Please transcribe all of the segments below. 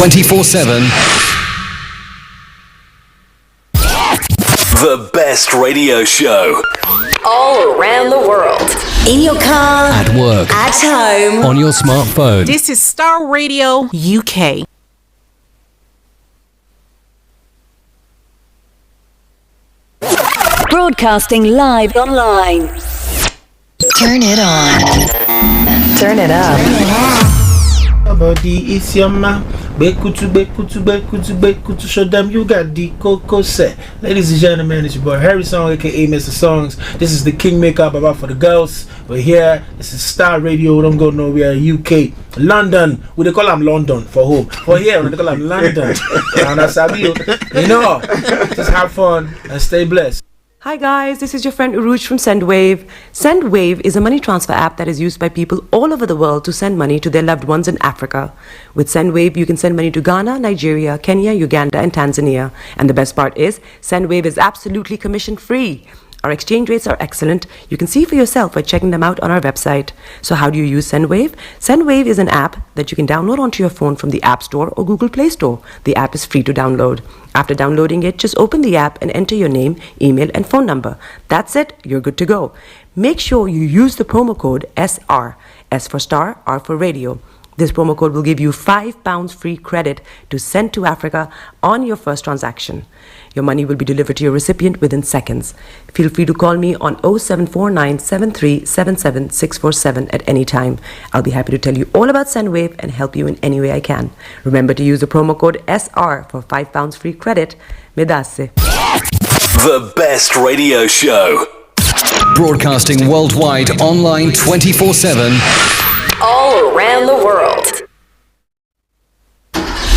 24/7. The best radio show. All around the world. In your car. At work. At home. On your smartphone. This is Star Radio UK. Broadcasting live online. Turn it on. Turn it up. Body is your man. Bekutu, show them you got the coco set. Ladies and gentlemen, it's your boy Harry Song, aka Mr. Songs. This is the Kingmaker Baba for the girls. We're here. This is Star Radio. Don't go nowhere. UK, London. We they call them London for home. For here, we they call them London. And that's how you know. Just have fun and stay blessed. Hi guys, this is your friend Uruj from SendWave. SendWave is a money transfer app that is used by people all over the world to send money to their loved ones in Africa. With SendWave, you can send money to Ghana, Nigeria, Kenya, Uganda, and Tanzania. And the best part is, SendWave is absolutely commission-free. Our exchange rates are excellent. You can see for yourself by checking them out on our website. So how do you use SendWave? SendWave is an app that you can download onto your phone from the App Store or Google Play Store. The app is free to download. After downloading it, just open the app and enter your name, email, and phone number. That's it. You're good to go. Make sure you use the promo code SR. S for star, R for radio. This promo code will give you £5 free credit to send to Africa on your first transaction. Your money will be delivered to your recipient within seconds. Feel free to call me on 0749 7377 647 at any time. I'll be happy to tell you all about SendWave and help you in any way I can. Remember to use the promo code SR for £5 free credit. Medasse. The best radio show. Broadcasting worldwide, online 24/7. All around the world.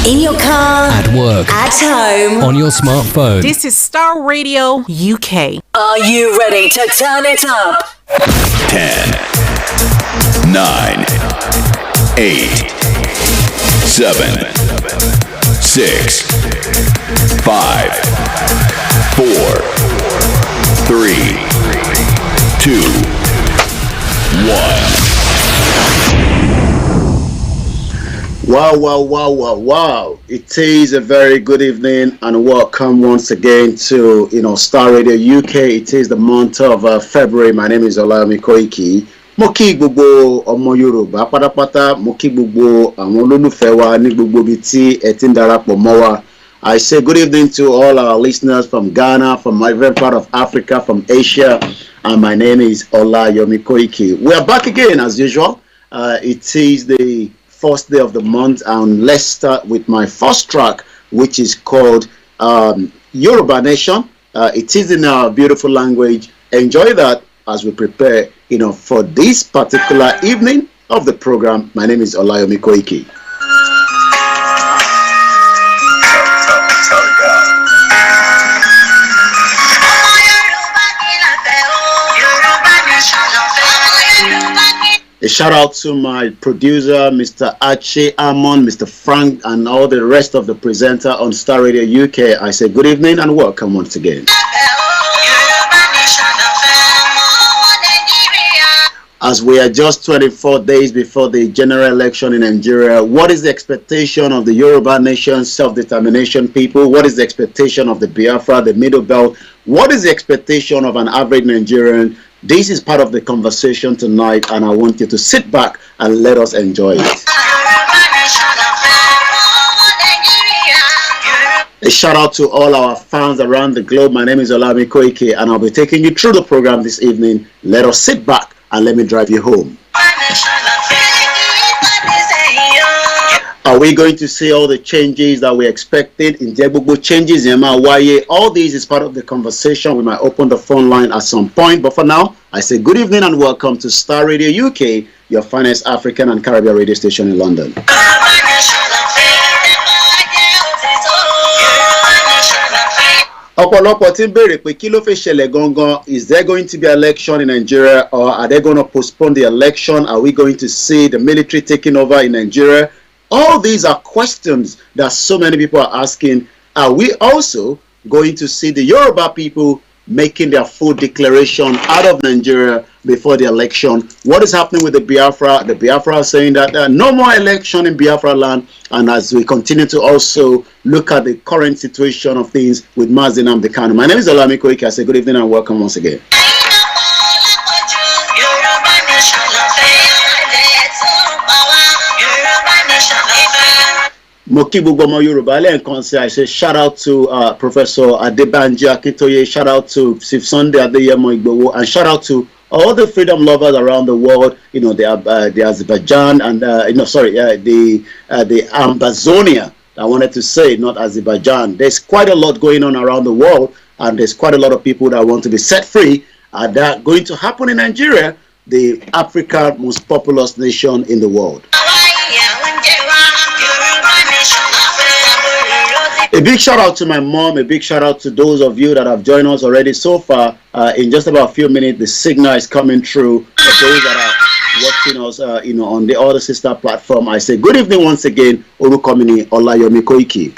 In your car. At work. At home. On your smartphone. This is Star Radio UK. Are you ready to turn it up? 10, 9, 8, 7, 6, 5, 4, 3, 2, 1. Wow. It is a very good evening and welcome once again to, Star Radio UK. It is the month of February. My name is Olayomi Koiki. Mo kí gbogbo ọmọ Yorùbá pátápátá, mo kí gbogbo àwọn olólùfẹ́ wa ní gbogbo ibi tí ẹ ti ń darapọ̀ mọ́ wa. I say good evening to all our listeners from Ghana, from my very part of Africa, from Asia, and my name is Olayomi Koiki. We are back again as usual. It is the first day of the month, and let's start with my first track, which is called Yoruba Nation. It is in our beautiful language. Enjoy that as we prepare, for this particular evening of the program. My name is Olayomi Koiki. A shout out to my producer, Mr. Ache Amon, Mr. Frank, and all the rest of the presenter on Star Radio UK. I say good evening and welcome once again. As we are just 24 days before the general election in Nigeria, what is the expectation of the Yoruba Nation self-determination people? What is the expectation of the Biafra, the Middle Belt? What is the expectation of an average Nigerian? This is part of the conversation tonight, and I want you to sit back and let us enjoy it. A shout out to all our fans around the globe. My name is Olayomi Koiki, and I'll be taking you through the program this evening. Let us sit back and let me drive you home. Are we going to see all the changes that we expected? In Jebubu changes in Mawaye. All this is part of the conversation. We might open the phone line at some point. But for now, I say good evening and welcome to Star Radio UK, your finest African and Caribbean radio station in London. Ọ̀pọ̀lọpọ̀ tí ń béèrè pé kí ló fẹ́ ṣẹlẹ̀ gangan? Is there going to be an election in Nigeria, or are they going to postpone the election? Are we going to see the military taking over in Nigeria? All these are questions that so many people are asking. Are we also going to see the Yoruba people making their full declaration out of Nigeria before the election. What is happening with the Biafra? The Biafra are saying that no more election in Biafra land. And as we continue to also look at the current situation of things with Mazi Nnamdi Kanu. My name is Olayomi Koiki. I say good evening and welcome once again. Moki Bugomo Yoruba lẹ́ẹ̀kan sí, I say shout out to Professor Adebanji Akintoye, shout out to Sif Sunday Adeyemo Igbowo, and shout out to all the freedom lovers around the world. You know, the Azerbaijan and the Ambazonia. I wanted to say, not Azerbaijan. There's quite a lot going on around the world, and there's quite a lot of people that want to be set free. And that going to happen in Nigeria, the Africa most populous nation in the world. A big shout out to my mom, a big shout out to those of you that have joined us already so far. In just about a few minutes, the signal is coming through. For those that are watching us, on the other sister platform, I say good evening once again, Orukomini Olayomi Koiki.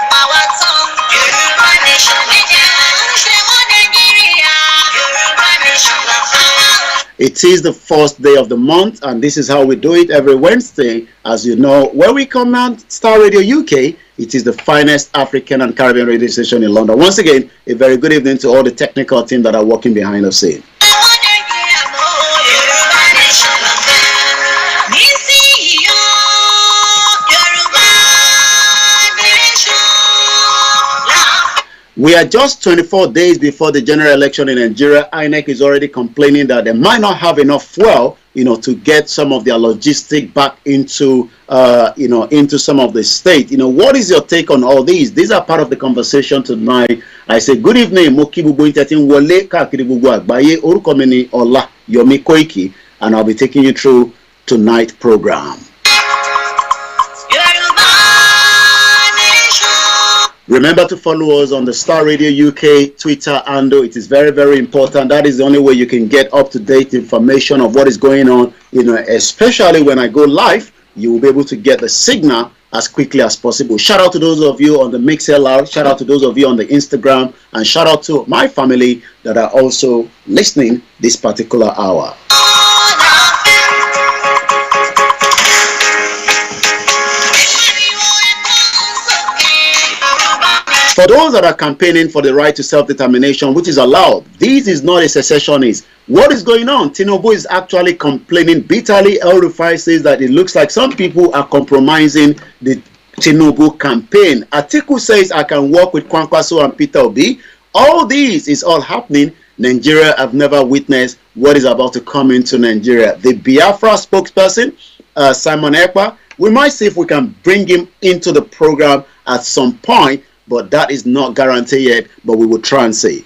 It is the first day of the month, and this is how we do it every Wednesday. As you know, where we come on Star Radio UK, it is the finest African and Caribbean radio station in London. Once again, a very good evening to all the technical team that are working behind the scene. We are just 24 days before the general election in Nigeria. INEC is already complaining that they might not have enough fuel, to get some of their logistic back into, into some of the state. What is your take on all these? These are part of the conversation tonight. I say good evening, Moki Bubu Intetin Wole Kakiri Bubu Agbaye Orukomini Olayomi Koiki, and I'll be taking you through tonight's program. Remember to follow us on the Star Radio UK Twitter handle. It is very, very important. That is the only way you can get up-to-date information of what is going on. Especially when I go live, you will be able to get the signal as quickly as possible. Shout out to those of you on the MixLR. Shout out to those of you on the Instagram. And shout out to my family that are also listening this particular hour. For those that are campaigning for the right to self-determination, which is allowed, this is not a secessionist. What is going on? Tinubu is actually complaining bitterly. El Rufai says that it looks like some people are compromising the Tinubu campaign. Atiku says, I can work with Kwankwaso and Peter Obi. All these is all happening. Nigeria have never witnessed what is about to come into Nigeria. The Biafra spokesperson, Simon Ekpa, we might see if we can bring him into the program at some point, but that is not guaranteed yet, but we will try and see.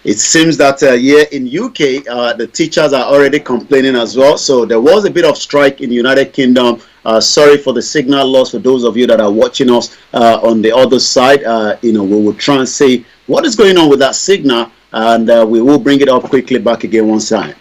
It seems that here in UK, the teachers are already complaining as well. So there was a bit of strike in the United Kingdom. Sorry for the signal loss for those of you that are watching us on the other side. We will try and see what is going on with that signal, and we will bring it up quickly back again one time.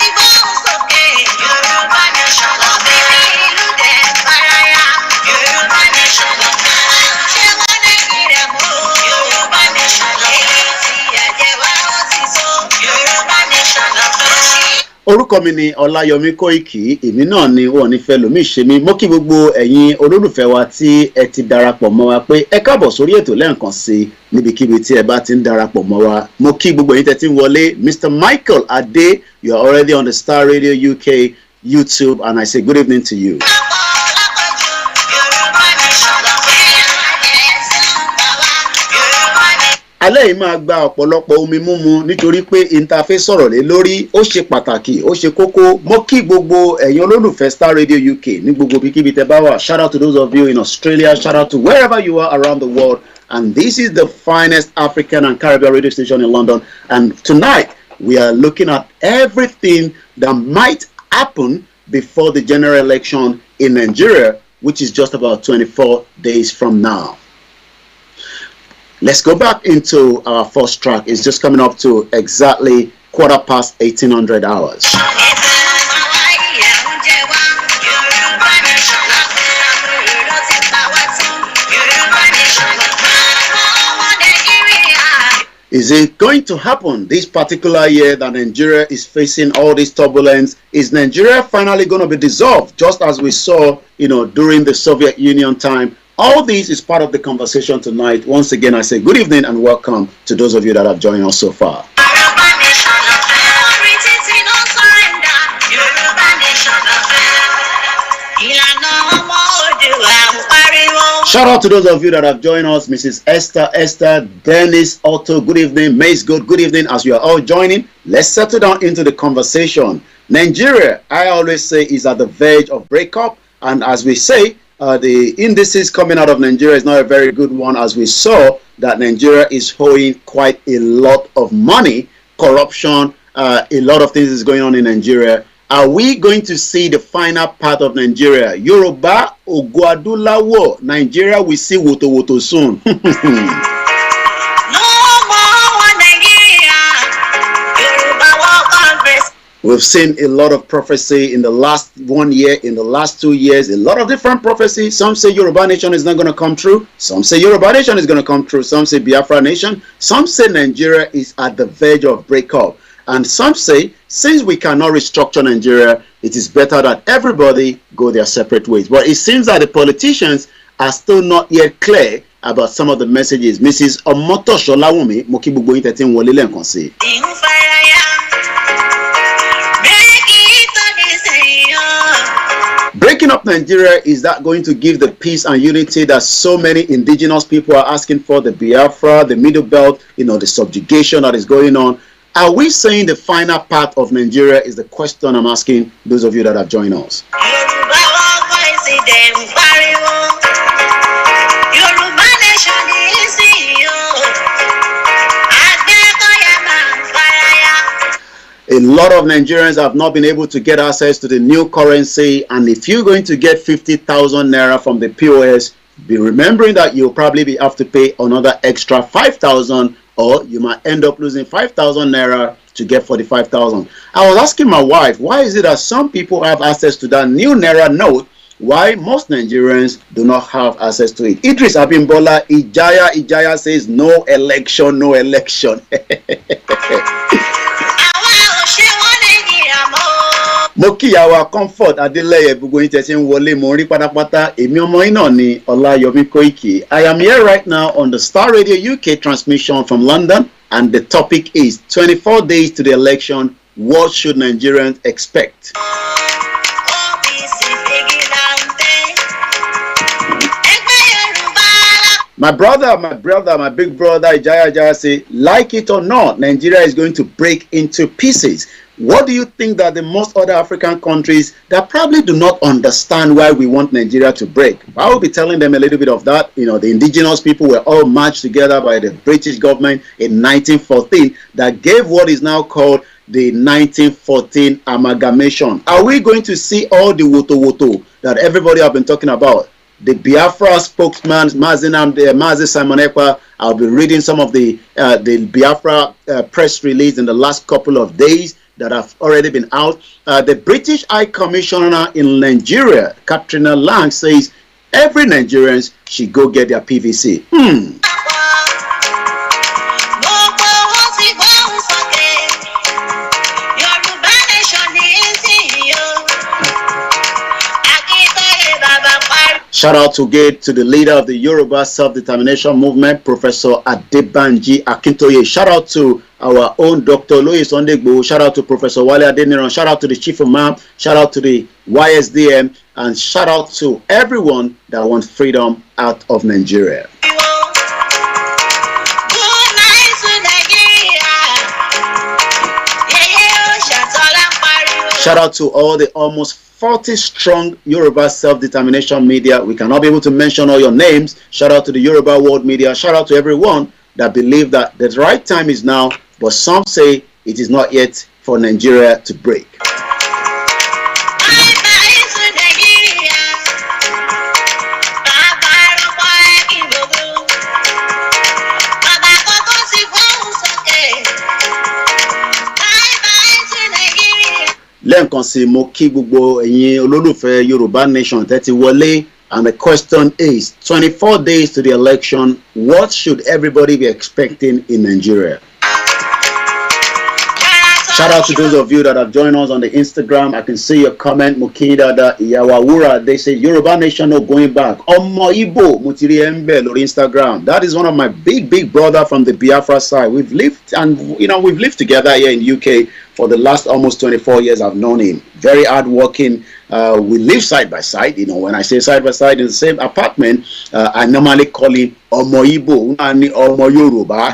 Orúkọ mi ni Olayomi Koiki, èmi náà ni wọ́n ní fẹ́ lómi ṣe mí. Mo kí gbogbo ẹ̀yin olólùfẹ́ wa tí ẹ ti darapọ̀ mọ́ wa pé ẹ káàbọ̀ sórí ètò lẹ́ẹ̀kan sí níbikíbi tí ẹ bá ti ń darapọ̀ mọ́ wa. Mo kí gbogbo ẹ̀yin tẹ́ ti ń wọlé. Mr. Michael Ade, you are already on the Star Radio UK YouTube, and I say good evening to you. Alẹ́ yìí máa gba ọ̀pọ̀lọpọ̀ omi múmu nítorí pé interface sọ̀rọ̀ lé lórí ó ṣe pàtàkì ó ṣe kókó. Mo kí gbogbo ẹ̀yin olólùfẹ́ Star Radio UK ní gbogbo ibikíbi tẹ́ bá wà. Shout out to those of you in Australia, shout out to wherever you are around the world. And this is the finest African and Caribbean radio station in London. And tonight we are looking at everything that might happen before the general election in Nigeria, which is just about 24 days from now. Let's go back into our first track. It's just coming up to exactly 18:15 hours. Is it going to happen this particular year that Nigeria is facing all this turbulence? Is Nigeria finally going to be dissolved, just as we saw, during the Soviet Union time? All this is part of the conversation tonight. Once again, I say good evening and welcome to those of you that have joined us so far. Shout out to those of you that have joined us. Mrs. Esther, Dennis, Otto, good evening. Mace, good evening. As you are all joining, let's settle down into the conversation. Nigeria, I always say, is at the verge of breakup. And as we say, the indices coming out of Nigeria is not a very good one, as we saw that Nigeria is owing quite a lot of money, corruption, a lot of things is going on in Nigeria. Are we going to see the final part of Nigeria? Yoruba, Ogwadulawo, Nigeria, we see woto soon. We've seen a lot of prophecy in the last 1 year, in the last 2 years, a lot of different prophecies. Some say Yoruba nation is not going to come true. Some say Yoruba nation is going to come true. Some say Biafra nation. Some say Nigeria is at the verge of breakup. And some say, since we cannot restructure Nigeria, it is better that everybody go their separate ways. But it seems that the politicians are still not yet clear about some of the messages. Mrs. Omoto Olayomi, Mokibugbo Intetin Wolile Nkonsi. Breaking up Nigeria, is that going to give the peace and unity that so many indigenous people are asking for? The Biafra, the Middle Belt, the subjugation that is going on. Are we saying the final part of Nigeria is the question I'm asking those of you that have joined us? A lot of Nigerians have not been able to get access to the new currency, and if you're going to get 50,000 naira from the POS, be remembering that you'll probably have to pay another extra 5,000, or you might end up losing 5,000 naira to get 45,000. I was asking my wife, why is it that some people have access to that new naira note, why most Nigerians do not have access to it? Idris Abimbola, Ijaya says no election, no election. Mo kí àwa Comfort Adeleye gbogbo yín tẹ́ ń wọlé mo rí pátápátá èmi ọmọ yín náà ni Olayomi Koiki. I am here right now on the Star Radio UK transmission from London, and the topic is 24 days to the election. What should Nigerians expect? My big brother Ijaya say, like it or not, Nigeria is going to break into pieces. What do you think that the most other African countries that probably do not understand why we want Nigeria to break? I will be telling them a little bit of that. The indigenous people were all marched together by the British government in 1914 that gave what is now called the 1914 amalgamation. Are we going to see all the woto that everybody have been talking about? The Biafra spokesman, Mazi Simon Ekpa, I'll be reading some of the Biafra press release in the last couple of days that have already been out. The British High Commissioner in Nigeria, Katrina Lang, says every Nigerian should go get their PVC. Shout out to the leader of the Yoruba Self-Determination Movement, Professor Adebanji Akintoye. Shout out to our own Dr. Louis Ondegbo. Shout out to Professor Wale Adeniran. Shout out to the Chief Imam. Shout out to the YSDM. And shout out to everyone that wants freedom out of Nigeria. Shout out to all the almost 40 strong Yoruba self-determination media. We cannot be able to mention all your names. Shout out to the Yoruba World Media. Shout out to everyone that believe that the right time is now, but some say it is not yet for Nigeria to break. lẹ́ẹ̀kan sí mo kí gbogbo ẹ̀yin olólùfẹ́ Yorùbá Nation tẹ́tí wọlé, and the question is 24 days to the election, what should everybody be expecting in Nigeria? Shout out to those of you that have joined us on the Instagram. I can see your comment. Mukida da Iyawawura. They say Yoruba Nation no going back. Omo Ibo Mutiri Embe on Instagram. That is one of my big brother from the Biafra side. We've lived we've lived together here in UK for the last almost 24 years. I've known him. Very hardworking. We live side by side. When I say side by side in the same apartment, I normally call him Omo Ibo and Omo Yoruba.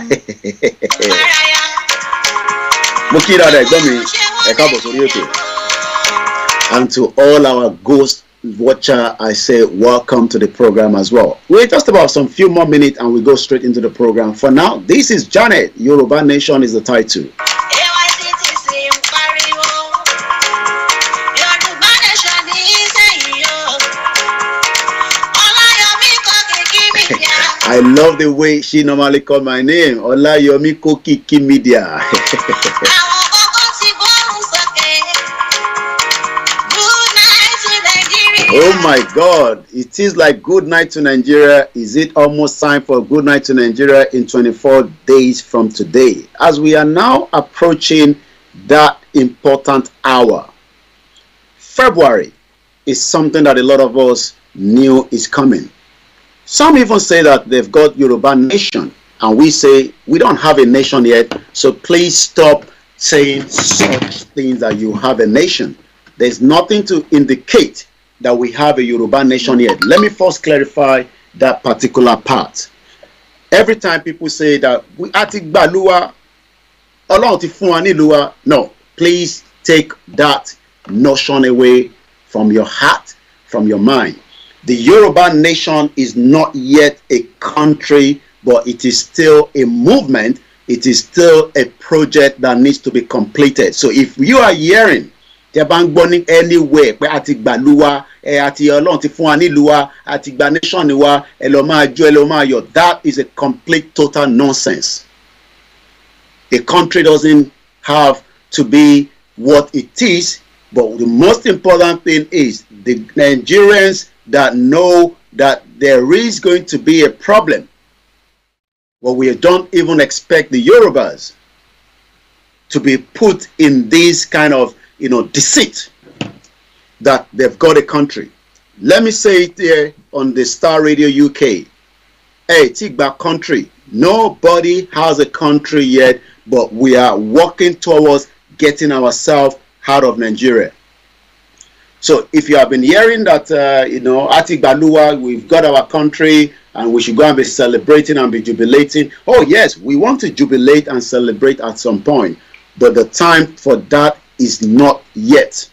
And to all our ghost watcher, I say welcome to the program as well. We're just about some few more minutes and we go straight into the program. For now, this is Janet. Yoruba Nation is the title. I love the way she normally called my name. Olayomi Koiki Media. Oh my God, it is like good night to Nigeria. Is it almost time for good night to Nigeria in 24 days from today? As we are now approaching that important hour. February is something that a lot of us knew is coming. Some even say that they've got Yoruba Nation, and we say we don't have a nation yet, so please stop saying such things that you have a nation. There's nothing to indicate that we have a Yoruba Nation yet. Let me first clarify that particular part. Every time people say that we atigba luwa, Ọlọ́run ti fún wa ní luwa, no, please take that notion away from your heart, from your mind. The Yoruba Nation is not yet a country, but it is still a movement. It is still a project that needs to be completed. So if you are hearing anywhere pé àti gbàlúwa àti Ọlọ́run ti fún wa nílùú àti gba nation ni wa ẹ lọ máa jó ẹ lọ máa yọ̀, that is a complete total nonsense. A country doesn't have to be what it is, but the most important thing is the Nigerians that know that there is going to be a problem. Well, we don't even expect the Yorubas to be put in this kind of deceit that they've got a country. Let me say it here on the Star Radio UK. Hey, Tigba country. Nobody has a country yet, but we are working towards getting ourselves out of Nigeria. So if you have been hearing that, Atigbaluwa, we've got our country and we should go and be celebrating and be jubilating. Oh yes, we want to jubilate and celebrate at some point, but the time for that is not yet.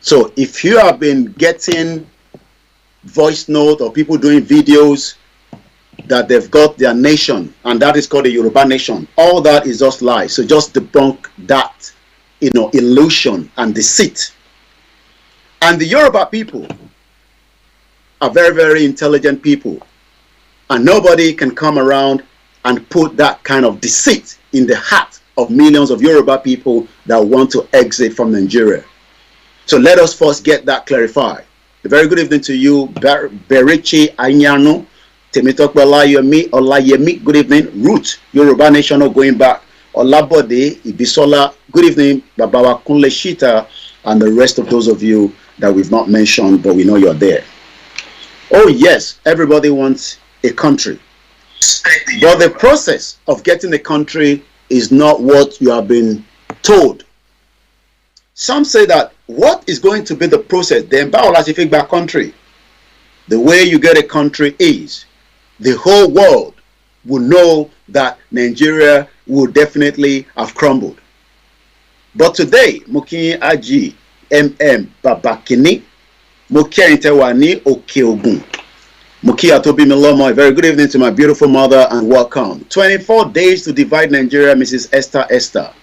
So if you have been getting voice note or people doing videos that they've got their nation and that is called the Yoruba Nation, all that is just lies. So just debunk that, illusion and deceit. And the Yoruba people are very, very intelligent people. And nobody can come around and put that kind of deceit in the heart of millions of Yoruba people that want to exit from Nigeria. So let us first get that clarified. A very good evening to you, Berichi Anyano, Temitokwe Olayemi, good evening. Root, Yoruba Nation going back. Olabode, Ibisola, good evening. Babawa Kunle Shita, and the rest of those of you that we've not mentioned, but we know you're there. Oh yes, everybody wants a country. But the process of getting a country is not what you have been told. Some say that what is going to be the process? The Empower country. The way you get a country is the whole world will know that Nigeria will definitely have crumbled. But today, Muki Aji Babakini, Muki Intewani Okeogun, Muki Atobi Milomo, a very good evening to my beautiful mother and welcome. 24 days to divide Nigeria, Mrs. Esther.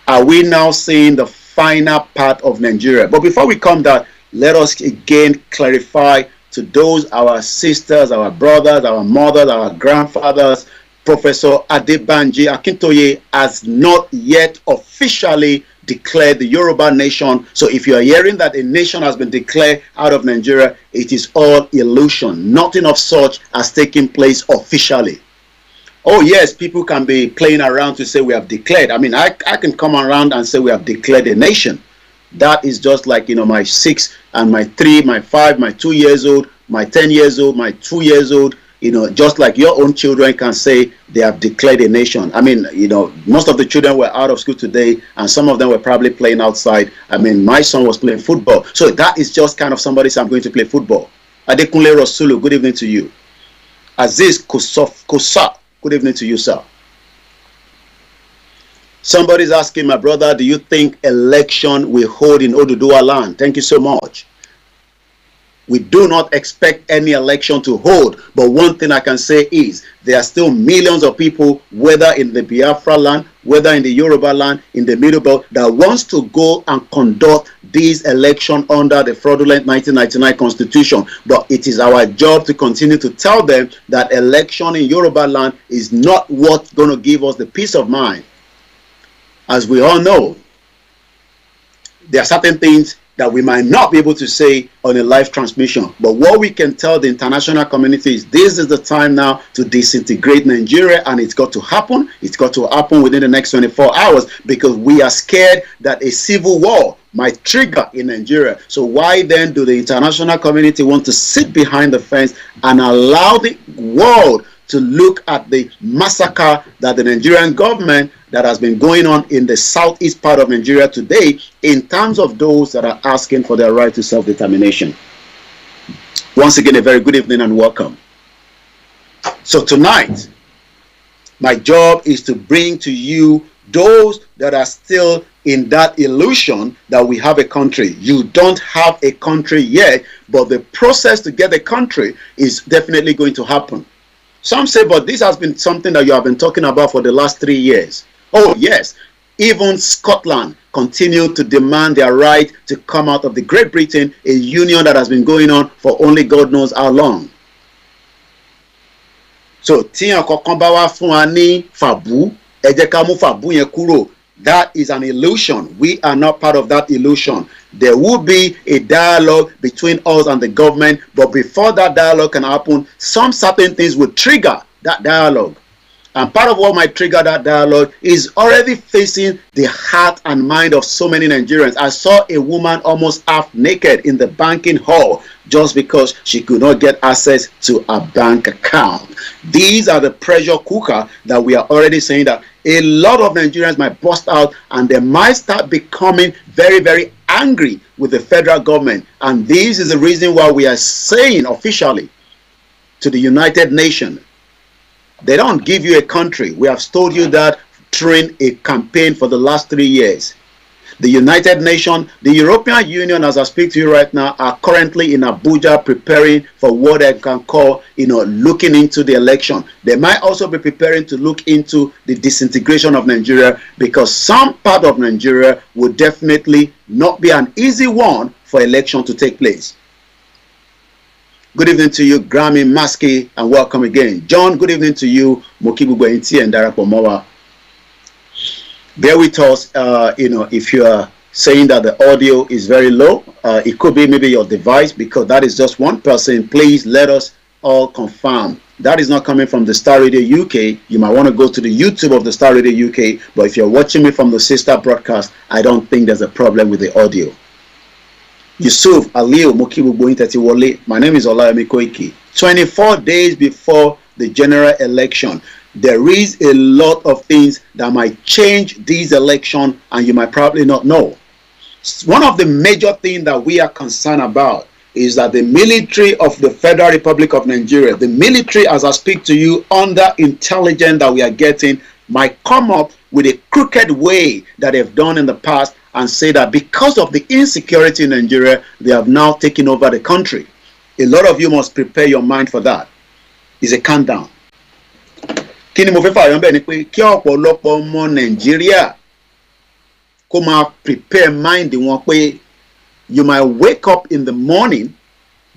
Are we now seeing the final part of Nigeria? But before we come to that, let us again clarify to those, our sisters, our brothers, our mothers, our grandfathers, Professor Adebanji Akintoye has not yet officially declared the Yoruba nation. So if you are hearing that a nation has been declared out of Nigeria, it is all illusion. Nothing of such has taken place officially. Oh yes, people can be playing around to say we have declared. I mean, I can come around and say we have declared a nation. That is just like, my 6 and my 3, my 5, my 2 years old, my 10 years old, my 2 years old, just like your own children can say they have declared a nation. I mean, most of the children were out of school today, and some of them were probably playing outside. I mean, my son was playing football. So that is just kind of somebody saying, I'm going to play football. Adekunle Rosulu, good evening to you. Aziz Kosa, good evening to you, sir. Somebody's asking, my brother, do you think election will hold in Oduduwa land? Thank you so much. We do not expect any election to hold, but one thing I can say is there are still millions of people, whether in the Biafra land, whether in the Yoruba land, in the Middle Belt, that wants to go and conduct this election under the fraudulent 1999 constitution. But it is our job to continue to tell them that election in Yoruba land is not what's going to give us the peace of mind. As we all know, there are certain things that we might not be able to say on a live transmission. But what we can tell the international community is this is the time now to disintegrate Nigeria, and it's got to happen. It's got to happen within the next 24 hours because we are scared that a civil war might trigger in Nigeria. So why then do the international community want to sit behind the fence and allow the world to look at the massacre that the Nigerian government that has been going on in the southeast part of Nigeria today in terms of those that are asking for their right to self-determination? Once again, a very good evening and welcome. So tonight, my job is to bring to you those that are still in that illusion that we have a country. You don't have a country yet, but the process to get a country is definitely going to happen. Some say, but this has been something that you have been talking about for the last 3 years. Oh, yes. Even Scotland continued to demand their right to come out of the Great Britain, a union that has been going on for only God knows how long. So, that is an illusion. We are not part of that illusion. There will be a dialogue between us and the government, but before that dialogue can happen, some certain things will trigger that dialogue. And part of what might trigger that dialogue is already facing the heart and mind of so many Nigerians. I saw a woman almost half naked in the banking hall just because she could not get access to a bank account. These are the pressure cooker that we are already saying that a lot of Nigerians might bust out and they might start becoming very, very angry with the federal government. And this is the reason why we are saying officially to the United Nations, they don't give you a country. We have told you that during a campaign for the last 3 years. The United Nations, the European Union, as I speak to you right now, are currently in Abuja preparing for what they can call, looking into the election. They might also be preparing to look into the disintegration of Nigeria because some part of Nigeria would definitely not be an easy one for election to take place. Good evening to you, Grammy Maski, and welcome again. John, good evening to you, Mokibugo Inti and Darapọ̀ Mọ́wa. Bear with us, if you are saying that the audio is very low, it could be maybe your device because that is just one person. Please let us all confirm. That is not coming from the Star Radio UK. You might want to go to the YouTube of the Star Radio UK, but if you're watching me from the sister broadcast, I don't think there's a problem with the audio. Yusuf Aliu Mokibugo Intetiwole. My name is Olayomi Koiki. 24 days before the general election, there is a lot of things that might change this election and you might probably not know. One of the major things that we are concerned about is that the military of the Federal Republic of Nigeria, the military as I speak to you under intelligence that we are getting, might come up with a crooked way that they've done in the past and say that because of the insecurity in Nigeria, they have now taken over the country. A lot of you must prepare your mind for that. It's a countdown. Kini mo fẹ́ fààyàn bẹ́ẹ̀ ni pé kí ọ̀pọ̀lọpọ̀ ọmọ Nàìjíríà kó máa prepare mind wọn pé you might wake up in the morning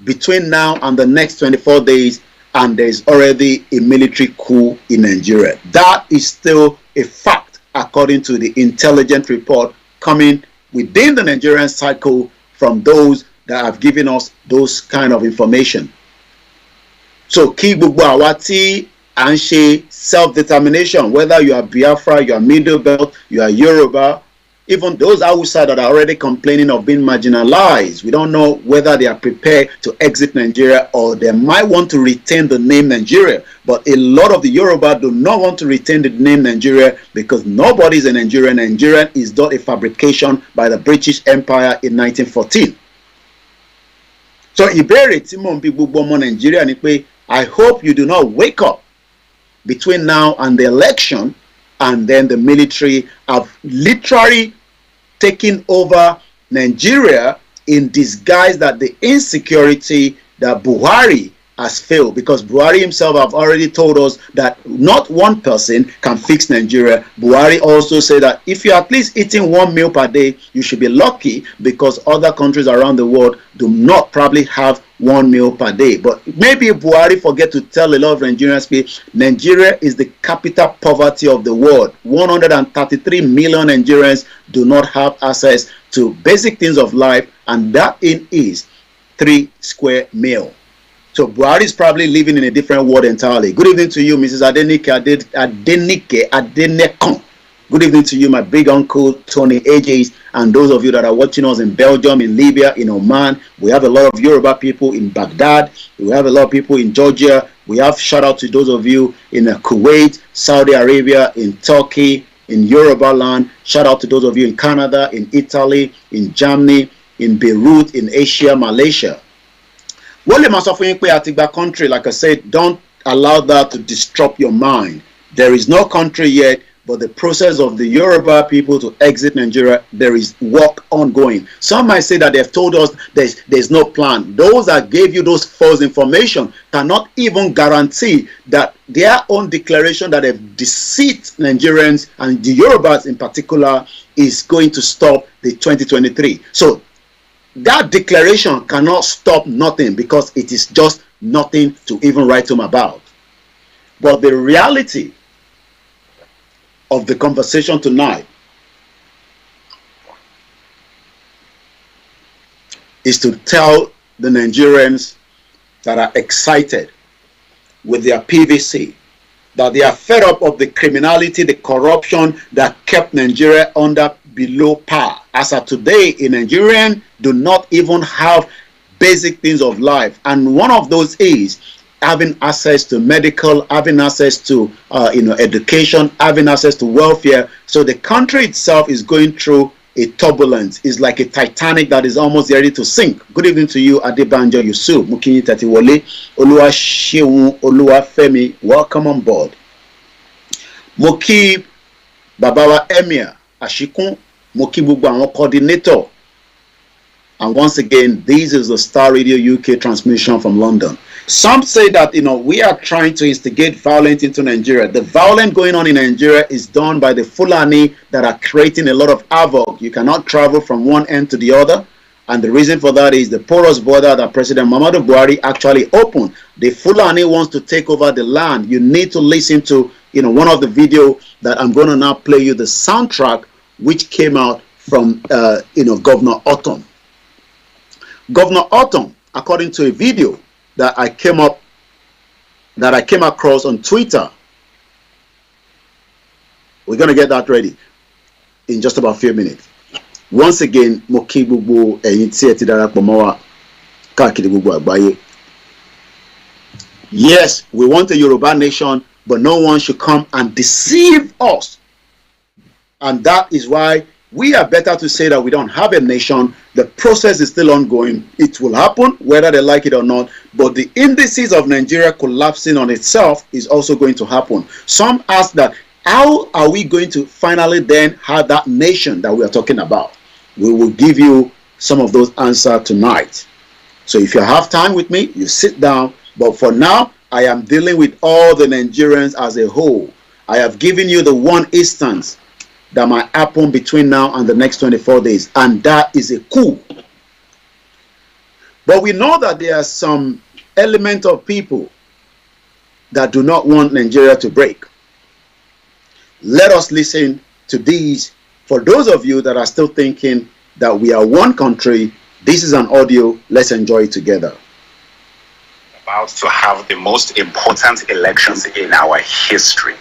between now and the next 24 days and there's already a military coup in Nigeria. That is still a fact according to the intelligence report coming within the Nigerian cycle from those that have given us those kind of information. So kí gbogbo àwa tí à ń ṣe self-determination, whether you are Biafra, you are Middle Belt, you are Yoruba, even those outside that are already complaining of being marginalized, we don't know whether they are prepared to exit Nigeria or they might want to retain the name Nigeria. But a lot of the Yoruba do not want to retain the name Nigeria because nobody is a Nigerian. Nigerian is not a fabrication by the British Empire in 1914. So ìbéèrè tí mò ń bi gbogbo ọmọ Nigeria ni pé I hope you do not wake up between now and the election and then the military have literally taken over Nigeria in disguise that the insecurity that Buhari has failed, because Buhari himself have already told us that not one person can fix Nigeria. Buhari also said that if you're at least eating 1 meal per day, you should be lucky because other countries around the world do not probably have 1 meal per day. But maybe Buhari forget to tell a lot of Nigerians, Nigeria is the capital poverty of the world. 133 million Nigerians do not have access to basic things of life, and that is 3 square meal. So Buhari is probably living in a different world entirely. Good evening to you, Mrs. Adenike. Good evening to you, my big uncle, Tony AJs, and those of you that are watching us in Belgium, in Libya, in Oman. We have a lot of Yoruba people in Baghdad. We have a lot of people in Georgia. We have shout out to those of you in Kuwait, Saudi Arabia, in Turkey, in Yoruba land. Shout out to those of you in Canada, in Italy, in Germany, in Beirut, in Asia, Malaysia. Country, like I said, don't allow that to disrupt your mind. There is no country yet, but the process of the Yoruba people to exit Nigeria, there is work ongoing. Some might say that they've told us there's no plan. Those that gave you those false information cannot even guarantee that their own declaration that they've deceived Nigerians and the Yorubas in particular is going to stop the 2023. So that declaration cannot stop nothing because it is just nothing to even write home about. But the reality of the conversation tonight is to tell the Nigerians that are excited with their PVC, that they are fed up of the criminality, the corruption that kept Nigeria under below par. As of today, a Nigerian do not even have basic things of life, and one of those is having access to medical, having access to education, having access to welfare. So the country itself is going through a turbulence. It's like a Titanic that is almost ready to sink. Good evening to you, Adebanjo Yusuf, Mukinyi Tatiwole, Oluwaseun Oluwafemi, welcome on board. Moki Babawa Emir Ashikun, Moki Bugba, coordinator. And once again, this is the Star Radio UK transmission from London. Some say that, we are trying to instigate violence into Nigeria. The violence going on in Nigeria is done by the Fulani that are creating a lot of havoc. You cannot travel from one end to the other. And the reason for that is the porous border that President Muhammadu Buhari actually opened. The Fulani wants to take over the land. You need to listen to, one of the video that I'm going to now play you, the soundtrack, which came out from, Governor Autumn. Governor Autumn, according to a video that I came across on Twitter. We're going to get that ready in just about a few minutes. Once again, Moki Bubu yes, we want a Yoruba nation, but no one should come and deceive us. And that is why we are better to say that we don't have a nation. The process is still ongoing. It will happen whether they like it or not. But the indices of Nigeria collapsing on itself is also going to happen. Some ask that, how are we going to finally then have that nation that we are talking about? We will give you some of those answers tonight. So if you have time with me, you sit down. But for now, I am dealing with all the Nigerians as a whole. I have given you the one instance that might happen between now and the next 24 days, and that is a coup. But we know that there are some element of people that do not want Nigeria to break. Let us listen to these For those of you that are still thinking that we are one country, this is an audio. Let's enjoy it together. About to have the most important elections in our history.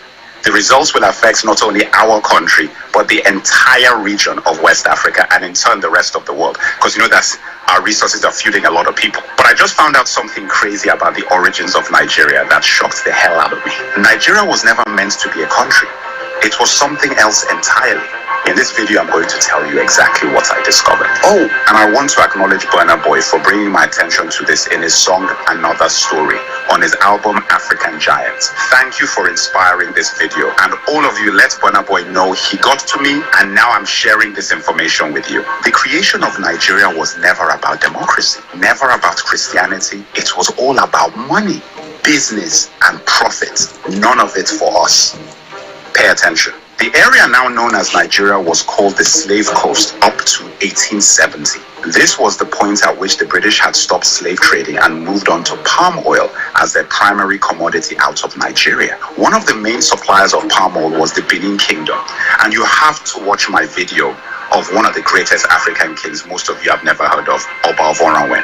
The results will affect not only our country, but the entire region of West Africa and in turn the rest of the world. Because you know that our resources are fueling a lot of people. But I just found out something crazy about the origins of Nigeria that shocked the hell out of me. Nigeria was never meant to be a country. It was something else entirely. In this video, I'm going to tell you exactly what I discovered. Oh, and I want to acknowledge Burna Boy for bringing my attention to this in his song Another Story on his album African Giants. Thank you for inspiring this video, and all of you, let Burna Boy know he got to me, and now I'm sharing this information with you. The creation of Nigeria was never about democracy, never about Christianity. It was all about money, business, and profit. None of it for us. Pay attention. The area now known as Nigeria was called the Slave Coast up to 1870. This was the point at which the British had stopped slave trading and moved on to palm oil as their primary commodity out of Nigeria. One of the main suppliers of palm oil was the Benin Kingdom, and you have to watch my video of one of the greatest African kings most of you have never heard of, Oba Ovoranwen.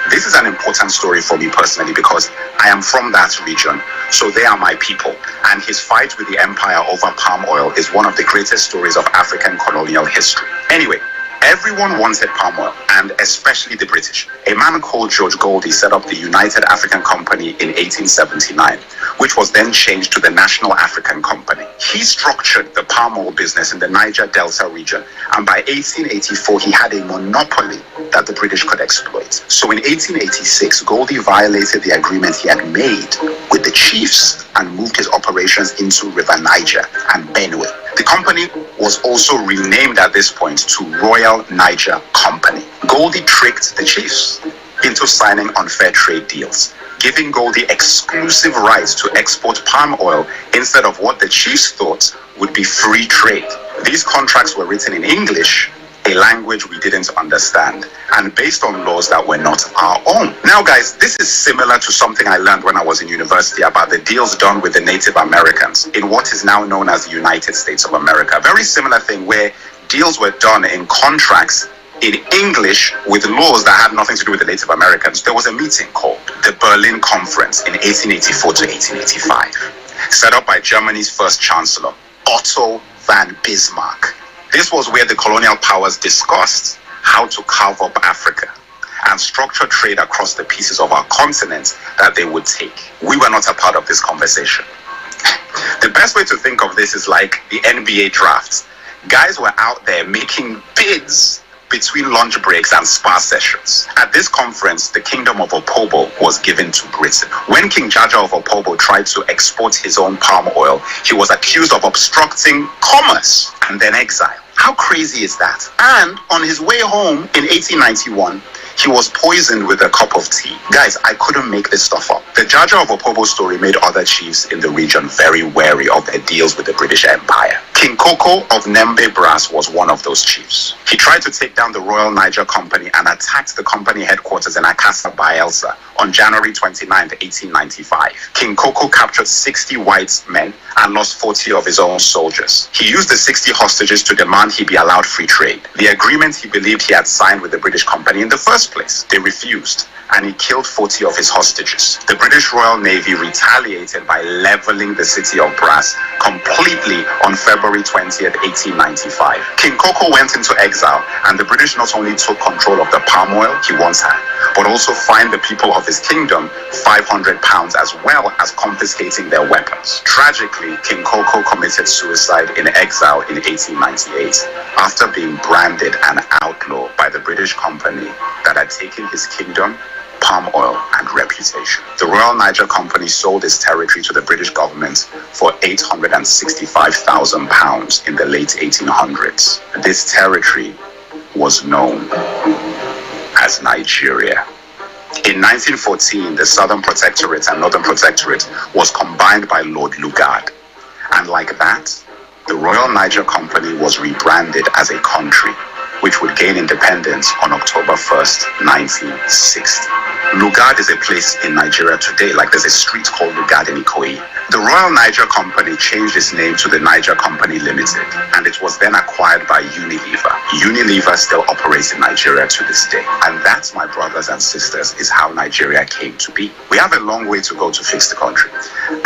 This is an important story for me personally because I am from that region, so they are my people. And his fight with the empire over palm oil is one of the greatest stories of African colonial history. Anyway, everyone wanted palm oil, and especially the British. A man called George Goldie set up the United African Company in 1879, which was then changed to the National African Company. He structured the palm oil business in the Niger Delta region, and by 1884, he had a monopoly that the British could exploit. So in 1886, Goldie violated the agreement he had made with the chiefs and moved his operations into River Niger and Benue. The company was also renamed at this point to Royal Niger Company. Goldie tricked the chiefs into signing unfair trade deals, giving Goldie exclusive rights to export palm oil instead of what the chiefs thought would be free trade. These contracts were written in English, a language we didn't understand, and based on laws that were not our own. Now guys, this is similar to something I learned when I was in university about the deals done with the Native Americans in what is now known as the United States of America. Very similar thing where deals were done in contracts in English with laws that had nothing to do with the Native Americans. There was a meeting called the Berlin Conference in 1884 to 1885, set up by Germany's first chancellor, Otto von Bismarck. This was where the colonial powers discussed how to carve up Africa and structure trade across the pieces of our continent that they would take. We were not a part of this conversation. The best way to think of this is like the NBA drafts. Guys were out there making bids between lunch breaks and spa sessions. At this conference, the kingdom of Opobo was given to Britain. When King Jaja of Opobo tried to export his own palm oil, he was accused of obstructing commerce and then exiled. How crazy is that? And on his way home in 1891, he was poisoned with a cup of tea. Guys, I couldn't make this stuff up. The Jaja of Opobo story made other chiefs in the region very wary of their deals with the British Empire. King Koko of Nembe Brass was one of those chiefs. He tried to take down the Royal Niger Company and attacked the company headquarters in Akassa, Bayelsa on January 29, 1895. King Koko captured 60 white men and lost 40 of his own soldiers. He used the 60 hostages to demand he be allowed free trade, the agreement he believed he had signed with the British Company in the first place. They refused, and he killed 40 of his hostages. The British Royal Navy retaliated by leveling the city of Brass completely on February 20th, 1895. King Koko went into exile, and the British not only took control of the palm oil he once had, but also fined the people of his kingdom £500 as well as confiscating their weapons. Tragically, King Koko committed suicide in exile in 1898 after being branded an outlaw by the British Company that had taken his kingdom, palm oil, and reputation. The Royal Niger Company sold its territory to the British government for £865,000 in the late 1800s. This territory was known as Nigeria. In 1914, the Southern Protectorate and Northern Protectorate was combined by Lord Lugard. And like that, the Royal Niger Company was rebranded as a country, which would gain independence on October 1st, 1960. Lugard is a place in Nigeria today, like there's a street called Lugard in Ikoyi. The The Royal Niger Company changed its name to the Niger Company Limited, and it was then acquired by Unilever. Unilever still operates in Nigeria to this day. And that, my brothers and sisters, is how Nigeria came to be. We have a long way to go to fix the country.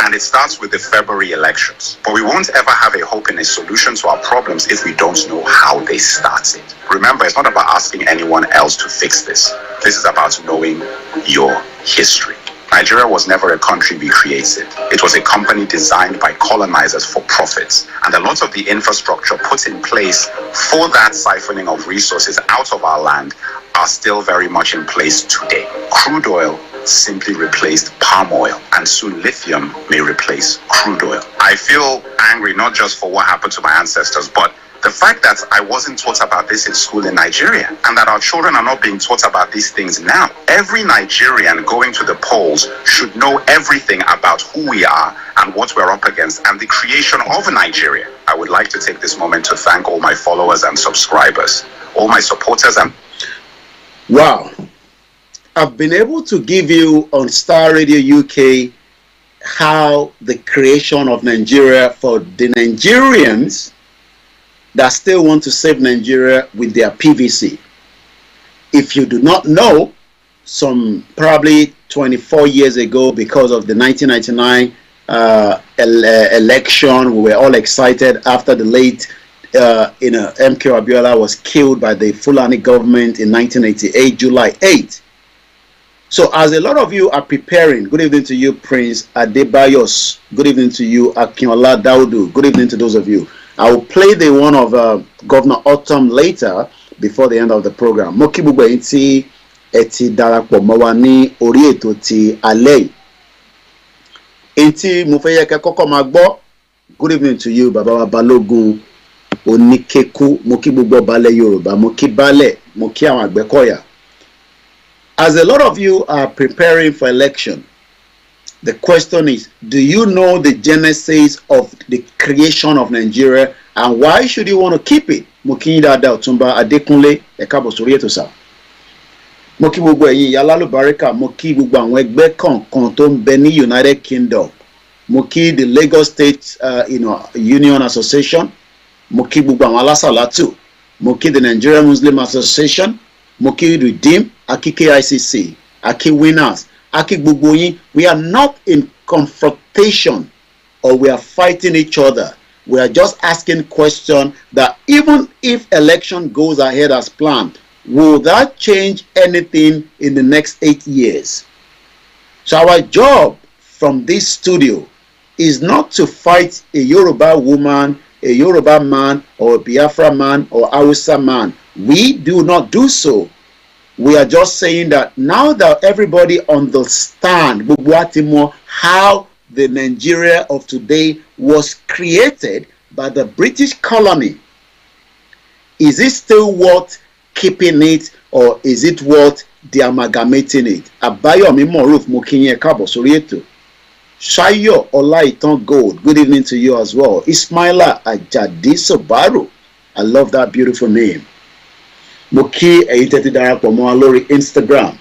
And it starts with the February elections. But we won't ever have a hope in a solution to our problems if we don't know how they started. Remember, it's not about asking anyone else to fix this. This is about knowing your history. Nigeria was never a country we created. It was a company designed by colonizers for profits. And a lot of the infrastructure put in place for that siphoning of resources out of our land are still very much in place today. Crude oil simply replaced palm oil, and soon lithium may replace crude oil. I feel angry not just for what happened to my ancestors, but the fact that I wasn't taught about this in school in Nigeria, and that our children are not being taught about these things now. Every Nigerian going to the polls should know everything about who we are and what we're up against and the creation of Nigeria. I would like to take this moment to thank all my followers and subscribers, all my supporters and... Wow. I've been able to give you on Star Radio UK how the creation of Nigeria for the Nigerians that still want to save Nigeria with their PVC. If you do not know, some probably 24 years ago, because of the 1999 election, we were all excited after the late MK Abiola was killed by the Fulani government in 1988, July 8. So as a lot of you are preparing, good evening to you, Prince Adebayos, good evening to you, Akinola Daudu, good evening to those of you. I will play the one of Governor Autumn later before the end of the program. Mo kí gbogbo ẹ̀yin tí ẹ ti darapọ̀ mọ́ wa ní orí ètò ti alẹ́ yìí. Ẹ̀yin tí mo fẹ́ yẹ kẹ́ kọ́kọ́ máa gbọ́. Good evening to you, Baba wa Balógun Oníkékú. Mo kí gbogbo Baálẹ̀ Yorùbá. Mo kí Baálẹ̀. Mo kí àwọn Àgbẹ̀kọ̀yà. As a lot of you are preparing for election, the question is, do you know the genesis of the creation of Nigeria, and why should you want to keep it? Mo kí yín dáadáa Ọ̀túnba Adékúnlé, ẹ káàbọ̀ sórí ètò sà. Mo kí gbogbo ẹ̀yin ìyá alálùbáríkà, mo kí gbogbo àwọn ẹgbẹ́ kọ̀ọ̀kan tó ń bẹ ní United Kingdom. Mo kí the Lagos State Union Association. Mo kí gbogbo àwọn alásàlátù. Mo kí the Nigerian Muslim Association. Mo kí Redeem, Aki KICC, Aki Winners. Aki gbogbo yín, we are not in confrontation or we are fighting each other. We are just asking questions that even if election goes ahead as planned, will that change anything in the next 8 years? So our job from this studio is not to fight a Yoruba woman, a Yoruba man, or a Biafra man, or Hausa man. We do not do so. We are just saying that now that everybody understands how the Nigeria of today was created by the British colony, is it still worth keeping it, or is it worth de-amalgamating it? Abayomi Moruf Mokinye Kabo Sorieto. Shayo Olaiton Gold, good evening to you as well. Ismaila Ajadi Sobaru, I love that beautiful name. Moki Eiteti Darapọ̀ mọ́ lórí Instagram.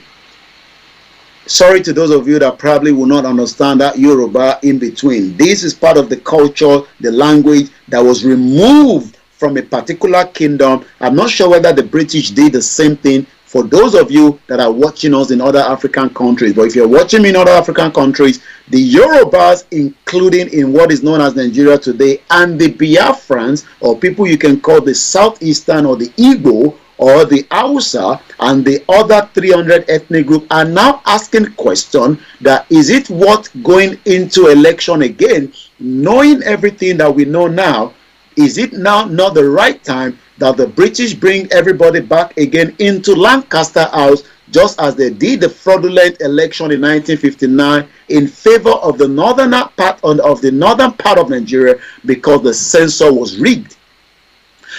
Sorry to those of you that probably will not understand that Yoruba in between. This is part of the culture, the language that was removed from a particular kingdom. I'm not sure whether the British did the same thing for those of you that are watching us in other African countries. But if you're watching me in other African countries, the Yorubas, including in what is known as Nigeria today, and the Biafrans, or people you can call the Southeastern or the Igbo, or the Hausa, and the other 300 ethnic groups are now asking question that is it worth going into election again, knowing everything that we know now? Is it now not the right time that the British bring everybody back again into Lancaster House, just as they did the fraudulent election in 1959 in favor of the northern part of Nigeria, because the census was rigged?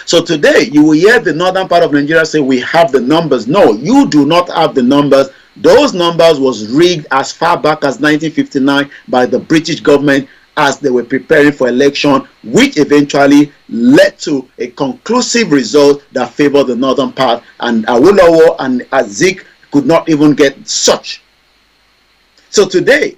So today, you will hear the northern part of Nigeria say, we have the numbers. No, you do not have the numbers. Those numbers was rigged as far back as 1959 by the British government as they were preparing for election, which eventually led to a conclusive result that favored the northern part. And Awolowo and Azik could not even get such. So today,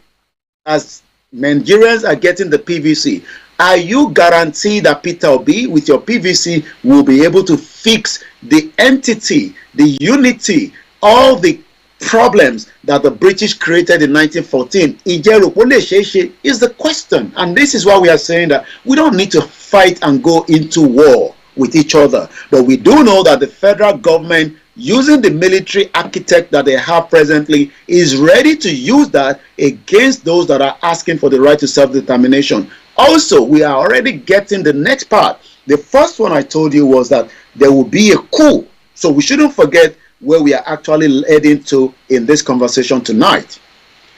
as Nigerians are getting the PVC. Are you guaranteed that Peter Obi with your PVC will be able to fix the entity, the unity, all the problems that the British created in 1914? Is the question. And this is why we are saying that we don't need to fight and go into war with each other. But we do know that the federal government, using the military architect that they have presently, is ready to use that against those that are asking for the right to self-determination. Also, we are already getting the next part. The first one I told you was that there will be a coup. So we shouldn't forget where we are actually heading to in this conversation tonight.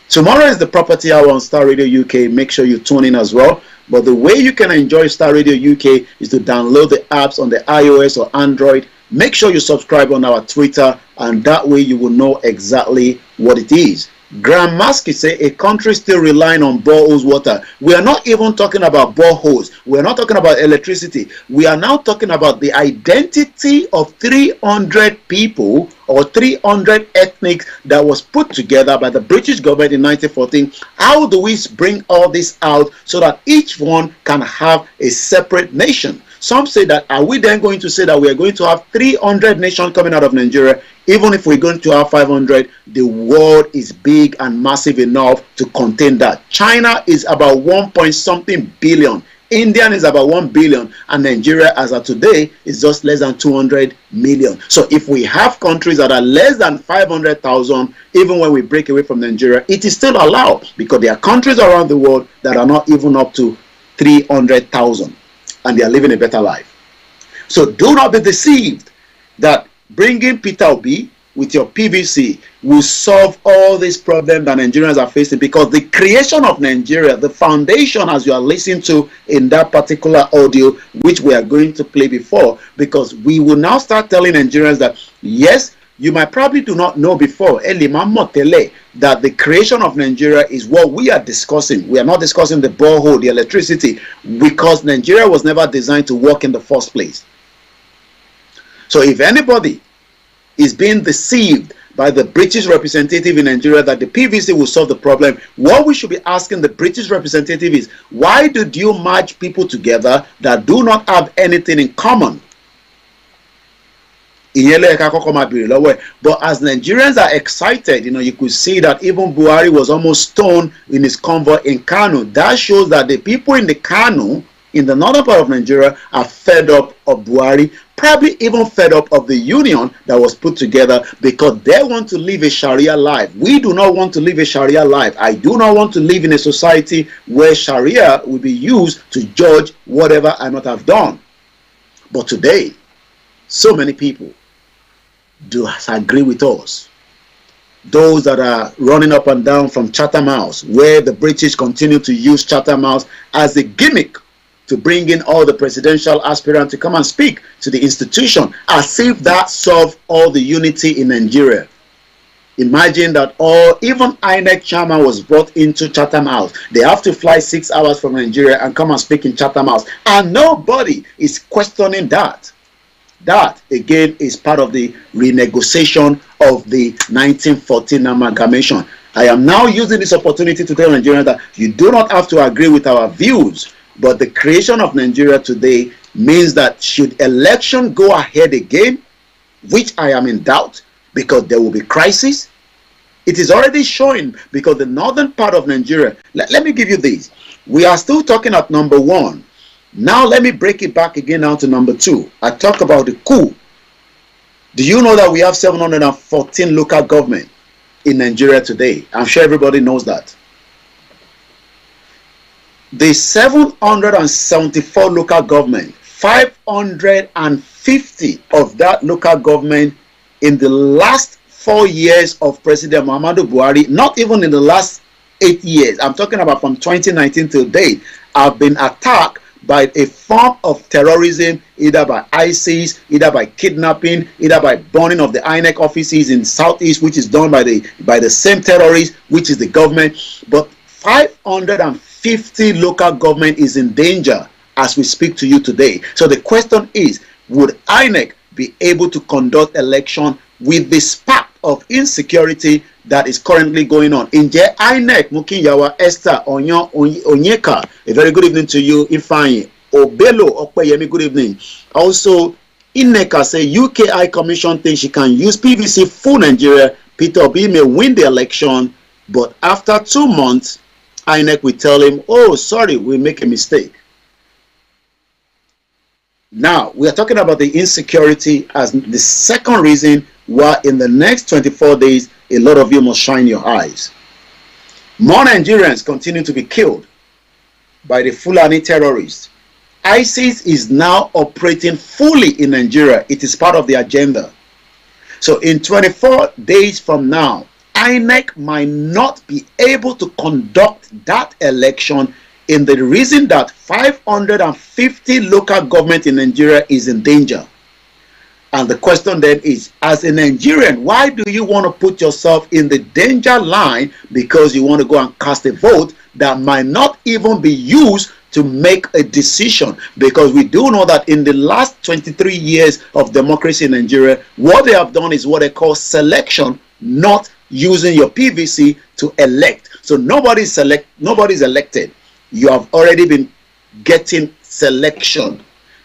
Tomorrow is the Property Hour on Star Radio UK. Make sure you tune in as well. But the way you can enjoy Star Radio UK is to download the apps on the iOS or Android. Make sure you subscribe on our Twitter, and that way you will know exactly what it is. Graham Maskey say a country still relying on boreholes water. We are not even talking about boreholes. We are not talking about electricity. We are now talking about the identity of 300 people or 300 ethnics that was put together by the British government in 1914. How do we bring all this out so that each one can have a separate nation? Some say that, are we then going to say that we are going to have 300 nations coming out of Nigeria? Even if we're going to have 500, the world is big and massive enough to contain that. China is about 1 point something billion. India is about 1 billion. And Nigeria, as of today, is just less than 200 million. So if we have countries that are less than 500,000, even when we break away from Nigeria, it is still allowed, because there are countries around the world that are not even up to 300,000. And they are living a better life. So do not be deceived that bringing Peter Obi with your PVC will solve all these problems that Nigerians are facing, because the creation of Nigeria, the foundation, as you are listening to in that particular audio, which we are going to play before, because we will now start telling Nigerians that, yes, you might probably do not know before, that the creation of Nigeria is what we are discussing. We are not discussing the borehole, the electricity, because Nigeria was never designed to work in the first place. So if anybody is being deceived by the British representative in Nigeria that the PVC will solve the problem, what we should be asking the British representative is, why did you merge people together that do not have anything in common? But as Nigerians are excited, you could see that even Buhari was almost stoned in his convoy in Kano. That shows that the people in the Kano, in the northern part of Nigeria, are fed up of Buhari, probably even fed up of the union that was put together, because they want to live a Sharia life. We do not want to live a Sharia life. I do not want to live in a society where Sharia will be used to judge whatever I might have done. But today, so many people do agree with us. Those that are running up and down from Chatham House, where the British continue to use Chatham House as a gimmick to bring in all the presidential aspirants to come and speak to the institution, as if that solved all the unity in Nigeria. Imagine that even INEC chairman was brought into Chatham House. They have to fly 6 hours from Nigeria and come and speak in Chatham House, and nobody is questioning that. That, again, is part of the renegotiation of the 1914 amalgamation. I am now using this opportunity to tell Nigerians that you do not have to agree with our views, but the creation of Nigeria today means that should election go ahead again, which I am in doubt, because there will be crisis. It is already showing, because the northern part of Nigeria, let me give you this. We are still talking at number 1. Now let me break it back again down to number 2. I talk about the coup. Do you know that we have 714 local government in Nigeria today? I'm sure everybody knows that. The 774 local government, 550 of that local government in the last 4 years of President Muhammadu Buhari, not even in the last 8 years, I'm talking about from 2019 till date, have been attacked by a form of terrorism, either by ISIS, either by kidnapping, either by burning of the INEC offices in Southeast, which is done by the same terrorists, which is the government. But 550 local government is in danger as we speak to you today. So the question is, would INEC be able to conduct election with the spark of insecurity that is currently going on. Inje INEC Mukinyawa Esther Onyeka, a very good evening to you. Ifeanyi Obelo Okpeyemi, good evening. Also, INEC say UK High Commission thinks she can use PVC full Nigeria. Peter Obi may win the election, but after 2 months, INEC will tell him, oh, sorry, we make a mistake. Now, we are talking about the insecurity as the second reason why in the next 24 days, a lot of you must shine your eyes. More Nigerians continue to be killed by the Fulani terrorists. ISIS is now operating fully in Nigeria. It is part of the agenda. So in 24 days from now, INEC might not be able to conduct that election in the reason that 550 local government in Nigeria is in danger. And the question then is, as a Nigerian, why do you want to put yourself in the danger line because you want to go and cast a vote that might not even be used to make a decision? Because we do know that in the last 23 years of democracy in Nigeria, what they have done is what they call selection, not using your PVC to elect. So nobody's elected. You have already been getting selection.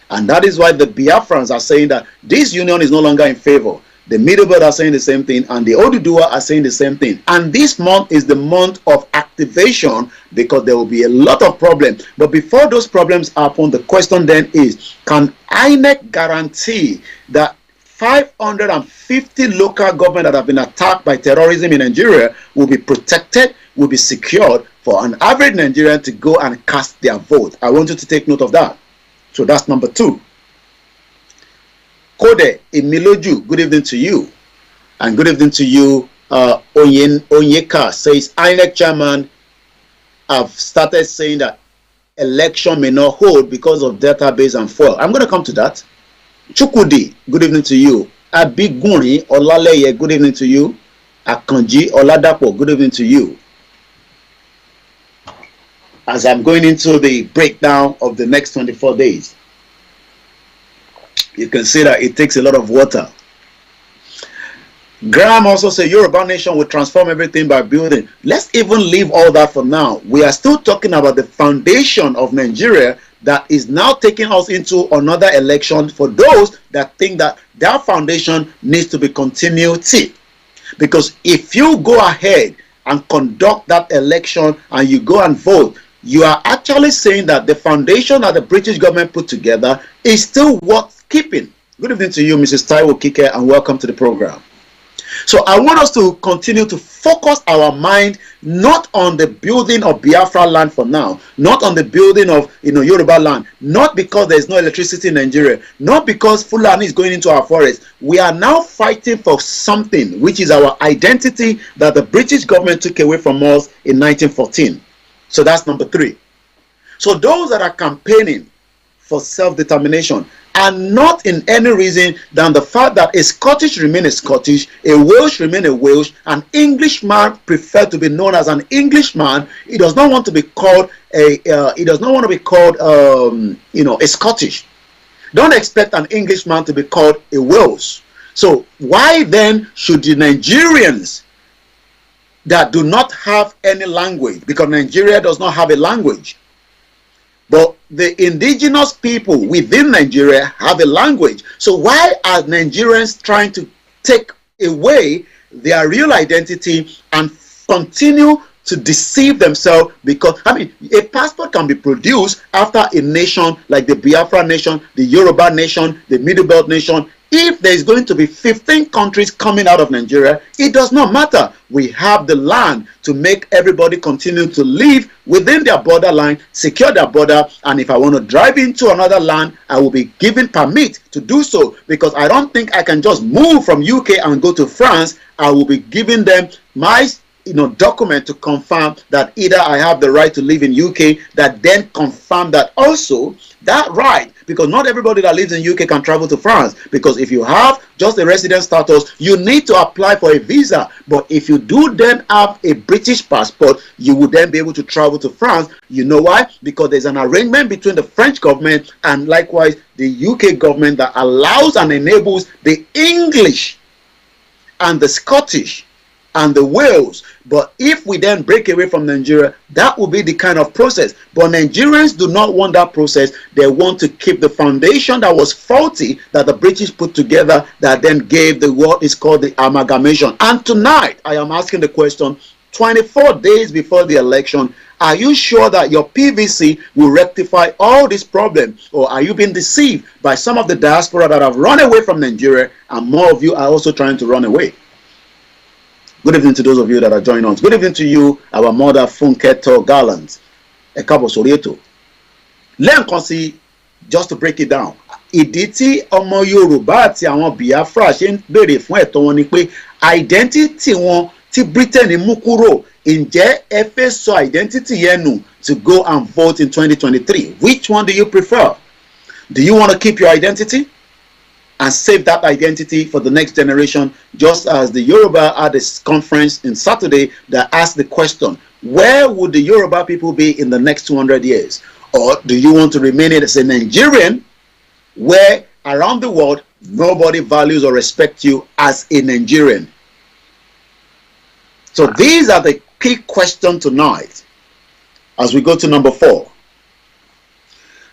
And that is why the Biafrans are saying that this union is no longer in favor. The Middle Belt are saying the same thing, and the Oduduwa are saying the same thing. And this month is the month of activation because there will be a lot of problems. But before those problems happen, the question then is, can INEC guarantee that 550 local government that have been attacked by terrorism in Nigeria will be protected, will be secured for an average Nigerian to go and cast their vote? I want you to take note of that. So that's number 2. Kode Emiloju, good evening to you. And good evening to you. Onyeka says, INEC chairman have started saying that election may not hold because of database and fuel. I'm going to come to that. Chukudi, good evening to you. Abiguni Olaleye, good evening to you. Akanji Oladapo, good evening to you. As I'm going into the breakdown of the next 24 days, you can see that it takes a lot of water. Graham also said Yoruba nation will transform everything by building. Let's even leave all that for now. We are still talking about the foundation of Nigeria that is now taking us into another election for those that think that their foundation needs to be continuity. Because if you go ahead and conduct that election and you go and vote, you are actually saying that the foundation that the British government put together is still worth keeping. Good evening to you, Mrs. Taiwo Kike, and welcome to the program. So I want us to continue to focus our mind not on the building of Biafra land for now, not on the building of Yoruba land, not because there is no electricity in Nigeria, not because Fulani is going into our forest. We are now fighting for something which is our identity that the British government took away from us in 1914. So that's number 3. So those that are campaigning for self-determination are not in any reason than the fact that a Scottish remain a Scottish, a Welsh remain a Welsh, an Englishman prefer to be known as an Englishman. He does not want to be called a Scottish. Don't expect an Englishman to be called a Welsh. So why then should the Nigerians that do not have any language, because Nigeria does not have a language, but the indigenous people within Nigeria have a language. So why are Nigerians trying to take away their real identity and continue to deceive themselves? Because, I mean, a passport can be produced after a nation like the Biafra nation, the Yoruba nation, the Middle Belt nation. If there is going to be 15 countries coming out of Nigeria, it does not matter. We have the land to make everybody continue to live within their borderline, secure their border, and if I want to drive into another land, I will be given permit to do so, because I don't think I can just move from UK and go to France. I will be giving them my document to confirm that either I have the right to live in UK, that then confirm that also that right, because not everybody that lives in UK can travel to France, because if you have just a resident status, you need to apply for a visa. But if you do then have a British passport, you will then be able to travel to France. You know why? Because there's an arrangement between the French government and likewise the UK government that allows and enables the English and the Scottish and the Wales. But if we then break away from Nigeria, that will be the kind of process. But Nigerians do not want that process. They want to keep the foundation that was faulty, that the British put together, that then gave the what is called the amalgamation. And tonight, I am asking the question, 24 days before the election, are you sure that your PVC will rectify all these problems? Or are you being deceived by some of the diaspora that have run away from Nigeria, and more of you are also trying to run away? Good evening to those of you that are joining us. Good evening to you, our mother Funketo Gallant. Ekabo Sorieto. Lẹ́ẹ̀kan sí, just to break it down. Ìdí tí ọmọ Yorùbá àti àwọn Biafra ṣe ń béèrè fún ẹ̀tọ́ wọn ni pé identity wọn tí Britain mú kúrò, ǹjẹ́ ẹ fẹ́ sọ identity yẹn nù to go and vote in 2023? Which one do you prefer? Do you want to keep your identity and save that identity for the next generation, just as the Yoruba had this conference in Saturday that asked the question, where would the Yoruba people be in the next 200 years? Or do you want to remain as a Nigerian where around the world nobody values or respects you as a Nigerian? So these are the key questions tonight as we go to number 4.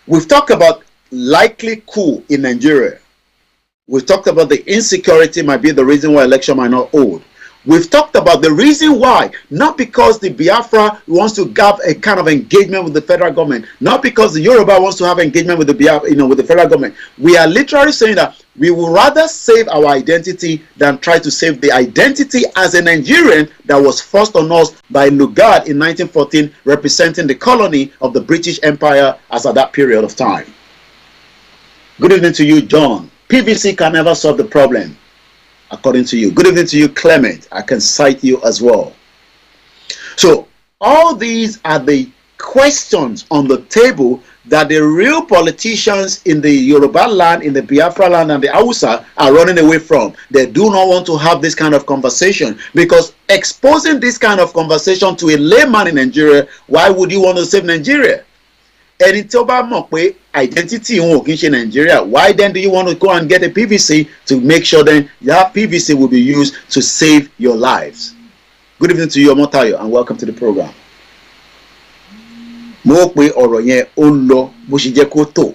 We've talked about likely coup in Nigeria. We've talked about the insecurity might be the reason why election might not hold. We've talked about the reason why, not because the Biafra wants to have a kind of engagement with the federal government, not because the Yoruba wants to have engagement with the Biafra, with the federal government. We are literally saying that we would rather save our identity than try to save the identity as a Nigerian that was forced on us by Lugard in 1914, representing the colony of the British Empire as at that period of time. Good evening to you, John. PVC can never solve the problem, according to you. Good evening to you, Clement. I can cite you as well. So all these are the questions on the table that the real politicians in the Yoruba land, in the Biafra land, and the Hausa are running away from. They do not want to have this kind of conversation, because exposing this kind of conversation to a layman in Nigeria, why would you want to save Nigeria? Ẹni tí ó bá mọ̀ pé identity wọn ò kí ń ṣe Nigeria, why then do you want to go and get a PVC to make sure then that PVC will be used to save your lives? Good evening to you, Omotayo, and welcome to the program. Mo pe ọ̀rọ̀ yẹn ó lọ bó ṣe jẹ́ kó tó.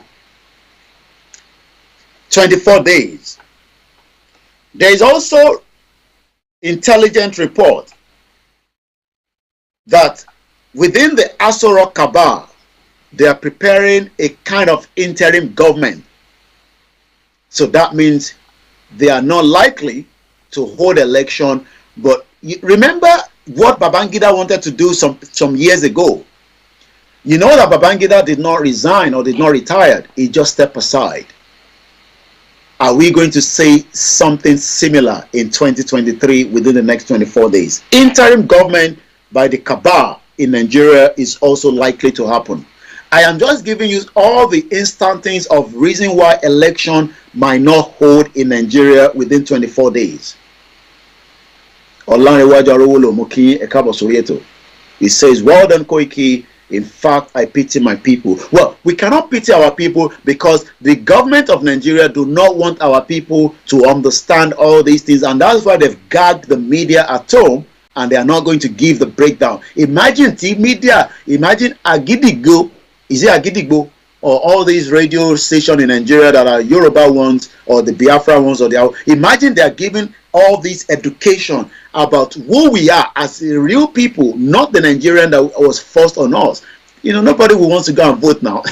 24 days. There is also intelligent report that within the Aso Rock cabal, they are preparing a kind of interim government. So that means they are not likely to hold election. But remember what Babangida wanted to do some years ago. You know that Babangida did not resign or did not retire. He just stepped aside. Are we going to say something similar in 2023 within the next 24 days? Interim government by the cabal in Nigeria is also likely to happen. I am just giving you all the instances of reason why election might not hold in Nigeria within 24 days. He says, well done, Koiki. In fact, I pity my people. Well, we cannot pity our people because the government of Nigeria do not want our people to understand all these things. And that's why they've gagged the media at home, and they are not going to give the breakdown. Imagine the media, imagine Agidigbo. Is it Agidigbo or all these radio stations in Nigeria that are Yoruba ones or the Biafra ones or the imagine they are giving all this education about who we are as real people, not the Nigerian that was forced on us. Nobody will want to go and vote now.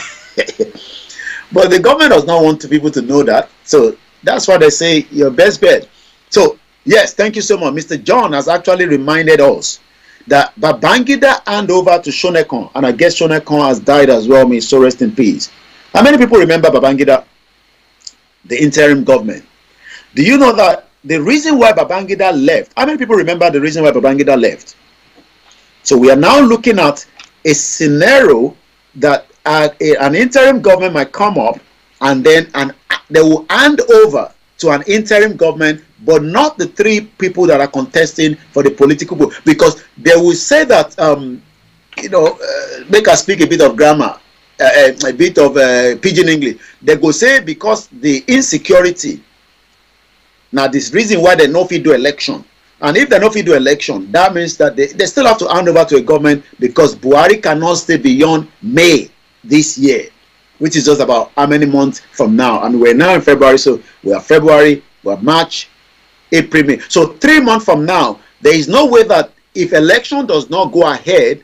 But the government does not want people to know that. So that's why they say your best bet. So yes, thank you so much. Mr. John has actually reminded us that Babangida hand over to Shonekon, and I guess Shonekon has died as well, may so rest in peace. How many people remember Babangida, the interim government? Do you know that the reason why Babangida left, how many people remember the reason why Babangida left? So we are now looking at a scenario that an interim government might come up, and then they will hand over to an interim government, but not the three people that are contesting for the political vote, because they will say that make us speak a bit of grammar, a bit of pidgin English. They go say because the insecurity. Now this reason why they know if you do election, And if they don't fit do election, that means that they still have to hand over to a government, because Buhari cannot stay beyond May this year, which is just about how many months from now? And we're now in February, so we have February, we have March, April, May. So 3 months from now, there is no way that if election does not go ahead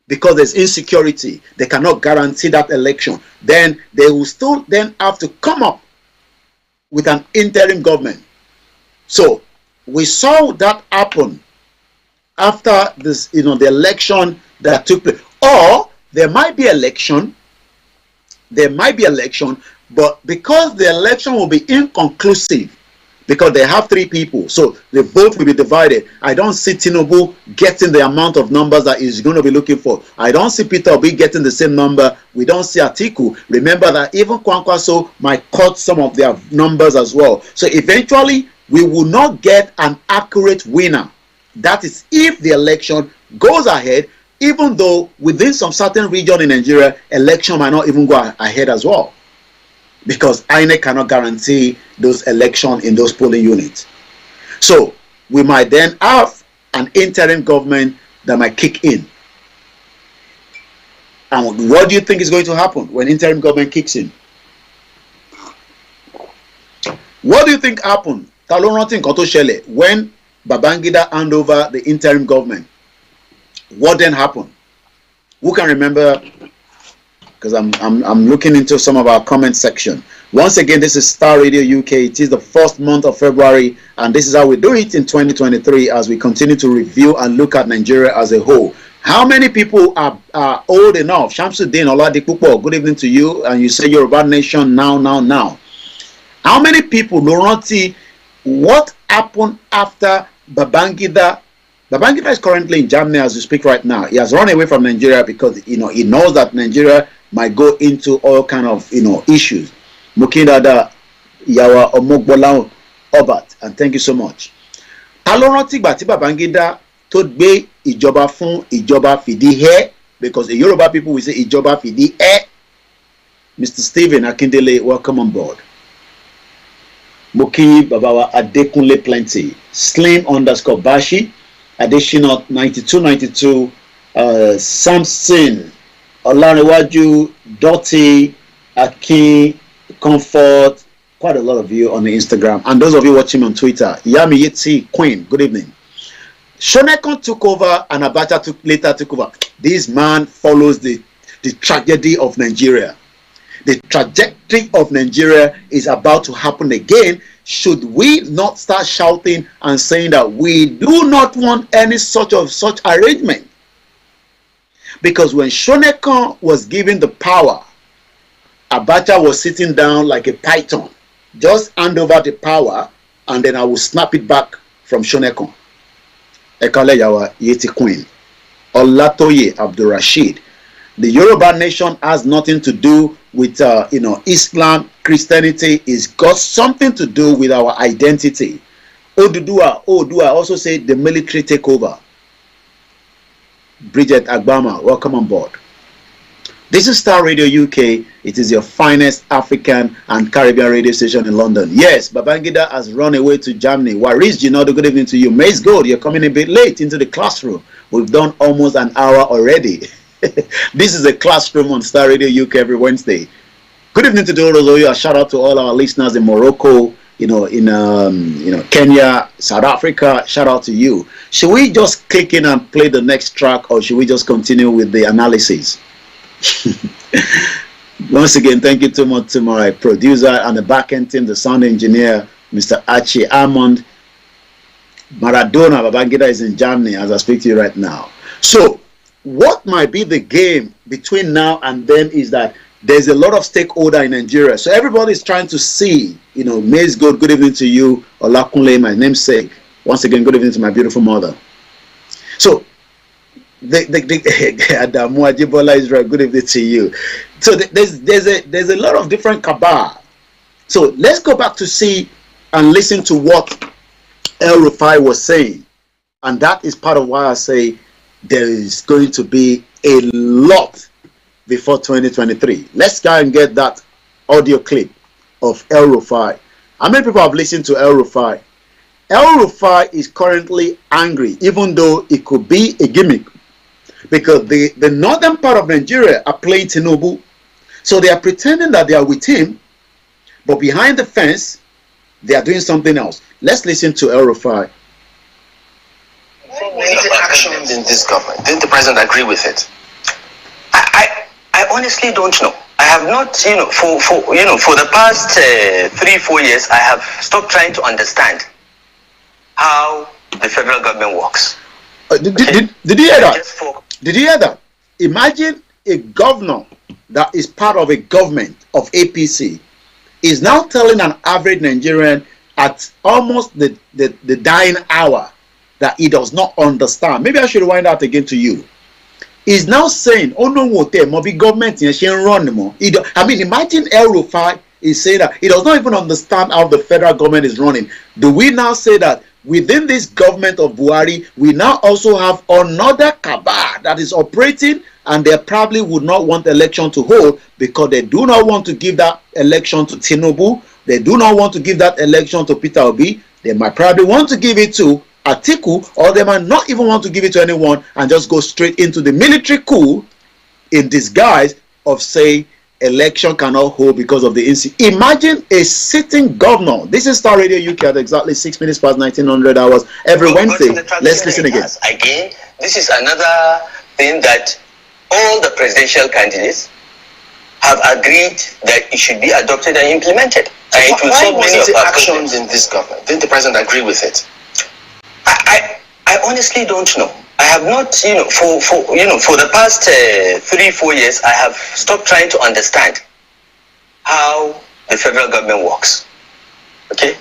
because there's insecurity, they cannot guarantee that election, then they will still then have to come up with an interim government. So we saw that happen after this, the election that took place. Or there might be election, but because the election will be inconclusive, because they have 3 people, so the vote will be divided. I don't see Tinubu getting the amount of numbers that he's going to be looking for. I don't see Peter Obi getting the same number. We don't see Atiku. Remember that even Kwankwaso might cut some of their numbers as well. So eventually, we will not get an accurate winner. That is if the election goes ahead, even though within some certain region in Nigeria, election might not even go ahead as well, because INEC cannot guarantee those elections in those polling units. So we might then have an interim government that might kick in. And what do you think is going to happen when interim government kicks in? What do you think happened? When Babangida hand over the interim government, what then happened? Who can remember? Because I'm looking into some of our comment section. Once again, this is Star Radio UK. It is the first month of February, and this is how we do it in 2023 as we continue to review and look at Nigeria as a whole. How many people are old enough? Shamsuddin Oladipupo, good evening to you. And you say Yoruba Nation now. How many people know what happened after Babangida? Babangida is currently in Germany as we speak right now. He has run away from Nigeria because he knows that Nigeria might go into all kind of issues. Mukindada Yawa Omogbola Obat, and thank you so much. Taloroti Bati Babangida told be Ijoba fun Ijoba fidi he, because the Yoruba people will say Ijoba fidi e. Mr. Stephen Akindele, welcome on board. Muki Babawa Adekunle Plenty, Slim _ Bashi, additional 9292, Samson, Olanewaju, Dotty, Akin, Comfort, quite a lot of you on the Instagram, and those of you watching on Twitter. Yami Yeti Queen, good evening. Shonekon took over and Abacha later took over. This man follows the tragedy of Nigeria. The trajectory of Nigeria is about to happen again. Should we not start shouting and saying that we do not want any such arrangement? Because when Shonekon was given the power, Abacha was sitting down like a python. Just hand over the power and then I will snap it back from Shonekon. Ekale Yawa Yeti Queen. Olatoye Abdurrashid. The Yoruba nation has nothing to do with Islam, Christianity. It's got something to do with our identity. Odua also said the military takeover. Bridget Agbama, welcome on board. This is Star Radio UK. It is your finest African and Caribbean radio station in London. Yes, Babangida has run away to Germany. Waris Ginodo, good evening to you. Mace Gold, you're coming a bit late into the classroom. We've done almost an hour already. This is a classroom on Star Radio UK every Wednesday. Good evening to those of you. A shout out to all our listeners in Morocco, in Kenya, South Africa. Shout out to you. Should we just click in and play the next track, or should we just continue with the analysis? Once again, thank you too much to my producer and the back-end team, the sound engineer, Mr. Archie Armand. Maradona Babangida is in Germany as I speak to you right now. So what might be the game between now and then is that there's a lot of stakeholder in Nigeria. So everybody's trying to see, Maze Good, good evening to you. Olakunle, my namesake. Once again, good evening to my beautiful mother. So Adamu Ajibola Israel, good evening to you. So there's a lot of different cabal. So let's go back to see and listen to what El Rufai was saying, and that is part of why I say there is going to be a lot before 2023. Let's go and get that audio clip of El Rufai. How many people have listened to El Rufai? El-Rufai is currently angry, even though it could be a gimmick, because the northern part of Nigeria are playing Tinubu. So they are pretending that they are with him, but behind the fence, they are doing something else. Let's listen to El-Rufai. Major actions in this government. Didn't the president agree with it? I honestly don't know. I have not, for the past 3-4 years, I have stopped trying to understand how the federal government works. Did you hear that? Did you hear that? Imagine a governor that is part of a government of APC is now telling an average Nigerian at almost the dying hour that he does not understand. Maybe I should wind out again to you. He's now saying, oh no, what there must be government in run anymore. I mean, imagine El-Rufai is saying that he does not even understand how the federal government is running. Do we now say that within this government of Buhari, we now also have another cabal that is operating, and they probably would not want the election to hold because they do not want to give that election to Tinubu. They do not want to give that election to Peter Obi. They might probably want to give it to Atiku, or they might not even want to give it to anyone and just go straight into the military coup in disguise of saying election cannot hold because of the incident. Imagine a sitting governor. This is Star Radio UK at exactly 6 minutes past 1900 hours every Wednesday. Let's listen again. Again, this is another thing that all the presidential candidates have agreed that it should be adopted and implemented. And it will solve many of our actions in this government. Didn't the president agree with it? I honestly don't know. I have not, for the past 3-4 years, I have stopped trying to understand how the federal government works. Okay?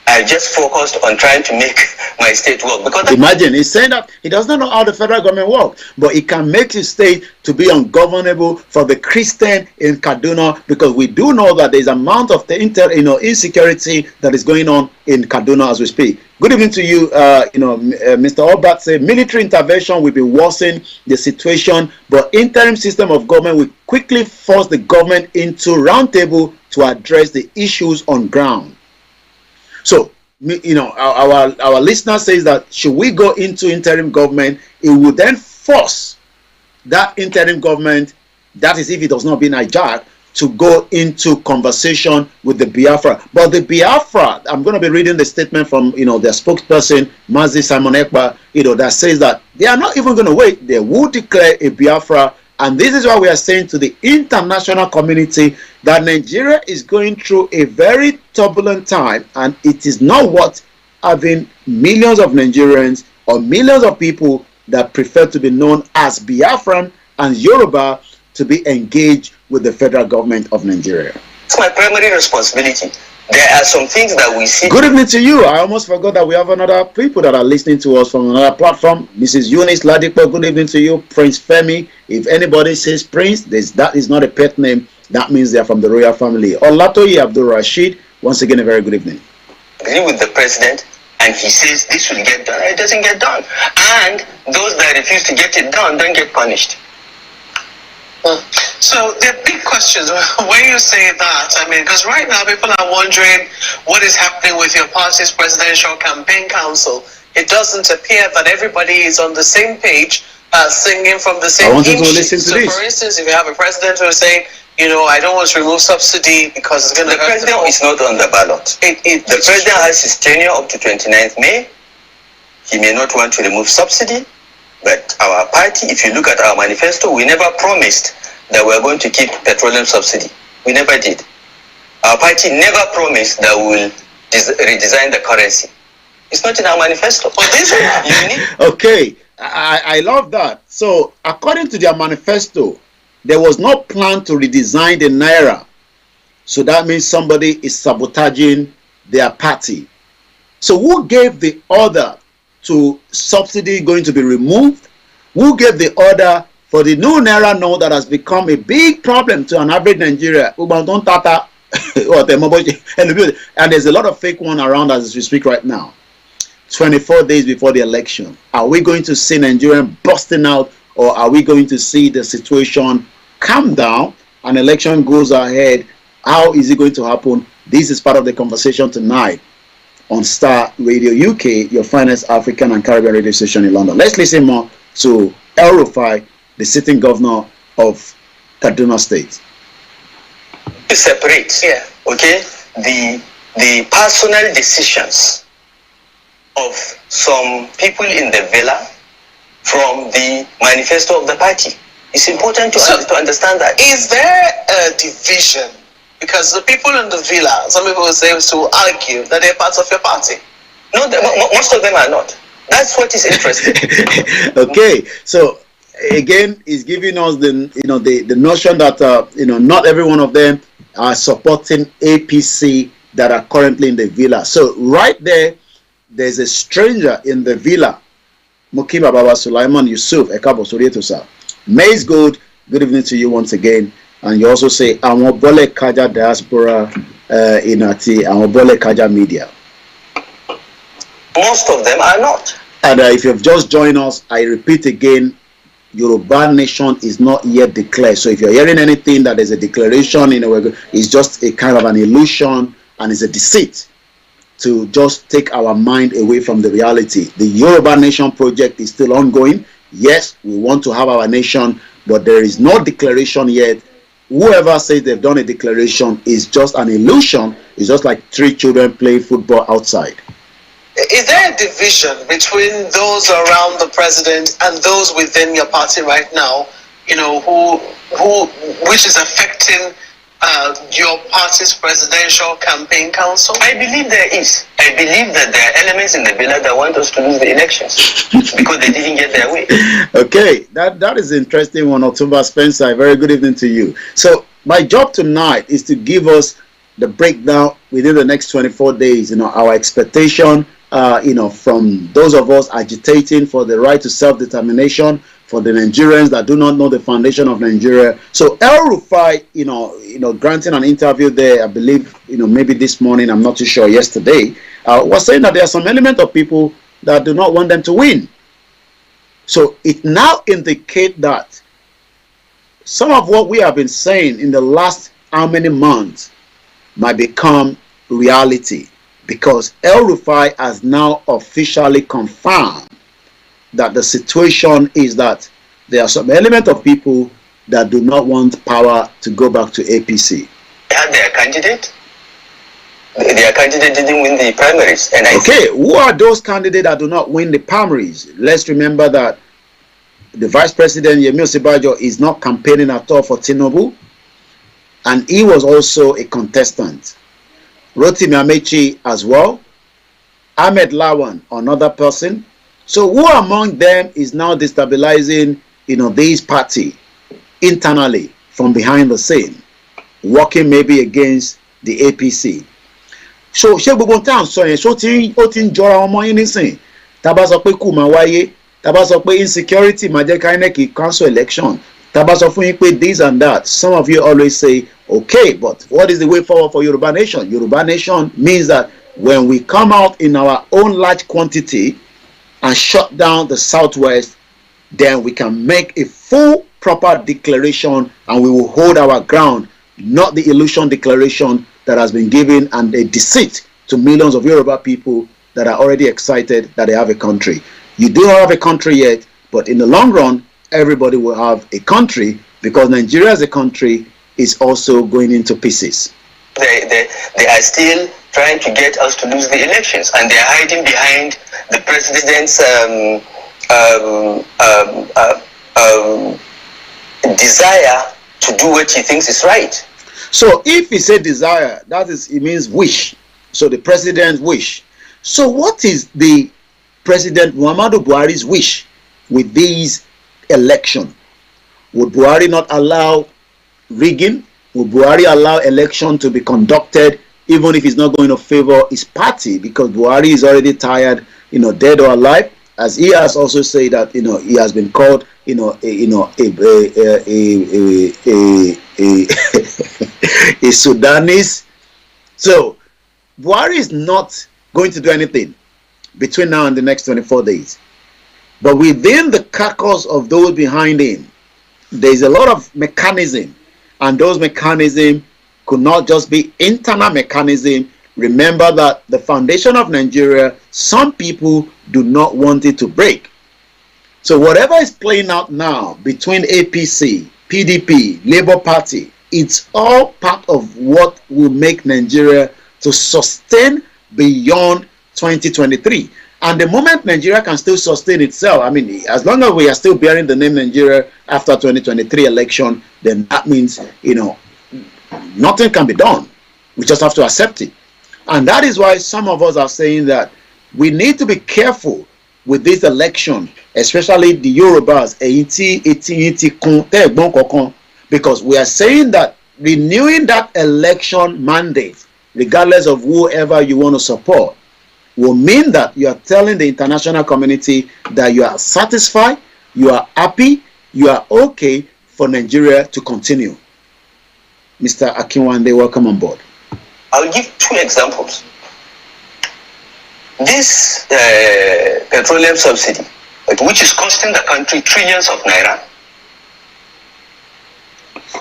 I just focused on trying to make my state work. Because imagine, he's saying that he does not know how the federal government works, but he can make his state to be ungovernable for the Christian in Kaduna, because we do know that there's an amount of the insecurity that is going on in Kaduna as we speak. Good evening to you, Mr. Obat said military intervention will be worsening the situation, but interim system of government will quickly force the government into roundtable to address the issues on ground. So, our listener says that should we go into interim government, it would then force that interim government, that is if it does not be hijacked, to go into conversation with the Biafra. But the Biafra, I'm going to be reading the statement from, their spokesperson, Mazi Simon Ekpa, that says that they are not even going to wait. They will declare a Biafra. And this is why we are saying to the international community that Nigeria is going through a very turbulent time, and it is not worth having millions of Nigerians or millions of people that prefer to be known as Biafran and Yoruba to be engaged with the federal government of Nigeria. It's my primary responsibility. There are some things that we see. Good evening to you. I almost forgot that we have another people that are listening to us from another platform. Mrs. Eunice Ladipo, good evening to you. Prince Femi. If anybody says Prince, that is not a pet name. That means they are from the royal family. Olatoyi Abdul Rashid, once again, a very good evening. Agree with the president, and he says this will get done. It doesn't get done. And those that refuse to get it done don't get punished. So there are big questions when you say that. I mean, because right now people are wondering what is happening with your party's presidential campaign council. It doesn't appear that everybody is on the same page, singing from the same hymn sheet. So, for instance, if you have a president who is saying, I don't want to remove subsidy because it's going to hurt the president is not on the ballot. The president has his tenure up to 29th May. He may not want to remove subsidy. But our party, if you look at our manifesto, we never promised that we are going to keep petroleum subsidy. We never did. Our party never promised that we will redesign the currency. It's not in our manifesto. Okay, I love that. So, according to their manifesto, there was no plan to redesign the Naira. So that means somebody is sabotaging their party. So who gave the order to subsidy going to be removed? Who gave the order for the new Naira note that has become a big problem to an average Nigeria? And there's a lot of fake one around as we speak right now. 24 days before the election. Are we going to see Nigeria busting out, or are we going to see the situation calm down and election goes ahead? How is it going to happen? This is part of the conversation tonight. on Star Radio UK, your finest African and Caribbean radio station in London. Let's listen more to El Rufai, the sitting governor of Kaduna State. To separate, okay, the personal decisions of some people in the villa from the manifesto of the party. It's important to understand that. Is there a division? Because the people in the villa, some people will say to argue that they're part of your party. No, most of them are not. That's what is interesting. Okay, so again, it's giving us the notion that not every one of them are supporting APC that are currently in the villa. So right there's a stranger in the villa. Mukiba Baba Sulaiman Yusuf Ekabo Sorieto sir. Maze Gold, good evening to you once again. And you also say Amobole Kaja Diaspora Inati, Amobole Kaja Media. Most of them are not. And if you've just joined us, I repeat again, Yoruba Nation is not yet declared. So if you're hearing anything that is a declaration, it's just a kind of an illusion and it's a deceit to just take our mind away from the reality. The Yoruba Nation project is still ongoing. Yes, we want to have our nation, but there is no declaration yet. Whoever says they've done a declaration is just an illusion. It's just like 3 children playing football outside. Is there a division between those around the president and those within your party right now, which is affecting your party's presidential campaign council? I believe there is. I believe that there are elements in the villa that want us to lose the elections because they didn't get their way. Okay, that is interesting one, Otumba Spencer. Very good evening to you. So my job tonight is to give us the breakdown within the next 24 days, our expectation, from those of us agitating for the right to self-determination, for the Nigerians that do not know the foundation of Nigeria. So El Rufai, granting an interview there, I believe, maybe this morning, I'm not too sure, yesterday, was saying that there are some element of people that do not want them to win. So it now indicates that some of what we have been saying in the last how many months might become reality, because El Rufai has now officially confirmed that the situation is that there are some element of people that do not want power to go back to APC. They had their candidate. Their candidate didn't win the primaries. Who are those candidates that do not win the primaries? Let's remember that the Vice President Yemi Osinbajo is not campaigning at all for Tinubu, and he was also a contestant. Rotimi Amechi as well. Ahmed Lawan, another person. So who among them is now destabilizing, this party internally from behind the scene, working maybe against the APC? So ṣé gbogbo tá à ń sọ yẹn ó ti ń jọra ọmọ yín nísìn? Tá bá sọ pé kù máa wáyé, tá bá sọ pé insecurity máa jẹ́ INEC cancel election, tá bá sọ fún yín pé this and that. Some of you always say, okay, but what is the way forward for Yoruba Nation? Yoruba Nation means that when we come out in our own large quantity and shut down the Southwest, then we can make a full proper declaration and we will hold our ground, not the illusion declaration that has been given and a deceit to millions of Yoruba people that are already excited that they have a country. You do not have a country yet, but in the long run, everybody will have a country, because Nigeria as a country is also going into pieces. They are still trying to get us to lose the elections, and they are hiding behind the president's desire to do what he thinks is right. So if he said desire, that is, it means wish. So the president's wish. So what is the President Muhammadu Buhari's wish with these elections? Would Buhari not allow rigging? Would Buhari allow election to be conducted even if he's not going to favor his party, because Buhari is already tired, dead or alive? As he has also said that he has been called a Sudanese. So Buhari is not going to do anything between now and the next 24 days. But within the caucus of those behind him, there's a lot of mechanism, and those mechanisms could not just be internal mechanism remember that the foundation of Nigeria, some people do not want it to break. So whatever is playing out now between APC, PDP, Labour Party, it's all part of what will make Nigeria to sustain beyond 2023. And the moment Nigeria can still sustain itself, I mean, as long as we are still bearing the name Nigeria after 2023 election, then that means, nothing can be done. We just have to accept it. And that is why some of us are saying that we need to be careful with this election, especially the Yorubas, because we are saying that renewing that election mandate, regardless of whoever you want to support, will mean that you are telling the international community that you are satisfied, you are happy, you are okay for Nigeria to continue. Mr. Akinwande, welcome on board. I'll give 2 examples. This petroleum subsidy, which is costing the country trillions of naira.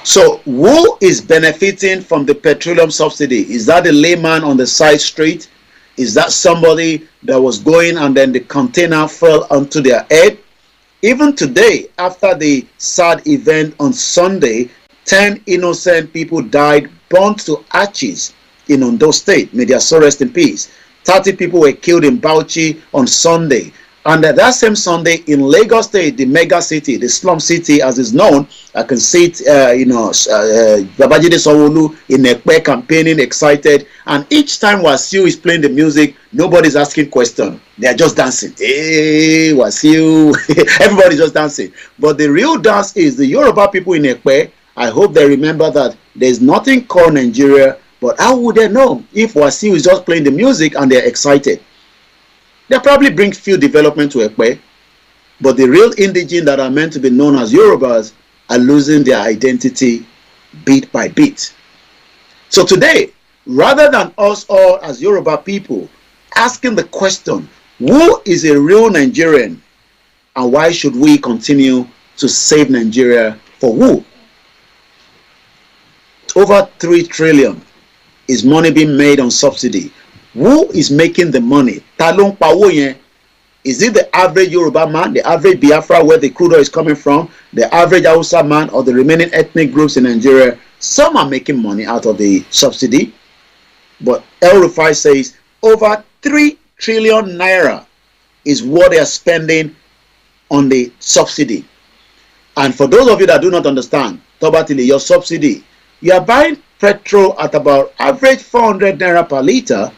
So who is benefiting from the petroleum subsidy? Is that the layman on the side street? Is that somebody that was going and then the container fell onto their head? Even today, after the sad event on Sunday, 10 innocent people died, burnt to ashes in Ondo State. May their soul rest in peace. 30 people were killed in Bauchi on Sunday. And that same Sunday in Lagos State, the mega city, the slum city as is known, I can see it, Babajide Sanwo-Olu in Ekpe campaigning, excited. And each time Wasiu is playing the music, nobody's asking questions. They are just dancing. Hey, Wasiu. Everybody's just dancing. But the real dance is the Yoruba people in Ekpe. I hope they remember that there's nothing called Nigeria. But how would they know if Wasiu is just playing the music and they're excited? They probably bring few development to Ekpe, but the real indigenes that are meant to be known as Yorubas are losing their identity bit by bit. So today, rather than us all as Yoruba people asking the question, who is a real Nigerian and why should we continue to save Nigeria for who? Over 3 trillion is money being made on subsidy. Who is making the money? Talon Pawo yen. Is it the average Yoruba man, the average Biafra where the crude oil is coming from, the average Hausa man, or the remaining ethnic groups in Nigeria? Some are making money out of the subsidy. But El Rufai says over 3 trillion naira is what they are spending on the subsidy. And for those of you that do not understand, Tobatili, your subsidy, you are buying petrol at about average 400 naira per litre,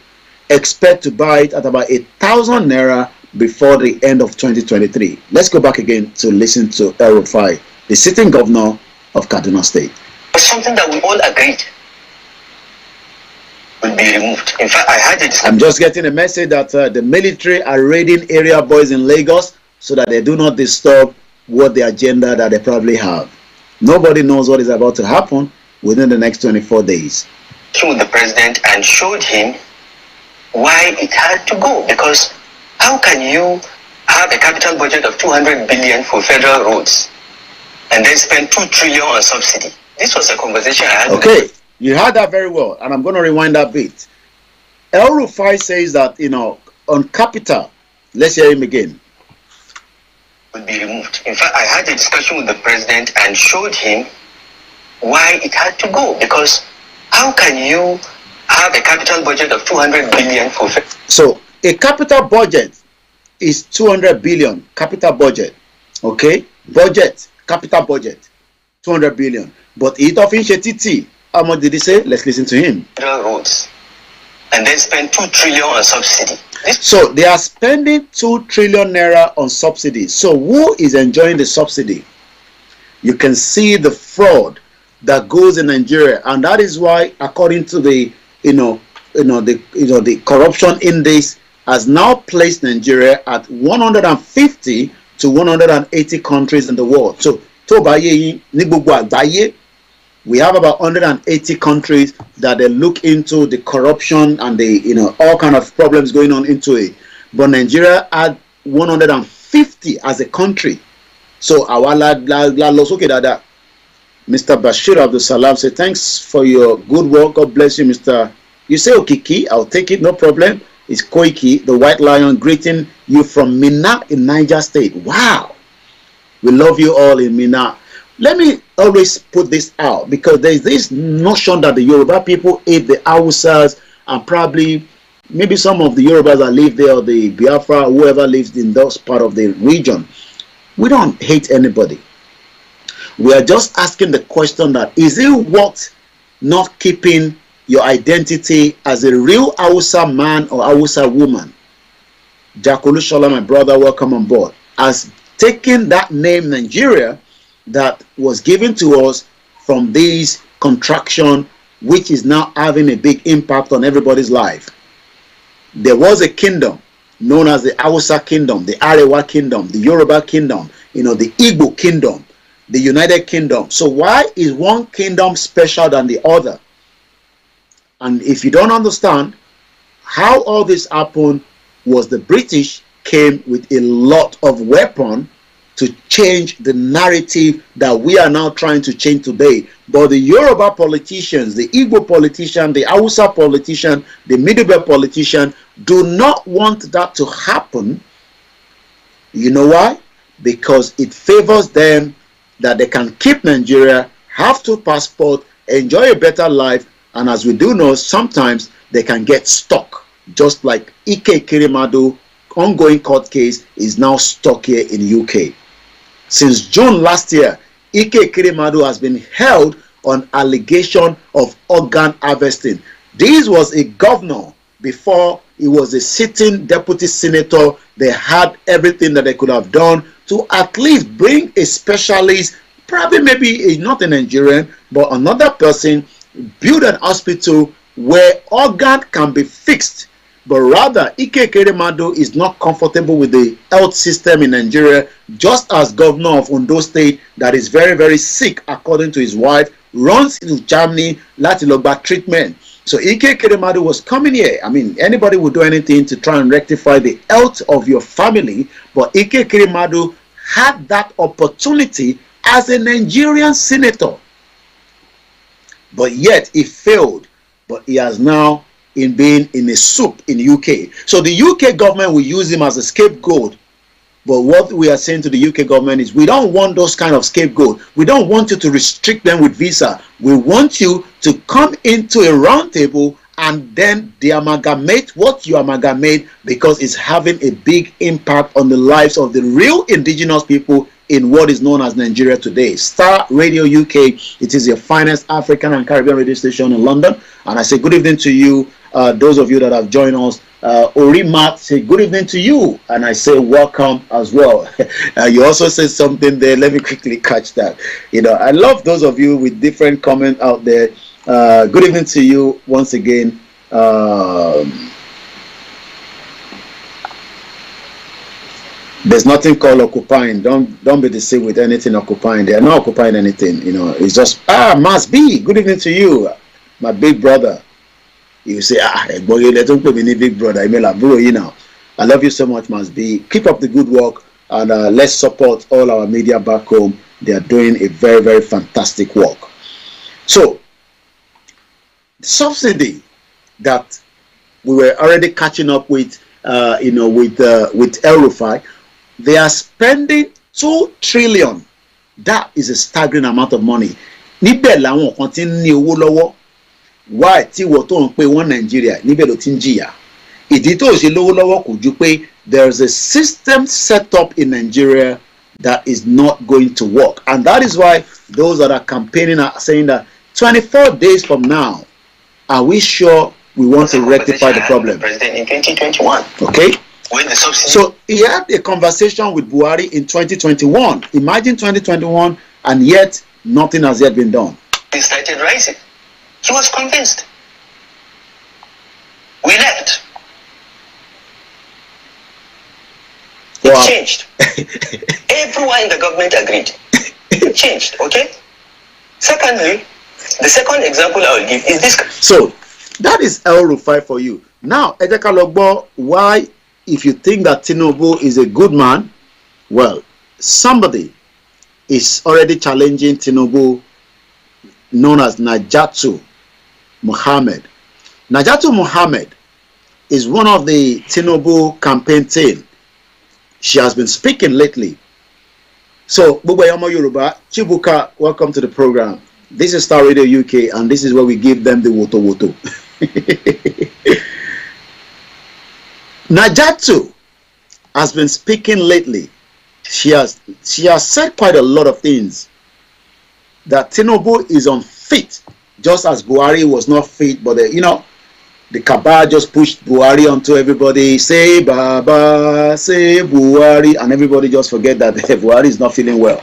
expect to buy it at about 1,000 naira before the end of 2023. Let's go back again to listen to El Rufai, the sitting governor of Kaduna State. Something that we all agreed will be removed. In fact, I had it. I'm just getting a message that the military are raiding area boys in Lagos so that they do not disturb what the agenda that they probably have. Nobody knows what is about to happen within the next 24 days. With the president and showed him why it had to go, because how can you have a capital budget of 200 billion for federal roads and then spend 2 trillion on subsidy? This was a conversation I had. Okay, you heard that very well, and I'm going to rewind that bit. El Rufai says that, on capital, let's hear him again, will be removed. In fact, I had a discussion with the president and showed him why it had to go, because how can you have a capital budget of 200 billion for... So a capital budget is 200 billion capital budget, okay? Budget, capital budget, 200 billion. But it of TT, how much did he say? Let's listen to him. Roads, and then spend 2 trillion on subsidy. So they are spending 2 trillion naira on subsidy. So who is enjoying the subsidy? You can see the fraud that goes in Nigeria, and that is why, according to the the corruption index, has now placed Nigeria at 150 to 180 countries in the world. So we have about 180 countries that they look into the corruption and the all kind of problems going on into it. But Nigeria had 150 as a country. So our Mr. Bashir Abdul Salam said, thanks for your good work. God bless you, Mr. You say Okiki, I'll take it, no problem. It's Koiki, the White Lion, greeting you from Minna in Niger State. Wow. We love you all in Minna. Let me always put this out, because there's this notion that the Yoruba people hate the Hausas, and probably maybe some of the Yorubas that live there, or the Biafra, whoever lives in those part of the region. We don't hate anybody. We are just asking the question that, is it worth not keeping your identity as a real Hausa man or Hausa woman? Jakolu Shola, my brother, welcome on board. As taking that name Nigeria that was given to us from this contraction, which is now having a big impact on everybody's life. There was a kingdom known as the Hausa kingdom, the Arewa kingdom, the Yoruba kingdom, the Igbo kingdom, the United Kingdom. So why is one kingdom special than the other? And if you don't understand how all this happened, was the British came with a lot of weapon to change the narrative that we are now trying to change today. But the Yoruba politicians, the Igbo politician, the Hausa politician, the Middle Belt politician do not want that to happen. You know why? Because it favors them that they can keep Nigeria, have two passports, enjoy a better life, and as we do know, sometimes they can get stuck. Just like Ike Kirimadu ongoing court case is now stuck here in UK. Since June last year, Ike Kirimadu has been held on allegation of organ harvesting. This was a governor before he was a sitting deputy senator. They had everything that they could have done to at least bring a specialist, probably maybe not a Nigerian, but another person, build an hospital where organ can be fixed. But rather, Ike Kirimadu is not comfortable with the health system in Nigeria, just as governor of Ondo State, that is very, very sick, according to his wife, runs into Germany, Latilogba treatment. So Ike Kirimadu was coming here. I mean, anybody would do anything to try and rectify the health of your family, but Ike Kirimadu had that opportunity as a Nigerian senator. But yet, he failed. But he has now in being in a soup in UK. So the UK government will use him as a scapegoat. But what we are saying to the UK government is, we don't want those kind of scapegoat. We don't want you to restrict them with visa. We want you to come into a round table and then they amalgamate what you amalgamate, because it's having a big impact on the lives of the real indigenous people in what is known as Nigeria today. Star Radio UK, it is your finest African and Caribbean radio station in London. And I say good evening to you, those of you that have joined us. Orimat, say good evening to you, and I say welcome as well. You also said something there, let me quickly catch that. I love those of you with different comments out there. Good evening to you once again. There's nothing called occupying. Don't be deceived with anything occupying. They are not occupying anything. It's just must be. Good evening to you, my big brother. You say boy, don't put me big brother. I love you so much, must be. Keep up the good work, and let's support all our media back home. They are doing a very, very fantastic work. So, subsidy that we were already catching up with, with El Rufai, they are spending 2 trillion. That is a staggering amount of money. Níbẹ̀ làwọn kan tí ń ní owó lọ́wọ́. Why tí wọ́n tó ń pè wọ́n Nàìjíríà níbẹ̀ ló ti ń jìyà. Ìdí tó ṣe lówó lọ́wọ́ kò ju pé there is a system set up in Nigeria that is not going to work, and that is why those that are campaigning are saying that 24 days from now, are we sure we want to rectify the problem? President in 2021. Okay. With the subsidy. So he had a conversation with Buhari in 2021. Imagine 2021, and yet nothing has yet been done. He started rising. He was convinced. We left. It changed. Everyone in the government agreed. It changed, okay? Secondly, the second example I will give is this. So, that is El Rufai for you. Now, Edeka Logbo, why, if you think that Tinubu is a good man, well, somebody is already challenging Tinubu, known as Najatu Muhammad. Najatu Mohammed is one of the Tinubu campaign team. She has been speaking lately. So, Bubayama Yoruba, Chibuka, welcome to the program. This is Star Radio UK, and this is where we give them the woto woto. Najatu has been speaking lately. She has said quite a lot of things. That Tinubu is unfit, just as Buhari was not fit, but the cabal just pushed Buhari onto everybody. Say Baba, say Buhari, and everybody just forget that Buhari is not feeling well.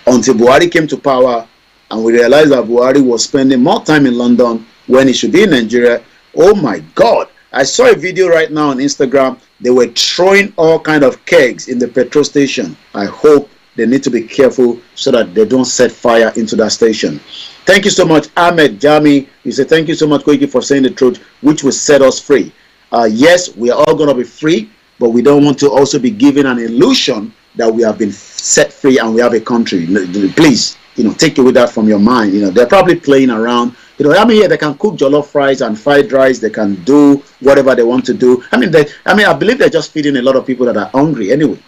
Until Buhari came to power, and we realized that Buhari was spending more time in London when he should be in Nigeria. Oh my God! I saw a video right now on Instagram. They were throwing all kind of kegs in the petrol station. I hope they need to be careful so that they don't set fire into that station. Thank you so much, Ahmed Jami. You say thank you so much, Koiki, for saying the truth, which will set us free. Yes, we are all going to be free, but we don't want to also be given an illusion that we have been set free and we have a country. Please, take away that from your mind. They're probably playing around. Here they can cook jollof fries and fried rice. They can do whatever they want to do. I believe they're just feeding a lot of people that are hungry anyway.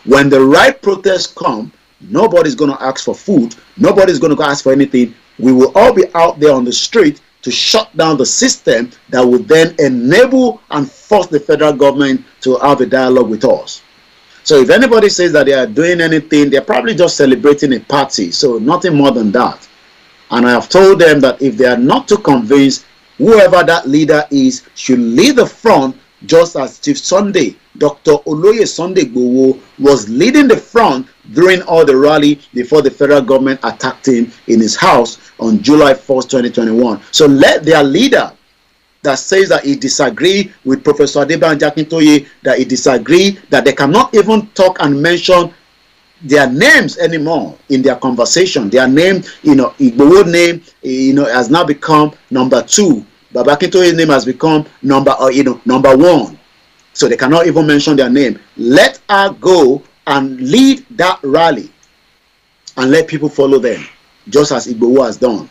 When the right protests come, nobody's going to ask for food. Nobody's going to ask for anything. We will all be out there on the street to shut down the system that will then enable and force the federal government to have a dialogue with us. So if anybody says that they are doing anything, they're probably just celebrating a party. So nothing more than that. And I have told them that if they are not too convinced, whoever that leader is should lead the front, just as Chief Sunday, Dr. Oloye Sunday Gbowo, was leading the front during all the rally before the federal government attacked him in his house on July 1st, 2021. So let their leader that says that he disagrees with Professor Adebanji Akintoye, that he disagrees, that they cannot even talk and mention their names anymore in their conversation. Their name, Igbowo name, has now become number 2. Baba Akintoye's name has become number 1. So they cannot even mention their name. Let her go and lead that rally and let people follow them, just as Igbowo has done.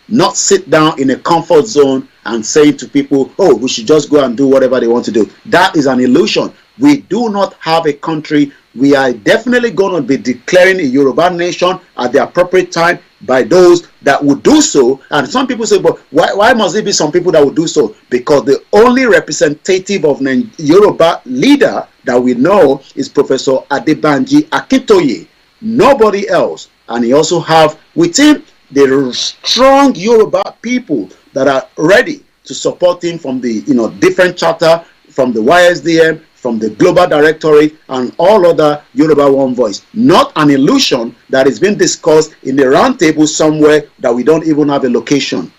Not sit down in a comfort zone and saying to people, oh, we should just go and do whatever they want to do. That is an illusion. We do not have a country. We are definitely going to be declaring a Yoruba nation at the appropriate time by those that would do so. And some people say, but why must it be some people that would do so? Because the only representative of Yoruba leader that we know is Professor Adebanji Akintoye. Nobody else. And he also have with him the strong Yoruba people that are ready to support him from the different charter, from the YSDM, from the Global Directorate, and all other Yoruba One Voice. Not an illusion that is being discussed in the round table somewhere that we don't even have a location.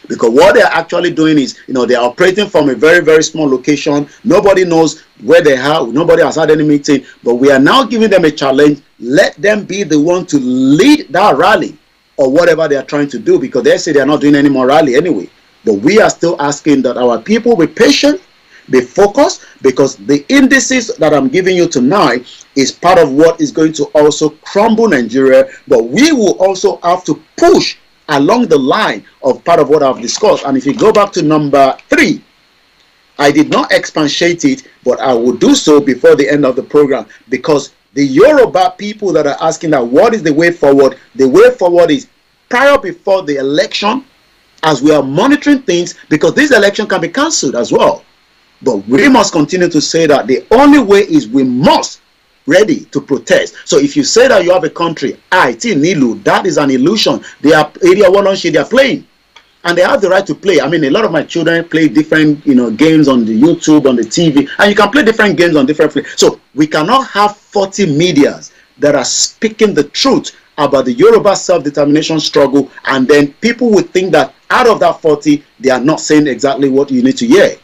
Because what they're actually doing is, they're operating from a very, very small location. Nobody knows where they are. Nobody has had any meeting. But we are now giving them a challenge. Let them be the one to lead that rally or whatever they are trying to do, because they say they're not doing any more rally anyway. But we are still asking that our people be patient, be focused, because the indices that I'm giving you tonight is part of what is going to also crumble Nigeria. But we will also have to push along the line of part of what I've discussed. And if you go back to number 3, I did not expatiate it, but I will do so before the end of the program, because the Yoruba people that are asking that what is the way forward, the way forward is before the election, as we are monitoring things, because this election can be cancelled as well. But we must continue to say that the only way is we must ready to protest. So if you say that you have a country, Nilu, that is an illusion. They are area one on they are playing, and they have the right to play. I mean, a lot of my children play different games on the YouTube, on the TV, and you can play different games on different places. So we cannot have 40 medias that are speaking the truth about the Yoruba self-determination struggle, and then people would think that out of that 40 they are not saying exactly what you need to hear.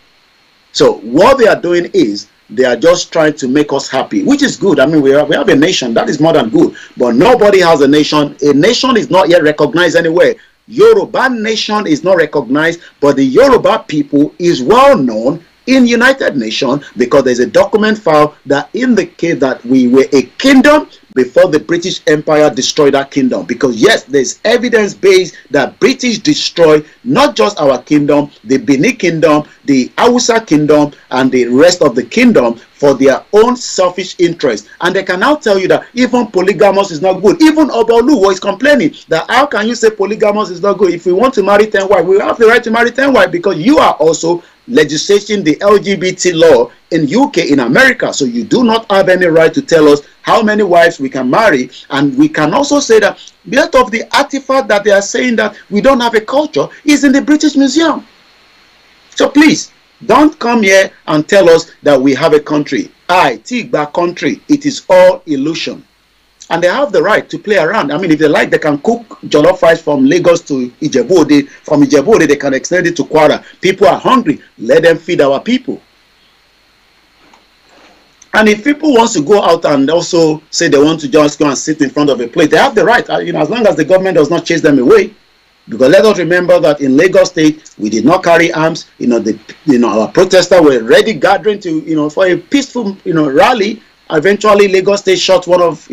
So what they are doing is they are just trying to make us happy, which is good. I mean, we have a nation. That is more than good. But nobody has a nation. A nation is not yet recognized anywhere. Yoruba nation is not recognized, but the Yoruba people is well known in United Nations, because there's a document file that indicates that we were a kingdom before the British Empire destroyed that kingdom. Because yes, there's evidence based that British destroyed not just our kingdom, the Benin kingdom, the Hausa kingdom, and the rest of the kingdom for their own selfish interest. And they can now tell you that even polygamous is not good. Even Oboluwo is complaining that how can you say polygamous is not good? If we want to marry 10 wives, we have the right to marry 10 wives, because you are also legislating the LGBT law in UK, in America. So you do not have any right to tell us how many wives we can marry. And we can also say that part of the artifact that they are saying that we don't have a culture is in the British Museum. So please, don't come here and tell us that we have a country. Tigba country, it is all illusion. And they have the right to play around. I mean, if they like, they can cook jollof rice from Lagos to Ijebu-Ode. From Ijebu-Ode, they can extend it to Kwara. People are hungry. Let them feed our people. And if people want to go out and also say they want to just go and sit in front of a plate, they have the right, as long as the government does not chase them away. Because let us remember that in Lagos State, we did not carry arms. Our protesters were ready gathering to, for a peaceful, rally. Eventually, Lagos State shot one of,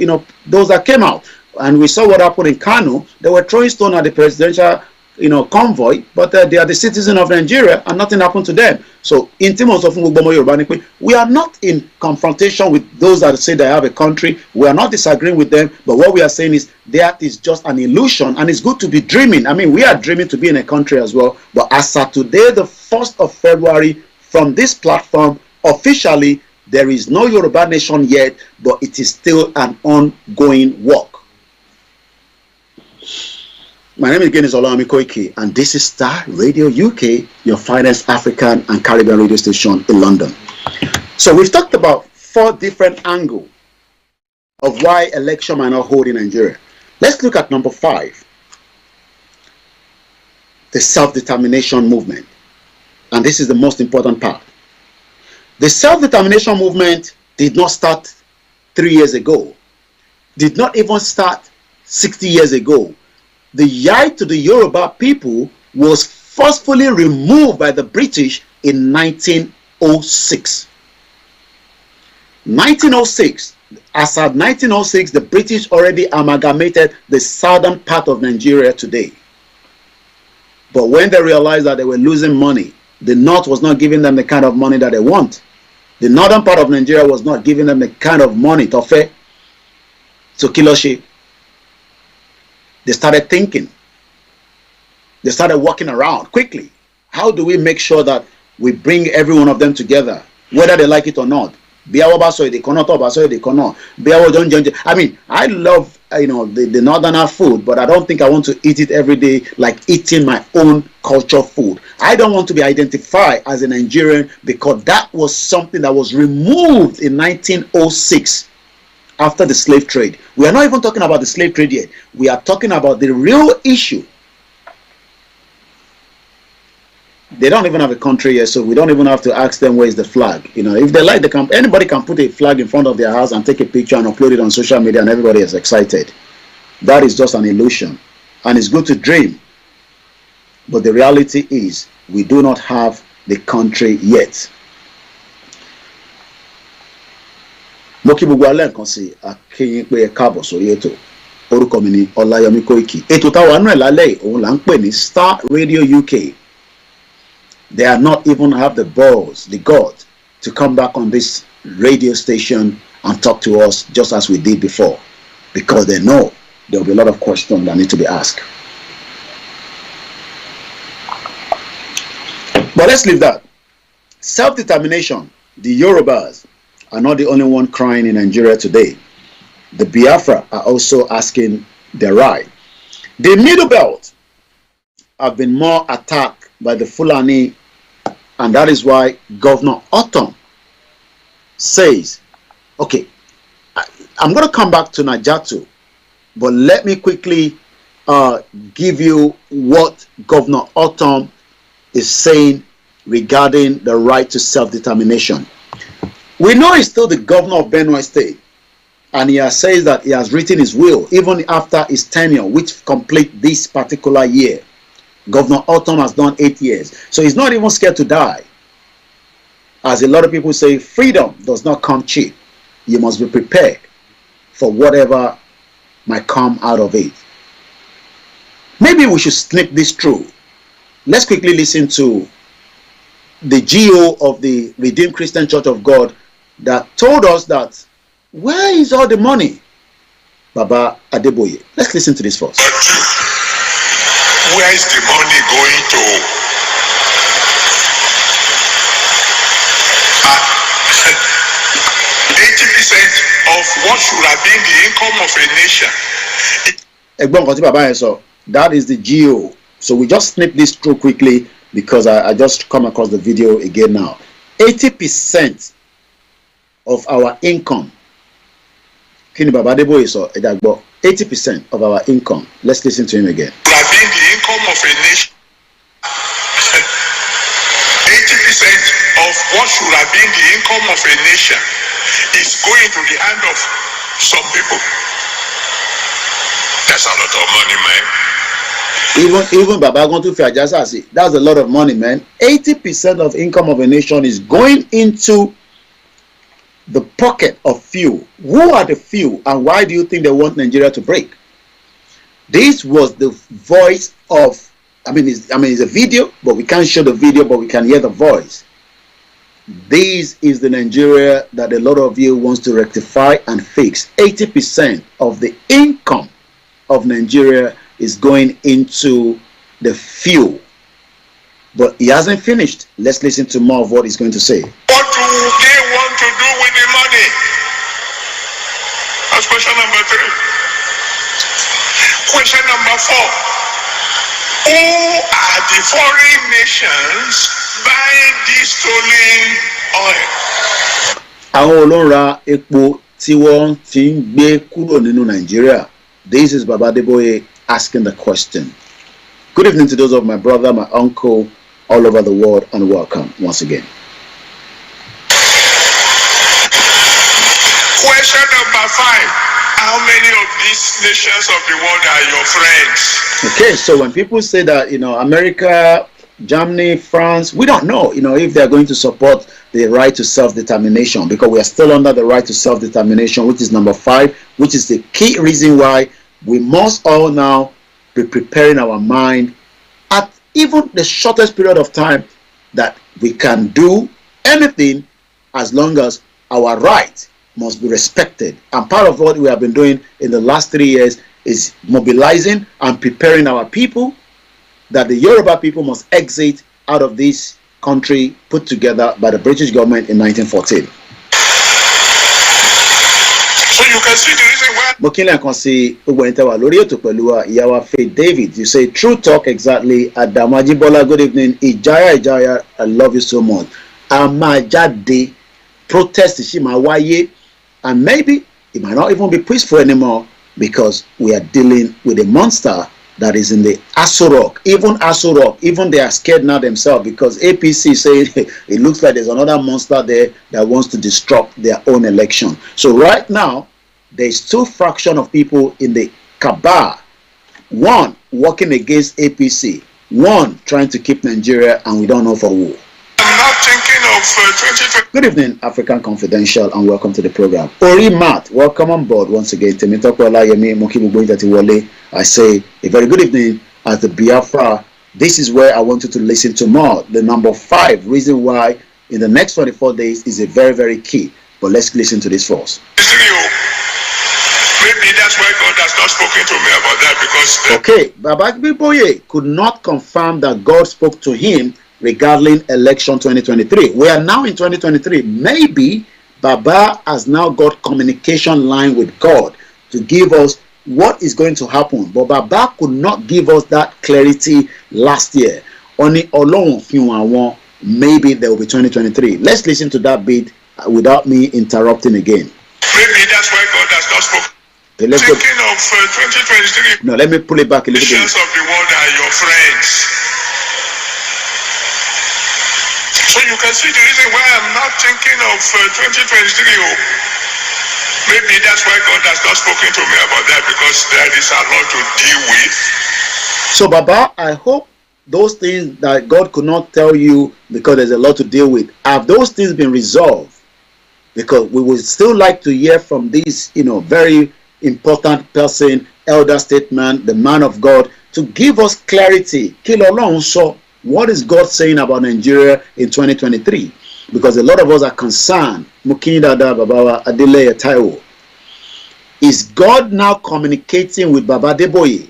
those that came out. And we saw what happened in Kano. They were throwing stone at the presidential, convoy, but they are the citizens of Nigeria and nothing happened to them. So, in terms of we are not in confrontation with those that say they have a country. We are not disagreeing with them, but what we are saying is that is just an illusion, and it's good to be dreaming. I mean, we are dreaming to be in a country as well, but as of today, the 1st of February, from this platform, officially, there is no Yoruba nation yet, but it is still an ongoing work. My name again is Olayomi Koiki, and this is Star Radio UK, your finest African and Caribbean radio station in London. So we've talked about 4 different angles of why election might not hold in Nigeria. Let's look at number 5, the self-determination movement. And this is the most important part. The self-determination movement did not start 3 years ago, did not even start 60 years ago. The Yai to the Yoruba people was forcefully removed by the British in 1906. 1906, as at 1906, the British already amalgamated the southern part of Nigeria today. But when they realized that they were losing money, the North was not giving them the kind of money that they want. The northern part of Nigeria was not giving them the kind of money to Kiloshi. They started thinking. They started walking around quickly. How do we make sure that we bring every one of them together, whether they like it or not? I mean, I love the northerner food, but I don't think I want to eat it every day like eating my own culture food. I don't want to be identified as a Nigerian because that was something that was removed in 1906 after the slave trade. We are not even talking about the slave trade yet. We are talking about the real issue. They don't even have a country yet, so we don't even have to ask them where is the flag. If they like, anybody can put a flag in front of their house and take a picture and upload it on social media, and everybody is excited. That is just an illusion, and it's good to dream. But the reality is, we do not have the country yet. Mo kí gbogbo alẹ́ nǹkan sí akínyìn pé ẹ káàbọ̀ sórí ètò. Orúkọ mi ni Olayomi Koiki. Ètò táwa nú ẹ̀ lálẹ́ òun là ń pè ní Star Radio UK. They are not even have the balls, the guts, to come back on this radio station and talk to us just as we did before, because they know there will be a lot of questions that need to be asked. But let's leave that. Self-determination. The Yorubas are not the only one crying in Nigeria today. The Biafra are also asking their right. The Middle Belt have been more attacked by the Fulani, and that is why Governor Otom says, okay, I'm going to come back to Najatu, but let me quickly give you what Governor Otom is saying regarding the right to self-determination. We know he's still the governor of Benue State, and he has said that he has written his will even after his tenure, which complete this particular year. Governor Otom has done 8 years, so he's not even scared to die. As a lot of people say, freedom does not come cheap. You must be prepared for whatever might come out of it. Maybe we should snip this through. Let's quickly listen to the GO of the Redeemed Christian Church of God that told us that, where is all the money? Baba Adeboye. Let's listen to this first. Where is the money going to? 80% of what should have been the income of a nation. That is the GO. So we just snip this through quickly because I just come across the video again now. 80% of our income. 80% of our income. Let's listen to him again. Should have been the income of a nation. 80% of what should have been the income of a nation is going to the hand of some people. That's a lot of money, man. Even Baba Gontu Fiajasa, that's a lot of money, man. 80% of income of a nation is going into the pocket of few. Who are the few, and why do you think they want Nigeria to break? This was the voice of, it's a video, but we can't show the video, but we can hear the voice. This is the Nigeria that a lot of you wants to rectify and fix. 80% of the income of Nigeria is going into the few. But he hasn't finished. Let's listen to more of what he's going to say. What do they want to do with the money? That's question number 3. Question number 4. Who are the foreign nations buying this stolen oil? Àwọn olóra epo tí wọ́n ti ń gbé kúrò nínú Nigeria. This is Baba Adeboye asking the question. Good evening to those of my brother, my uncle, all over the world, and welcome once again. Question number 5. How many of these nations of the world are your friends? Okay, so when people say that, America, Germany, France, we don't know, if they're going to support the right to self-determination, because we are still under the right to self-determination, which is number 5, which is the key reason why we must all now be preparing our mind at even the shortest period of time that we can do anything as long as our right must be respected. And part of what we have been doing in the last 3 years is mobilizing and preparing our people that the Yoruba people must exit out of this country put together by the British government in 1914. So you can see the reason why. Mokile kan si gbogbo ente wa lórí ètò pẹ̀lú wa ìyá Faith David. You say true talk exactly. Adamu Ajibola, good evening. Ijaya, I love you so much. Amajade protest ṣì máa wáyé, and maybe it might not even be peaceful anymore because we are dealing with a monster that is in the Aso Rock. Even Aso Rock, even they are scared now themselves because APC say it looks like there's another monster there that wants to disrupt their own election. So right now, there's 2 fractions of people in the cabal. One working against APC, one trying to keep Nigeria, and we don't know for who. I'm not thinking of 2020. Good evening, African Confidential, and welcome to the program. Ori Matt, welcome on board once again. Temitope Olayomi, Mokibu Tatiwole. I say a very good evening as the Biafra. This is where I want you to listen to more. The number 5 reason why in the next 24 days is a very, very key. But let's listen to this first. Maybe that's why God has not spoken to me about that because. Okay, Baba Adeboye could not confirm that God spoke to him regarding election 2023. We are now in 2023. Maybe Baba has now got communication line with God to give us what is going to happen. But Baba could not give us that clarity last year. Only alone, maybe there will be 2023. Let's listen to that bit without me interrupting again. Maybe that's why God has not spoken. Okay, let's Thinking go. of 2023. No, let me pull it back a little bit. Nations of the world are your friends. So you can see the reason why I'm not thinking of 2023. Maybe that's why God has not spoken to me about that because there is a lot to deal with. So Baba, I hope those things that God could not tell you because there's a lot to deal with, have those things been resolved? because we would still like to hear from this, very important person, elder statesman, the man of God, to give us clarity. So, what is God saying about Nigeria in 2023? Because a lot of us are concerned. Mukindada Babawa Adele Taiwo. Is God now communicating with Baba Deboye?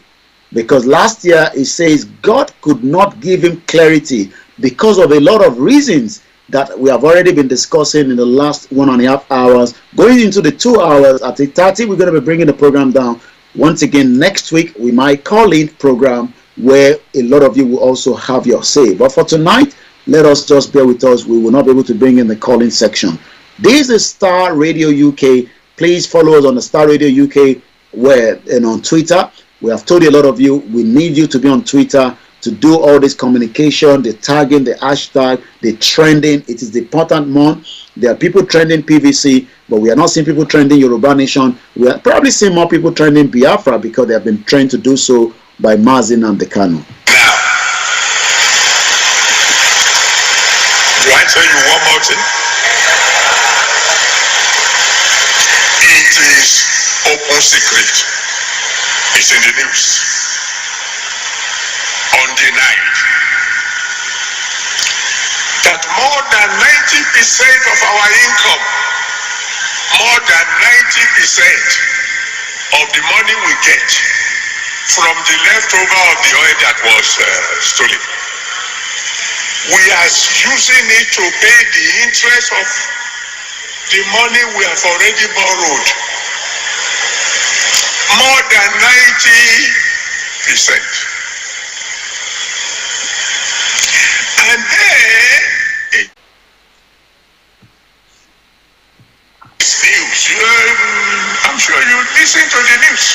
Because last year it says God could not give him clarity because of a lot of reasons that we have already been discussing in the last 1.5 hours. Going into the 2 hours at 8:30, we're going to be bringing the program down. Once again, next week we might call in program where a lot of you will also have your say. But for tonight, let us just bear with us. We will not be able to bring in the call-in section. This is Star Radio UK. Please follow us on the Star Radio UK and on Twitter. We have told a lot of you, we need you to be on Twitter to do all this communication, the tagging, the hashtag, the trending. It is the important month. There are people trending PVC, but we are not seeing people trending Yoruba Nation. We are probably seeing more people trending Biafra because they have been trained to do so by Mazin and Dekano. Do I tell you one more thing? It is open secret. It's in the news. Undenied. That more than 90% of our income, more than 90% of the money we get from the leftover of the oil that was stolen, we are using it to pay the interest of the money we have already borrowed. More than 90%. And then it's news. I'm sure you listen to the news.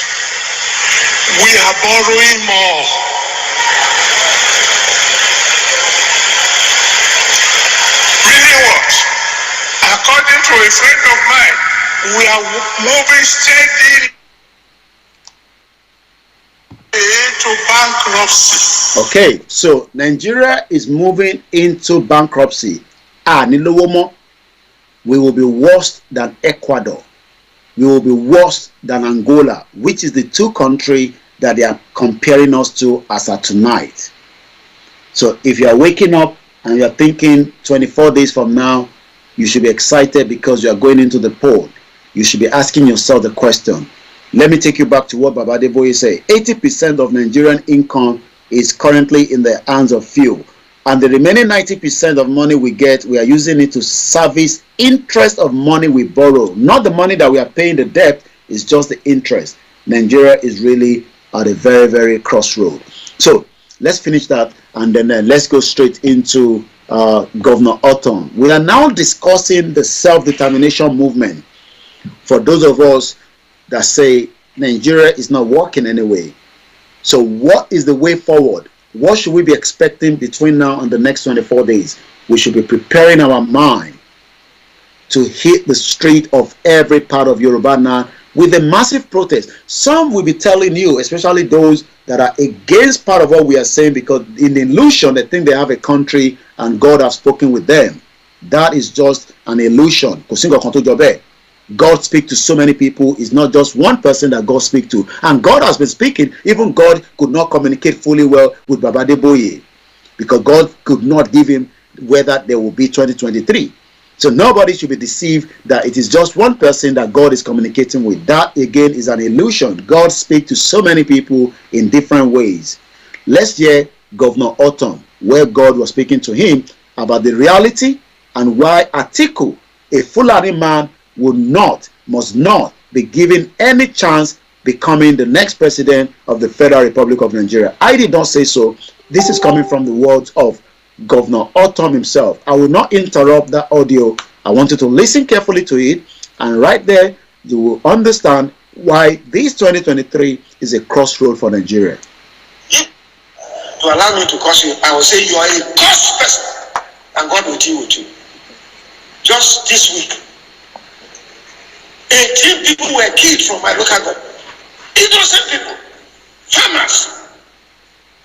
We are borrowing more. Really what? According to a friend of mine, we are moving steadily to bankruptcy. Okay, so Nigeria is moving into bankruptcy. We will be worse than Ecuador. We will be worse than Angola, which is the two countries that they are comparing us to as of tonight. So if you are waking up and you are thinking 24 days from now, you should be excited because you are going into the poll. You should be asking yourself the question. Let me take you back to what Baba Deboye said. 80% of Nigerian income is currently in the hands of few. And the remaining 90% of money we get, we are using it to service interest of money we borrow. Not the money that we are paying the debt, it's just the interest. Nigeria is really at a very, very crossroad. So let's finish that and then let's go straight into Governor Otom. We are now discussing the self-determination movement. For those of us that say Nigeria is not working anyway. So what is the way forward? What should we be expecting between now and the next 24 days? We should be preparing our mind to hit the street of every part of Yoruba now with a massive protest. Some will be telling you, especially those that are against part of what we are saying, because in the illusion they think they have a country and God has spoken with them. That is just an illusion. God speaks to so many people. It's not just one person that God speaks to. And God has been speaking. Even God could not communicate fully well with Baba Deboye because God could not give him whether there will be 2023. So nobody should be deceived that it is just one person that God is communicating with. That again is an illusion. God speaks to so many people in different ways. Let's hear Governor Otom, where God was speaking to him about the reality and why Atiku, a Fulani man, must not be given any chance becoming the next president of the Federal Republic of Nigeria. I did not say so. This is coming from the words of Governor Otom himself. I will not interrupt that audio. I want you to listen carefully to it, and right there you will understand why this 2023 is a crossroad for Nigeria. If you allow me to curse you, I will say you are a cursed person, and God will deal with you. Just this week, 18 people were killed from my local government. Innocent people, farmers.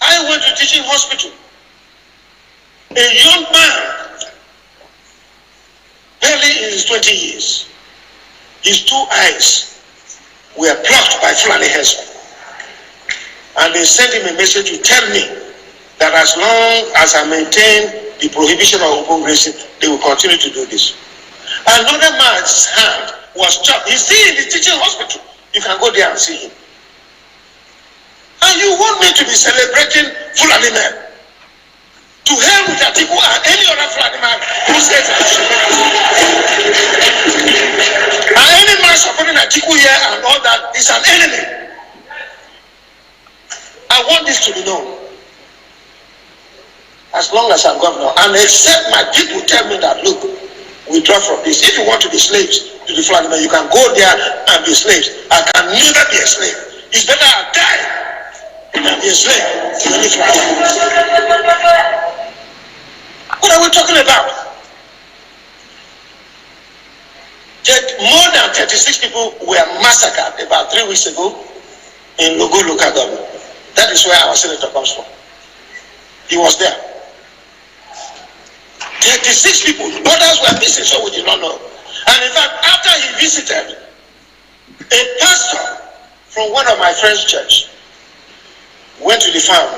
I went to teaching hospital. A young man, barely in since 20 years. His 2 eyes were plucked by Fulani herdsmen. And they sent him a message to tell me that as long as I maintain the prohibition of open grazing, they will continue to do this. Another man's hand was chopped. He's still in the teaching hospital. You can go there and see him. And you want me to be celebrating Fulani men? To hell with Atiku and any other Fulani man who says I should. And any man supporting Atiku here and all that is an enemy. I want this to be known. As long as I'm governor, and except my people tell me that, look, withdraw from this. If you want to be slaves to the Fulani men, you can go there and be slaves. I can never be a slave. It's better I die than be a slave to any Fulani. What are we talking about? More than 36 people were massacred about 3 weeks ago in Logo local government. That is where our senator comes from. He was there. 36 people, others were missing, so we did not know. And in fact, after he visited, a pastor from one of my friend's church went to the farm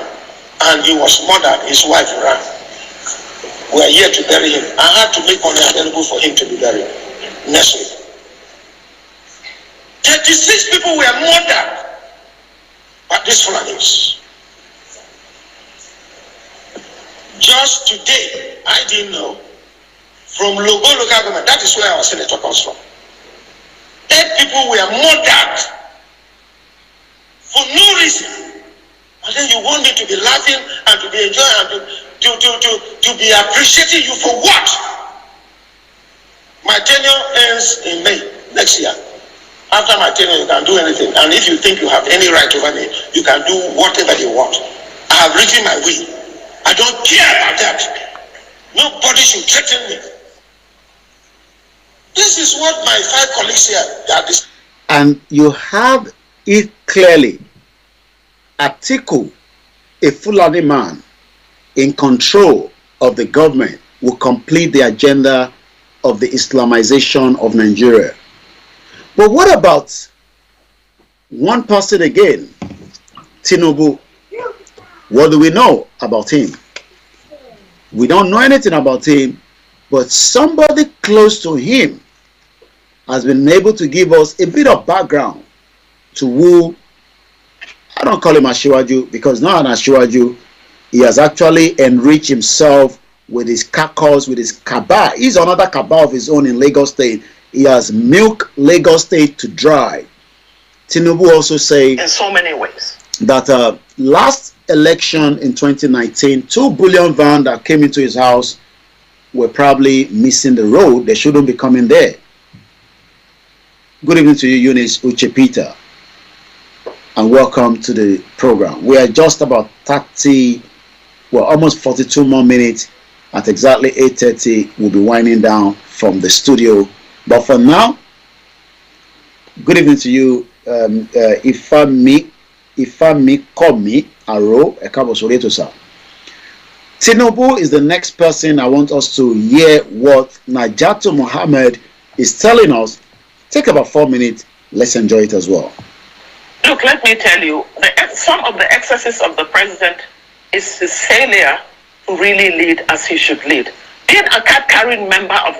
and he was murdered. His wife ran. We are here to bury him. I had to make money available for him to be buried next week. 36 people were murdered by these Fulanis. Just today, I didn't know, from Logo local government, that is where our senator comes from. 8 people were murdered for no reason. And then you want me to be laughing and to be enjoying and to be appreciating you for what? My tenure ends in May next year. After my tenure, you can do anything. And if you think you have any right over me, you can do whatever you want. I have written my will. I don't care about that. Nobody should threaten me. This is what my 5 colleagues here are. And you have it clearly. Atiku, a Fulani man in control of the government, will complete the agenda of the Islamization of Nigeria. But what about one person again, Tinubu? What do we know about him? We don't know anything about him, but somebody close to him has been able to give us a bit of background to who, I don't call him Ashiwaju, because not an Ashiwaju, he has actually enriched himself with his caucus, with his cabal. He's another cabal of his own in Lagos State. He has milked Lagos State to dry. Tinubu also said in so many ways that last election in 2019, 2 billion van that came into his house were probably missing the road. They shouldn't be coming there. Good evening to you, Eunice Uchepita, and welcome to the program. We are just about 30, well, almost 42 more minutes. At exactly 8:30, we'll be winding down from the studio. But for now, good evening to you, Ifami Komi Aro Ekabosoretosa. Tinubu is the next person I want us to hear what Najatu Mohammed is telling us. Take about 4 minutes. Let's enjoy it as well. Look, let me tell you, some of the excesses of the president is his failure to really lead as he should lead. Being a card-carrying member of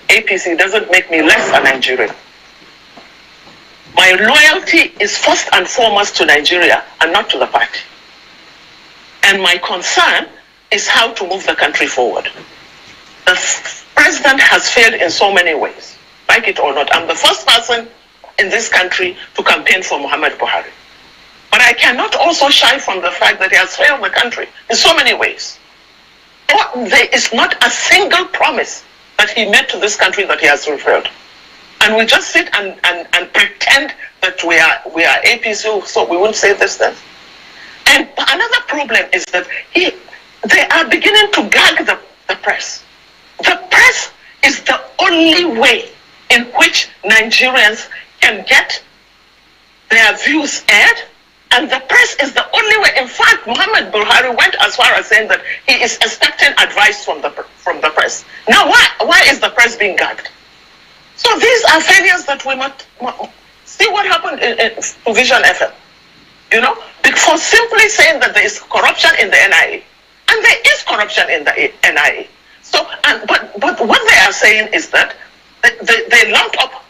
APC doesn't make me less a Nigerian. My loyalty is first and foremost to Nigeria and not to the party. And my concern is how to move the country forward. The president has failed in so many ways, like it or not. I'm the first person in this country to campaign for Muhammad Buhari. But I cannot also shy from the fact that he has failed the country in so many ways. There is not a single promise that he made to this country that he has fulfilled. And we just sit and pretend that we are APC, so we won't say this then. And another problem is that they are beginning to gag the press. The press is the only way in which Nigerians can get their views aired And the press is the only way. In fact, Muhammad Buhari went as far as saying that he is expecting advice from the press. Now, why is the press being gagged? So these are failures that we must see what happened in Vision FM. You know, for simply saying that there is corruption in the NIA, and there is corruption in the NIA. So, but what they are saying is that they lumped up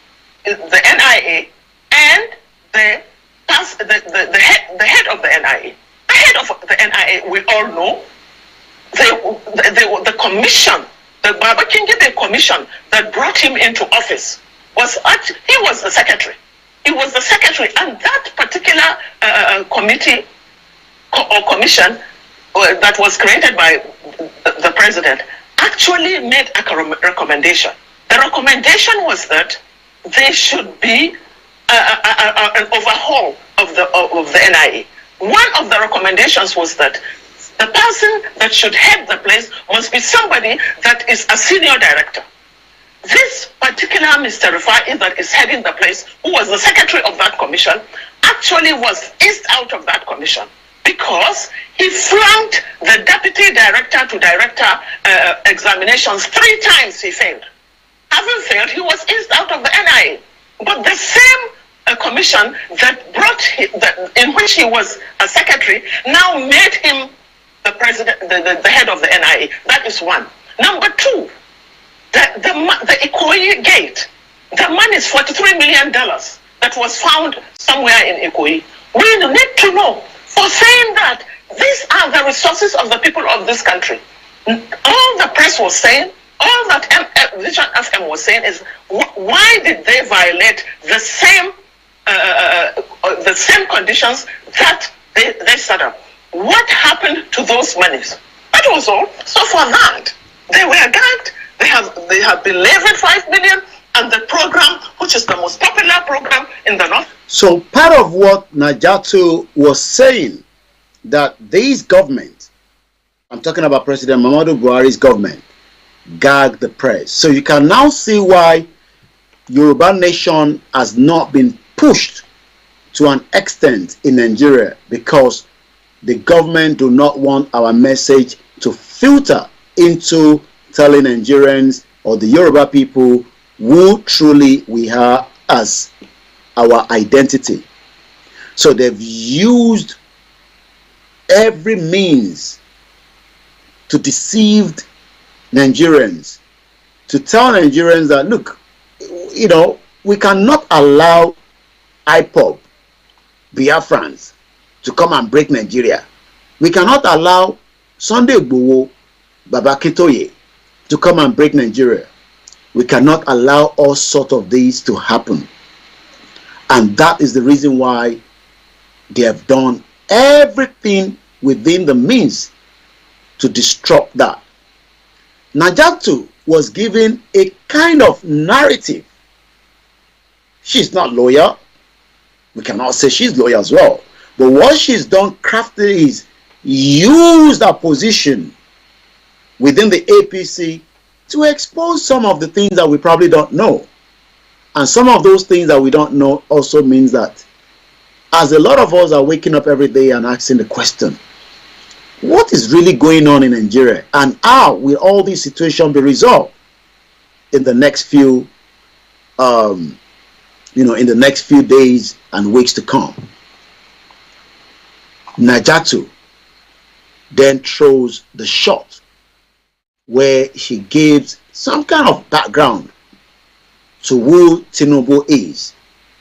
the NIA and the head of the NIA. The head of the NIA, we all know, the commission, the Babakingide commission that brought him into office he was the secretary. He was the secretary, and that particular committee or commission that was created by the president actually made a recommendation. The recommendation was that there should be an overhaul of the NIA. One of the recommendations was that the person that should head the place must be somebody that is a senior director. This particular Mr. Rufai that is heading the place, who was the secretary of that commission, actually was eased out of that commission because he flunked the deputy director to director examinations 3 times. He failed. Having failed, he was eased out of the NIA. But the same commission that in which he was a secretary now made him the president, the head of the NIA. That is one. Number 2, the Ikoyi gate. The money is $43 million that was found somewhere in Ikoyi. We need to know, for saying that these are the resources of the people of this country. All the press was saying, all that Vision FM was saying is, why did they violate the same conditions that they set up? What happened to those monies? That was all. So for that, they were gagged. They have been levied $5 million, and the program, which is the most popular program in the north. So part of what Najatu was saying, that this government, I'm talking about President Muhammadu Buhari's government, gagged the press. So you can now see why Yoruba Nation has not been pushed to an extent in Nigeria, because the government do not want our message to filter into telling Nigerians or the Yoruba people who truly we are as our identity. So they've used every means to deceive Nigerians, to tell Nigerians that, look, you know, we cannot allow IPOB, Biafrans, to come and break Nigeria. We cannot allow Sunday Igboho, Baba Kintoye, to come and break Nigeria. We cannot allow all sorts of these to happen. And that is the reason why they have done everything within the means to disrupt that. Najatu was given a kind of narrative. She's not loyal. We cannot say she's loyal as well. But what she's done craftily is use that position within the APC to expose some of the things that we probably don't know. And some of those things that we don't know also means that, as a lot of us are waking up every day and asking the question, what is really going on in Nigeria, and how will all these situations be resolved in the next few in the next few days and weeks to come? Najatu then throws the shot where she gives some kind of background to who Tinubu is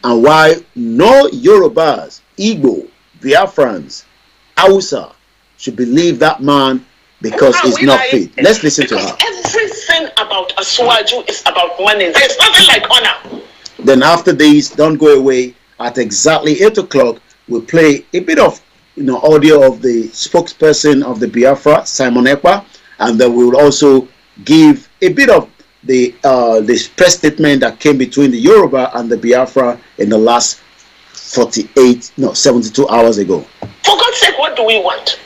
and why no Yorubas, Igbo, Biafrans, Hausa should believe that man because he's not fit. Let's listen to her. Everything about Asuwaju is about money. There's nothing like honor. Then after this, don't go away. At exactly 8 o'clock, we'll play a bit of audio of the spokesperson of the Biafra, Simon Ekpa, and then we will also give a bit of the press statement that came between the Yoruba and the Biafra in the last 72 hours ago. For God's sake, what do we want?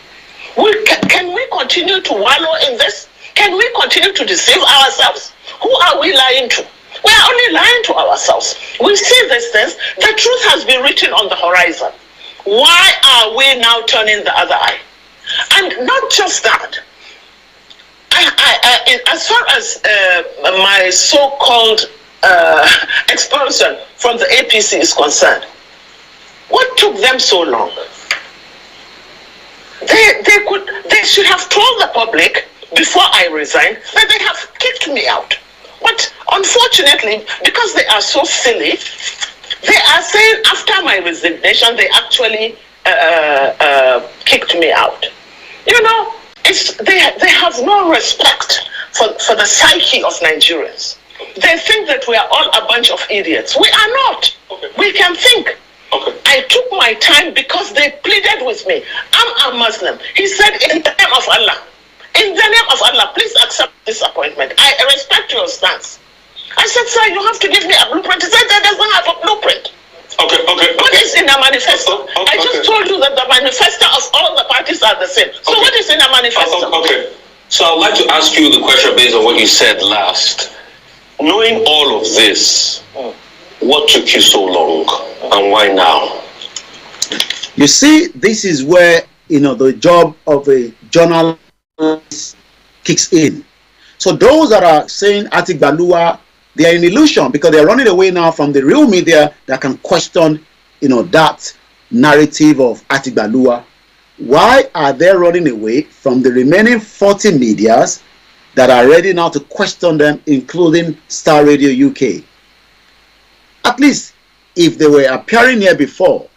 Can we continue to wallow in this? Can we continue to deceive ourselves? Who are we lying to? We are only lying to ourselves. We see these things. The truth has been written on the horizon. Why are we now turning the other eye? And not just that. As far as my so-called expulsion from the APC is concerned, what took them so long? They should have told the public before I resigned that they have kicked me out. But unfortunately, because they are so silly, they are saying after my resignation they actually kicked me out. You know, they have no respect for the psyche of Nigerians. They think that we are all a bunch of idiots. We are not. Okay. We can think. Okay. I took my time because they pleaded with me. I'm a Muslim. He said, in the name of Allah, please accept this appointment. I respect your stance. I said, sir, you have to give me a blueprint. He said, that doesn't have a blueprint. Okay. What is in a manifesto? I just told you that the manifesto of all the parties are the same. So what is in a manifesto? Okay. So I'd like to ask you the question based on what you said last. Knowing all of this, what took you so long and why now? You see, this is where, the job of a journalist kicks in. So those that are saying Atik Balua, they are in illusion because they are running away now from the real media that can question, that narrative of Atik Balua. Why are they running away from the remaining 40 medias that are ready now to question them, including Star Radio UK? At least, if they were appearing here before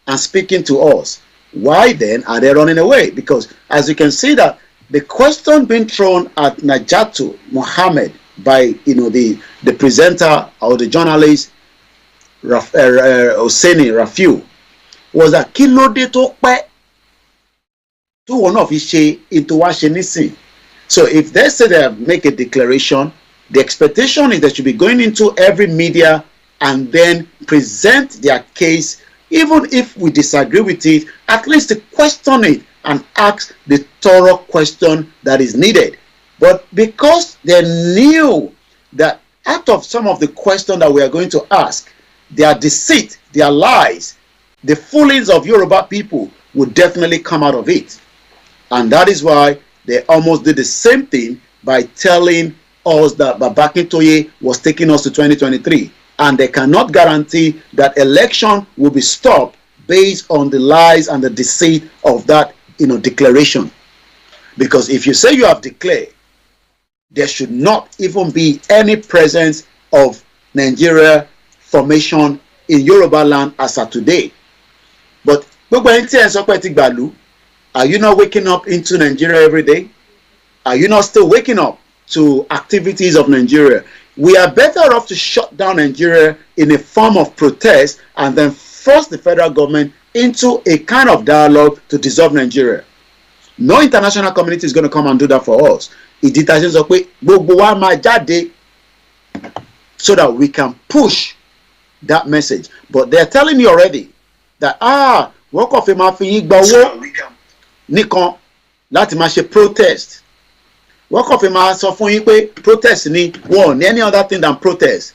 and speaking to us, why then are they running away? Because as you can see that the question being thrown at Najatu Mohammed by the presenter or the journalist Oseni Rafiu was that kí ló dé tó pẹ́ tó one of his into Washington. So if they say they make a declaration, the expectation is they should be going into every media and then present their case, even if we disagree with it, at least to question it and ask the thorough question that is needed. But because they knew that out of some of the questions that we are going to ask, their deceit, their lies, the foolings of Yoruba people would definitely come out of it. And that is why they almost did the same thing by telling us that Babakintoye was taking us to 2023. And they cannot guarantee that election will be stopped based on the lies and the deceit of that declaration. Because if you say you have declared, there should not even be any presence of Nigeria formation in Yoruba land as of today. But are you not waking up into Nigeria every day? Are you not still waking up to activities of Nigeria? We are better off to shut down Nigeria in a form of protest and then force the federal government into a kind of dialogue to dissolve Nigeria. No international community is going to come and do that for us. So that we can push that message. But they're telling me already that work of a Nikon láti máa ṣe protest. Work of a sọ fún yín pé protest ni one any other thing than protest.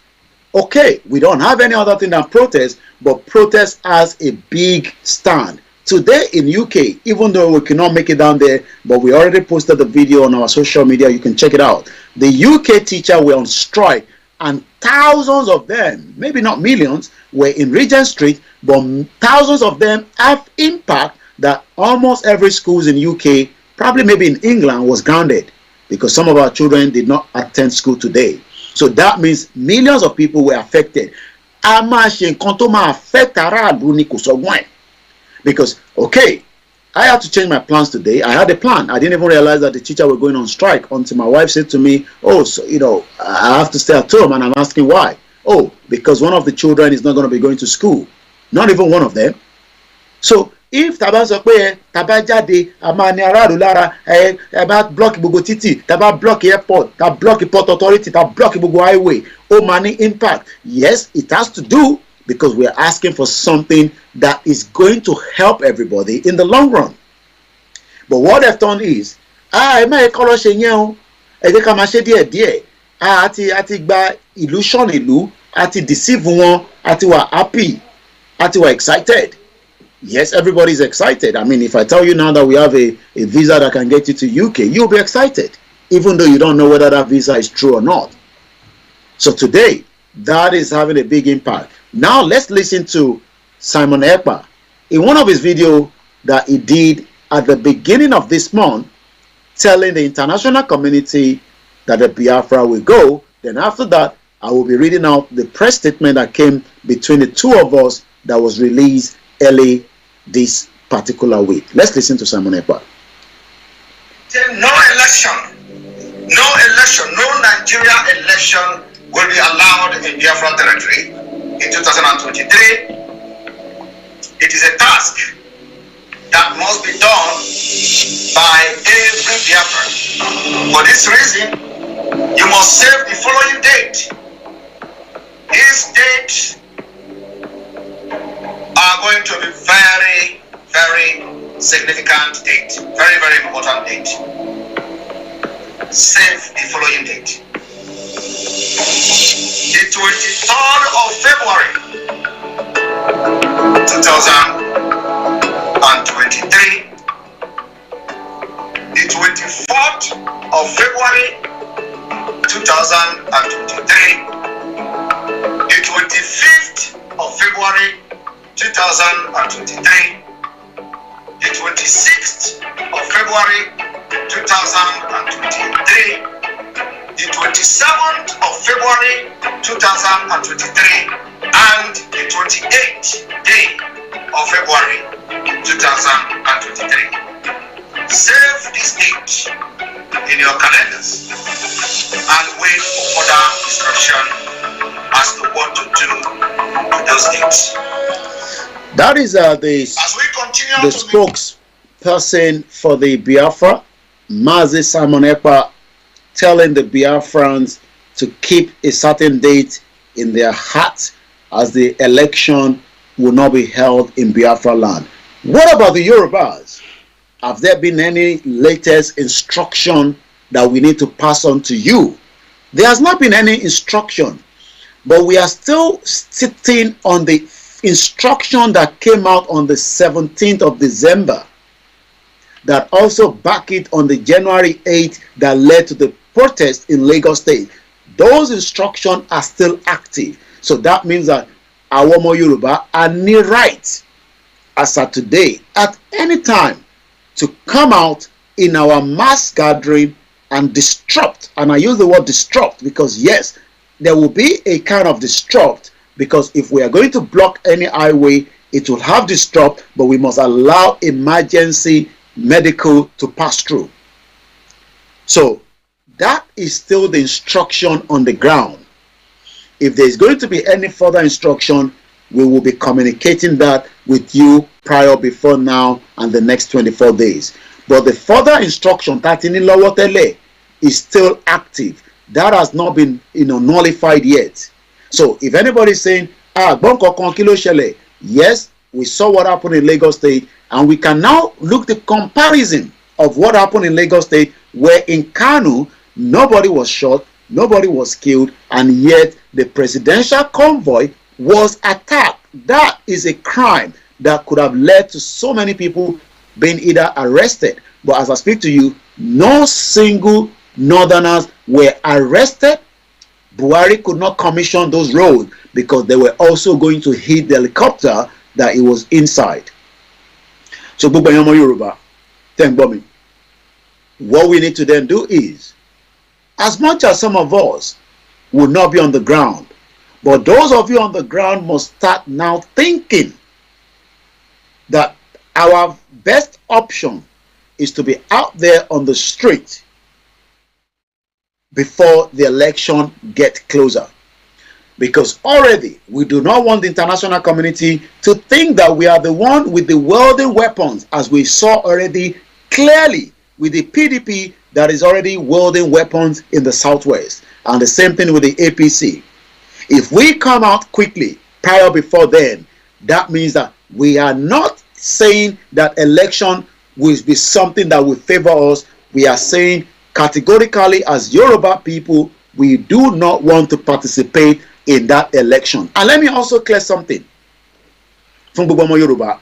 Okay, we don't have any other thing than protest, but protest has a big stand. Today in UK, even though we cannot make it down there, but we already posted the video on our social media, you can check it out. The UK teacher were on strike and thousands of them, maybe not millions, were in Regent Street, but thousands of them have impact that almost every schools in UK, probably maybe in England, was grounded because some of our children did not attend school today. So that means millions of people were affected. Because, okay, I had to change my plans today. I had a plan. I didn't even realize that the teacher were going on strike until my wife said to me, oh, so, I have to stay at home. And I'm asking why. Oh, because one of the children is not going to be going to school. Not even one of them. So, if taba sọ pé taba jáde a máa ní aráàlú lára bá block gbogbo títì taba block airport ta block port authority ta block gbogbo highway ó máa ní impact. Yes, it has to do because we are asking for something that is going to help everybody in the long run. But what they've done is ẹ má kọ́ lọ ṣe yẹn o ẹ jẹ́ ká máa ṣe díẹ̀díẹ̀ àti gba illusion ìlú àti deceive wọn àti wà happy àti wà excited. Yes, everybody's excited. I mean, if I tell you now that we have a visa that can get you to UK, you'll be excited, even though you don't know whether that visa is true or not. So today, that is having a big impact. Now let's listen to Simon Ekpa in one of his videos that he did at the beginning of this month, telling the international community that the Biafra will go. Then after that, I will be reading out the press statement that came between the two of us that was released early this particular week. Let's listen to Simon Ekpa. No election, no Nigeria election will be allowed in Biafra territory in 2023. It is a task that must be done by every Biafran. For this reason, you must save the following date. These dates are going to be very, very significant date. Very, very important date. Save the following date. The 23rd of February 2023. The 24th of February 2023. The 25th of February 2023. The 26th of February 2023. The 27th of February 2023 and the 28th day of February 2023. Save this date in your calendars and wait for further instruction as to what to do with those dates. That is the spokesperson for the Biafra, Mazi Simon Ekpa, telling the Biafrans to keep a certain date in their heart as the election will not be held in Biafra land. What about the Yorubas? Have there been any latest instruction that we need to pass on to you? There has not been any instruction, but we are still sitting on the instruction that came out on the 17th of December that also back it on the January 8th that led to the protest in Lagos State. Those instructions are still active. So that means that our Yoruba are near right as of today at any time to come out in our mass gathering and disrupt. And I use the word disrupt because yes, there will be a kind of disrupt, because if we are going to block any highway, it will have disrupt, but we must allow emergency medical to pass through. So that is still the instruction on the ground. If there is going to be any further instruction, we will be communicating that with you prior, before now, and the next 24 days. But the further instruction that in Ilowotele is still active. That has not been nullified yet. So if anybody is saying, yes, we saw what happened in Lagos State, and we can now look the comparison of what happened in Lagos State, where in Kanu, nobody was shot, nobody was killed, and yet the presidential convoy was attacked. That is a crime that could have led to so many people being either arrested. But as I speak to you, no single northerners were arrested. Buhari could not commission those roads because they were also going to hit the helicopter that it was inside. So Yoruba, what we need to then do is, as much as some of us will not be on the ground, but those of you on the ground must start now thinking that our best option is to be out there on the street before the election gets closer. Because already we do not want the international community to think that we are the one with the wielding weapons, as we saw already clearly with the PDP that is already wielding weapons in the southwest, and the same thing with the APC. If we come out quickly prior before then, that means that we are not saying that election will be something that will favor us. We are saying categorically, as Yoruba people, we do not want to participate in that election. And let me also clear something from Yoruba.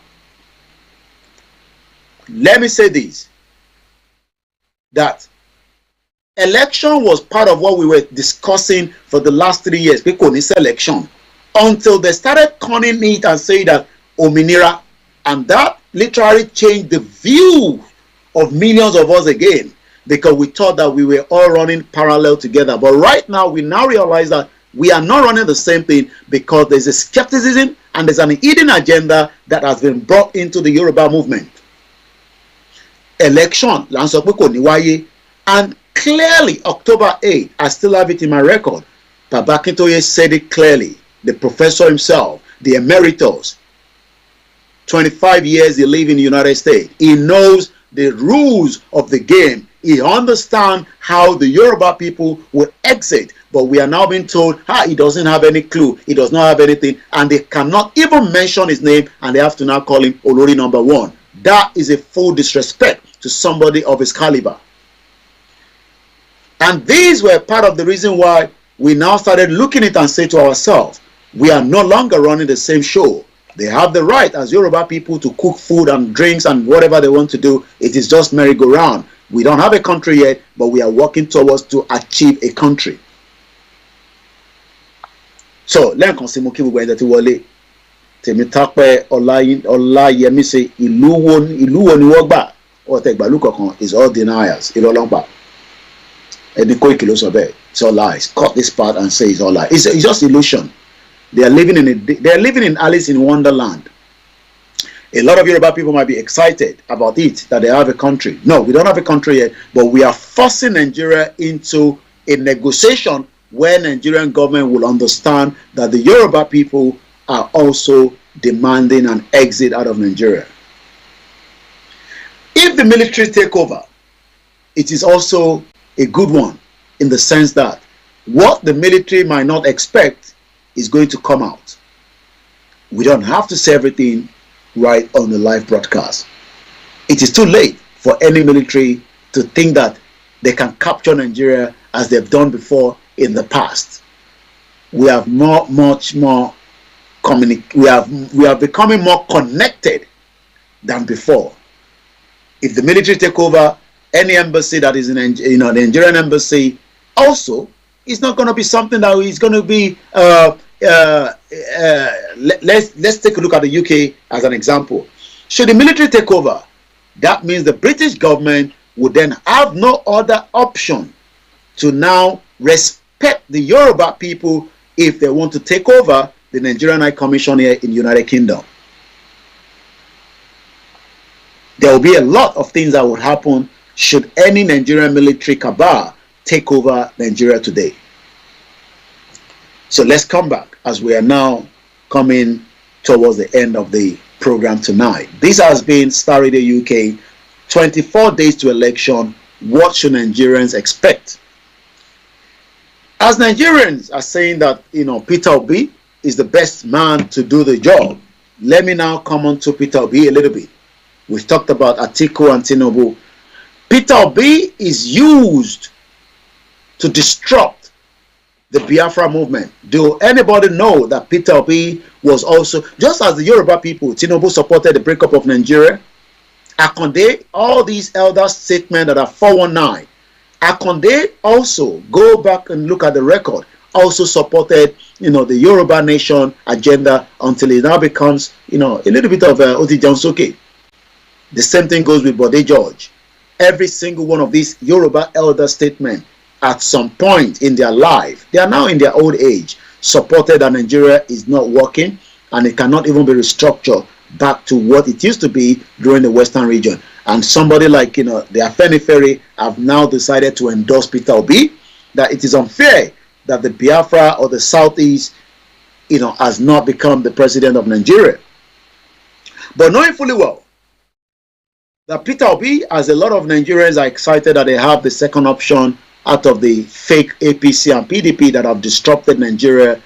let me say this, that election was part of what we were discussing for the last 3 years, because this election, until they started conning it and saying that Ominira, and that literally changed the view of millions of us again, because we thought that we were all running parallel together. But right now, we now realize that we are not running the same thing, because there's a skepticism and there's an hidden agenda that has been brought into the Yoruba movement. Election, and clearly October 8, I still have it in my record, Baba Akintoye said it clearly, the professor himself, the emeritus, 25 years he lived in the United States. He knows the rules of the game. He understands how the Yoruba people will exit. But we are now being told, he doesn't have any clue. He does not have anything. And they cannot even mention his name. And they have to now call him Olori number 1. That is a full disrespect to somebody of his caliber. And these were part of the reason why we now started looking at it and say to ourselves, we are no longer running the same show. They have the right as Yoruba people to cook food and drinks and whatever they want to do. It is just merry-go-round. We don't have a country yet, but we are working towards to achieve a country. So, lẹ́ẹ̀kan sí mo kí gbogbo ẹ̀dẹ̀ tí wọlé. Tèmítọ́pẹ́ Ọláyẹmí ṣe ìlú wo ni wọ́n gbà? Ọ̀tẹ̀ ìgbàlú kankan is all deniers. Ìrọ̀lọ́pàá. Ẹni Koiki ló sọ bẹ́ẹ̀. It's all lies. Cut this part and say it's all lies. It's just illusion. They are living in Alice in Wonderland. A lot of Yoruba people might be excited about it, that they have a country. No, we don't have a country yet, but we are forcing Nigeria into a negotiation where Nigerian government will understand that the Yoruba people are also demanding an exit out of Nigeria. If the military take over, it is also a good one, in the sense that what the military might not expect is going to come out. We don't have to say everything right on the live broadcast. It is too late for any military to think that they can capture Nigeria as they've done before in the past. We have much more we are becoming more connected than before. If the military take over, any embassy that is in the Nigerian embassy also, it's not going to be something that is going to be let's take a look at the UK as an example. Should the military take over, that means the British government would then have no other option to now respect the Yoruba people if they want to take over the Nigerian High Commission here in the United Kingdom. There will be a lot of things that would happen should any Nigerian military cabal take over Nigeria today. So let's come back as we are now coming towards the end of the program tonight. This has been Star Radio UK, 24 days to election. What should Nigerians expect? As Nigerians are saying that, Peter Obi is the best man to do the job, let me now come on to Peter Obi a little bit. We've talked about Atiku and Tinubu. Peter Obi is used to disrupt the Biafra movement. Do anybody know that Peter Obi was also, just as the Yoruba people, Tinubu supported the breakup of Nigeria, Akonde, all these elder statements that are 419, Akonde also, go back and look at the record, also supported, the Yoruba nation agenda until it now becomes, a little bit of Oti Jansoke. The same thing goes with Bode George. Every single one of these Yoruba elder statements at some point in their life, they are now in their old age, supported that Nigeria is not working and it cannot even be restructured back to what it used to be during the Western region. And somebody like, the Afenifere have now decided to endorse Peter Obi, that it is unfair that the Biafra or the Southeast, has not become the president of Nigeria. But knowing fully well that Peter Obi, as a lot of Nigerians are excited that they have the second option out of the fake APC and PDP that have disrupted Nigeria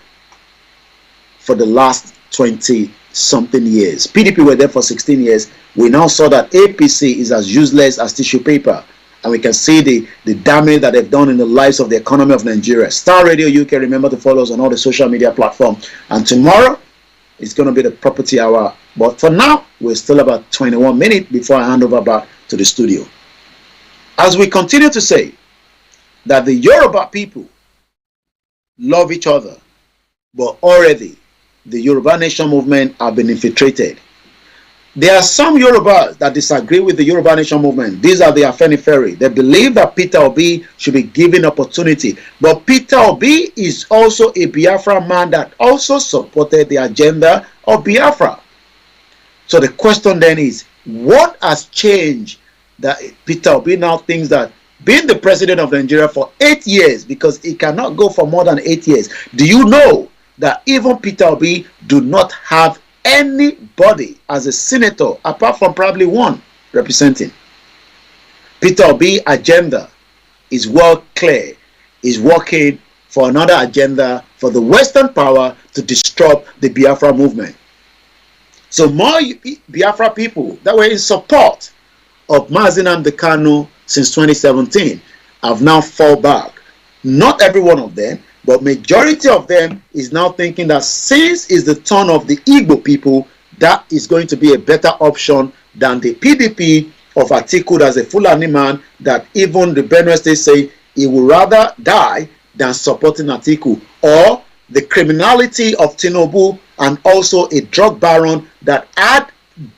for the last 20-something years. PDP were there for 16 years. We now saw that APC is as useless as tissue paper. And we can see the damage that they've done in the lives of the economy of Nigeria. Star Radio UK, remember to follow us on all the social media platforms. And tomorrow, It's going to be the property hour. But for now, we're still about 21 minutes before I hand over back to the studio. As we continue to say that the Yoruba people love each other, but already the Yoruba Nation movement have been infiltrated. There are some Yorubas that disagree with the Yoruba Nation movement. These are the Afenifere. They believe that Peter Obi should be given opportunity. But Peter Obi is also a Biafra man that also supported the agenda of Biafra. So the question then is, what has changed that Peter Obi now thinks that being the president of Nigeria for 8 years, because he cannot go for more than 8 years. Do you know that even Peter Obi do not have anybody as a senator apart from probably one representing? Peter Obi agenda is well clear. Is working for another agenda for the Western power to disrupt the Biafra movement. So more Biafra people that were in support of Mazi Nnamdi Kanu since 2017 have now fall back. Not every one of them, but majority of them is now thinking that since it's the turn of the Igbo people, that is going to be a better option than the PDP of Atiku as a Fulani man, that even the Benue State say he would rather die than supporting Atiku, or the criminality of Tinubu and also a drug baron that had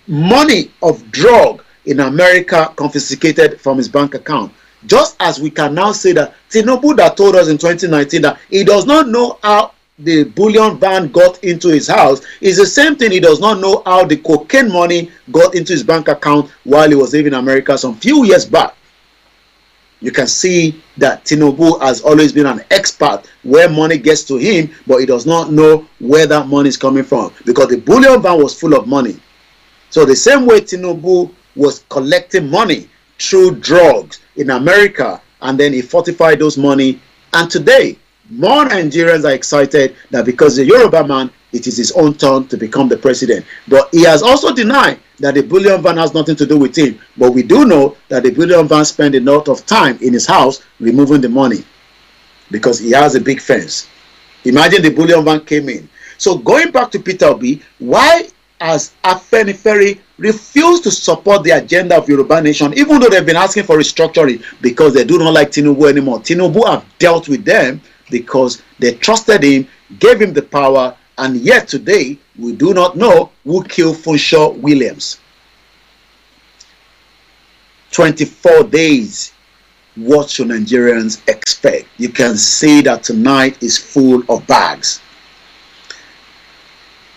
money of drug in America confiscated from his bank account. Just as we can now say that Tinubu that told us in 2019 that he does not know how the bullion van got into his house, is the same thing. He does not know how the cocaine money got into his bank account while he was living in America some few years back. You can see that Tinubu has always been an expert where money gets to him, but he does not know where that money is coming from, because the bullion van was full of money. So the same way Tinubu was collecting money through drugs in America, and then he fortified those money, and today more Nigerians are excited that because the Yoruba man, it is his own turn to become the president. But he has also denied that the bullion van has nothing to do with him. But we do know that the bullion van spent a lot of time in his house removing the money, because he has a big fence. Imagine the bullion van came in. So going back to Peter Obi, why has Afenifere refused to support the agenda of Yoruba Nation, even though they've been asking for restructuring? Because they do not like Tinubu anymore. Tinubu have dealt with them because they trusted him, gave him the power, and yet today we do not know who killed Funshaw Williams. 24 days. What should Nigerians expect? You can see that tonight is full of bags.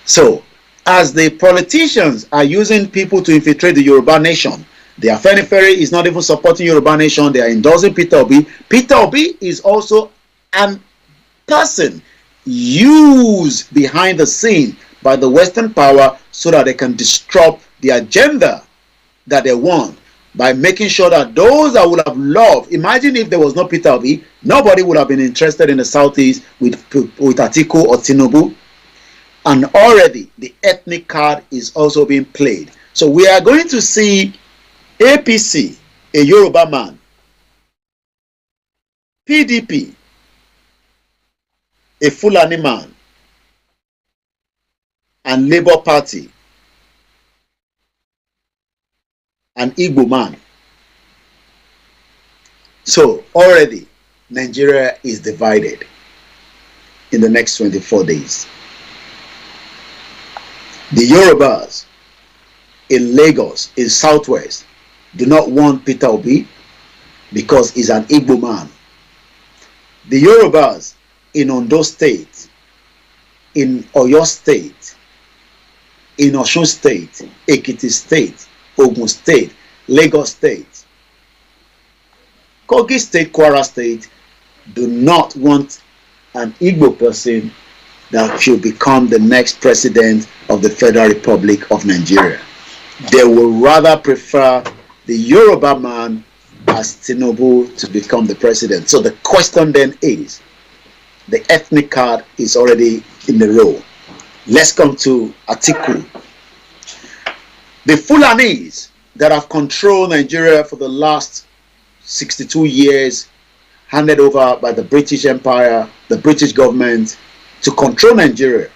So, as the politicians are using people to infiltrate the Yoruba Nation, the Afenifere is not even supporting Yoruba Nation. They are endorsing Peter Obi. Peter Obi is also an person used behind the scene by the Western power so that they can disrupt the agenda that they want, by making sure that those that would have loved, imagine if there was no Peter Obi, nobody would have been interested in the Southeast with Atiku or Tinubu. And already the ethnic card is also being played. So we are going to see APC, a Yoruba man, PDP, a Fulani man, and Labour Party, an Igbo man. So already Nigeria is divided in the next 24 days. The Yorubas in Lagos, in Southwest, do not want Peter Obi because he's an Igbo man. The Yorubas in Ondo State, in Oyo State, in Osun State, Ekiti State, Ogun State, Lagos State, Koiki State, Kwara State do not want an Igbo person that should become the next president of the Federal Republic of Nigeria. They will rather prefer the Yoruba man as Tinubu to become the president. So the question then is, the ethnic card is already in the row. Let's come to Atiku. The Fulanis that have controlled Nigeria for the last 62 years, handed over by the British Empire, the British government, to control Nigeria,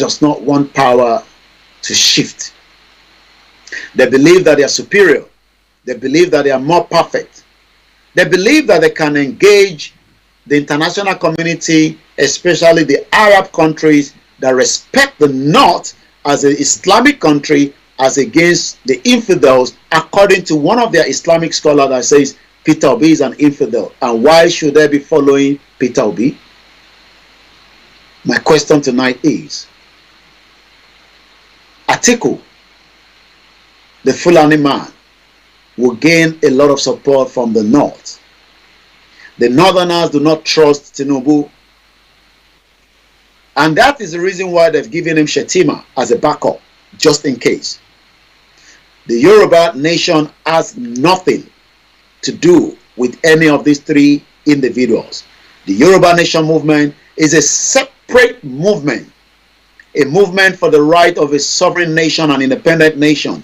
does not want power to shift. They believe that they are superior. They believe that they are more perfect. They believe that they can engage the international community, especially the Arab countries that respect the North as an Islamic country, as against the infidels, according to one of their Islamic scholars that says Peter Obi is an infidel. And why should they be following Peter Obi? My question tonight is, Atiku, the Fulani man, will gain a lot of support from the North. The Northerners do not trust Tinubu. And that is the reason why they've given him Shetima as a backup, just in case. The Yoruba nation has nothing to do with any of these three individuals. The Yoruba nation movement is a separate movement, a movement for the right of a sovereign nation, an independent nation.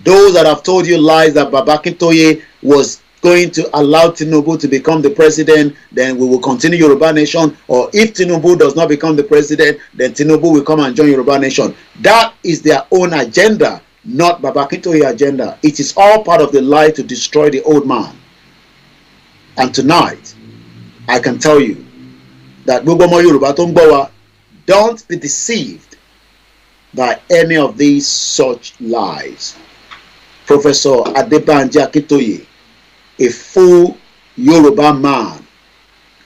Those that have told you lies that Baba Akintoye was going to allow Tinubu to become the president, then we will continue Yoruba nation, or if Tinubu does not become the president, then Tinubu will come and join Yoruba nation. That is their own agenda, not Baba Akintoye agenda. It is all part of the lie to destroy the old man. And tonight, I can tell you that don't be deceived by any of these such lies. Professor Adebanji Akintoye, a full Yoruba man,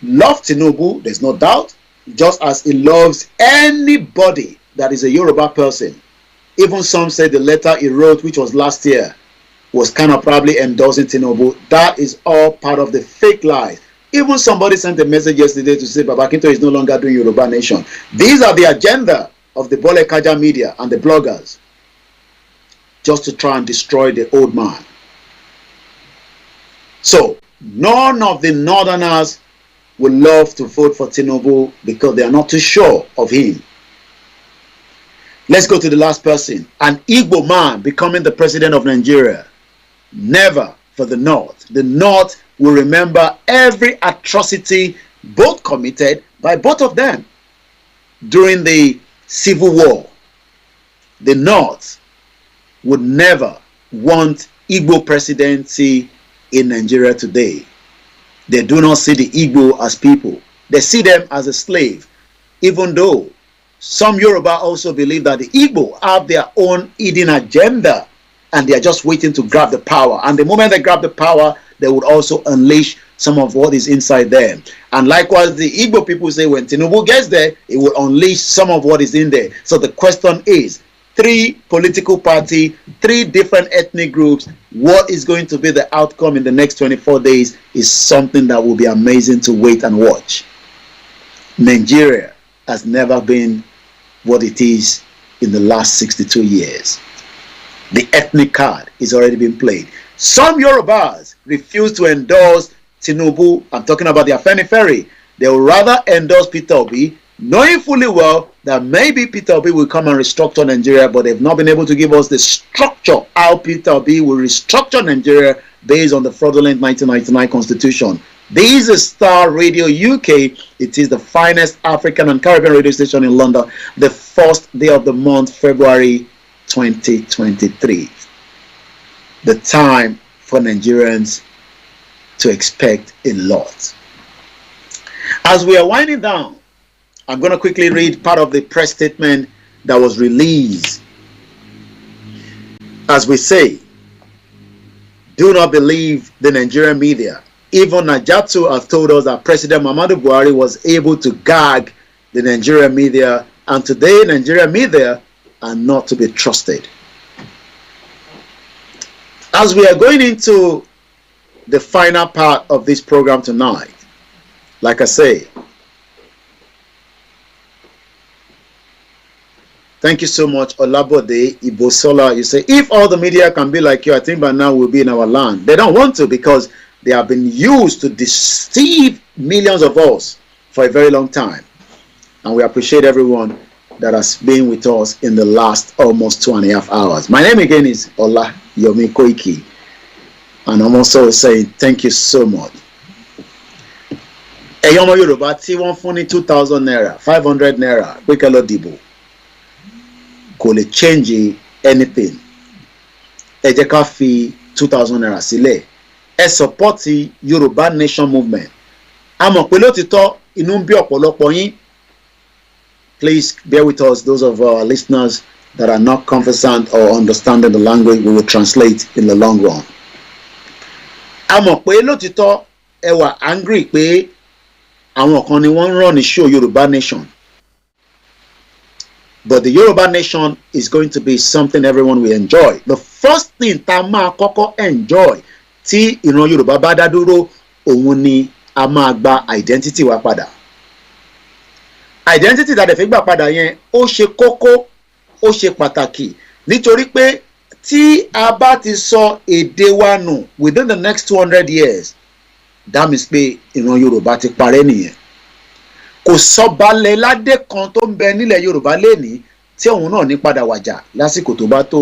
loves Tinubu, there's no doubt, just as he loves anybody that is a Yoruba person. Even some say the letter he wrote, which was last year, was kind of probably endorsing Tinubu. That is all part of the fake lies. Even somebody sent a message yesterday to say Baba Akintoye is no longer doing Yoruba nation. These are the agenda of the Bole Kaja media and the bloggers, just to try and destroy the old man. So, none of the Northerners would love to vote for Tinubu because they are not too sure of him. Let's go to the last person. An Igbo man becoming the president of Nigeria. Never for the North. The North will remember every atrocity both committed by both of them during the Civil War. The North would never want Igbo presidency in Nigeria today. They do not see the Igbo as people. They see them as a slave, even though some Yoruba also believe that the Igbo have their own hidden agenda and they are just waiting to grab the power. And the moment they grab the power, they would also unleash some of what is inside them. And likewise, the Igbo people say when Tinubu gets there, it will unleash some of what is in there. So the question is, three political parties, three different ethnic groups, what is going to be the outcome in the next 24 days is something that will be amazing to wait and watch. Nigeria has never been what it is in the last 62 years. The ethnic card is already been played. Some Yorubas refuse to endorse Tinubu. I'm talking about the Afenifere. They will rather endorse Peter Obi, knowing fully well that maybe Peter Obi will come and restructure Nigeria, but they've not been able to give us the structure how Peter Obi will restructure Nigeria based on the fraudulent 1999 constitution. This is Star Radio UK. It is the finest African and Caribbean radio station in London. The first day of the month, February 2023. The time for Nigerians to expect a lot. As we are winding down, I'm going to quickly read part of the press statement that was released. As we say, do not believe the Nigerian media. Even Najatu has told us that President Muhammadu Buhari was able to gag the Nigerian media, and today Nigerian media are not to be trusted. As we are going into the final part of this program tonight, like I say, thank you so much, Olabode Ibosola. You say, if all the media can be like you, I think by now we'll be in our land. They don't want to because they have been used to deceive millions of us for a very long time. And we appreciate everyone that has been with us in the last almost 2.5 hours. My name again is Olayomi Koiki. And I'm also saying thank you so much. Eyomo Yoruba, T1 Funny 2,000 naira, 500 naira, Wikelo Dibo. kò lè change anything. Ẹ jẹ́ ká fi 2,000 naira sílẹ̀. Ẹ support Yorùbá Nation movement. A mọ̀ pé lótìtọ́ inú ń bí ọ̀pọ̀lọpọ̀ yín. Please bear with us, those of our listeners that are not conversant or understanding the language, we will translate in the long run. A mọ̀ pé lótìtọ́ ẹ wà angry pé àwọn kan ni wọ́n ń run ní show Yorùbá Nation. But the Yoruba Nation is going to be something everyone will enjoy. The first thing tá máa kọ́kọ́ enjoy tí ìran Yorùbá bá dá dúró, òun ni a máa gba identity wa padà. Identity tá dẹ̀ fẹ́ gbà padà yẹn ó ṣe kókó, ó ṣe pàtàkì nítorí pé tí a bá ti sọ èdè wa nù within the next 200 years, that means pé ìran Yorùbá ti parẹ́ nìyẹn. Kò sọ́balẹ̀ ládé kan tó ń bẹ nílẹ̀ Yorùbá lénìí tí òun náà ní padà wàjà lásìkò tó bá tó,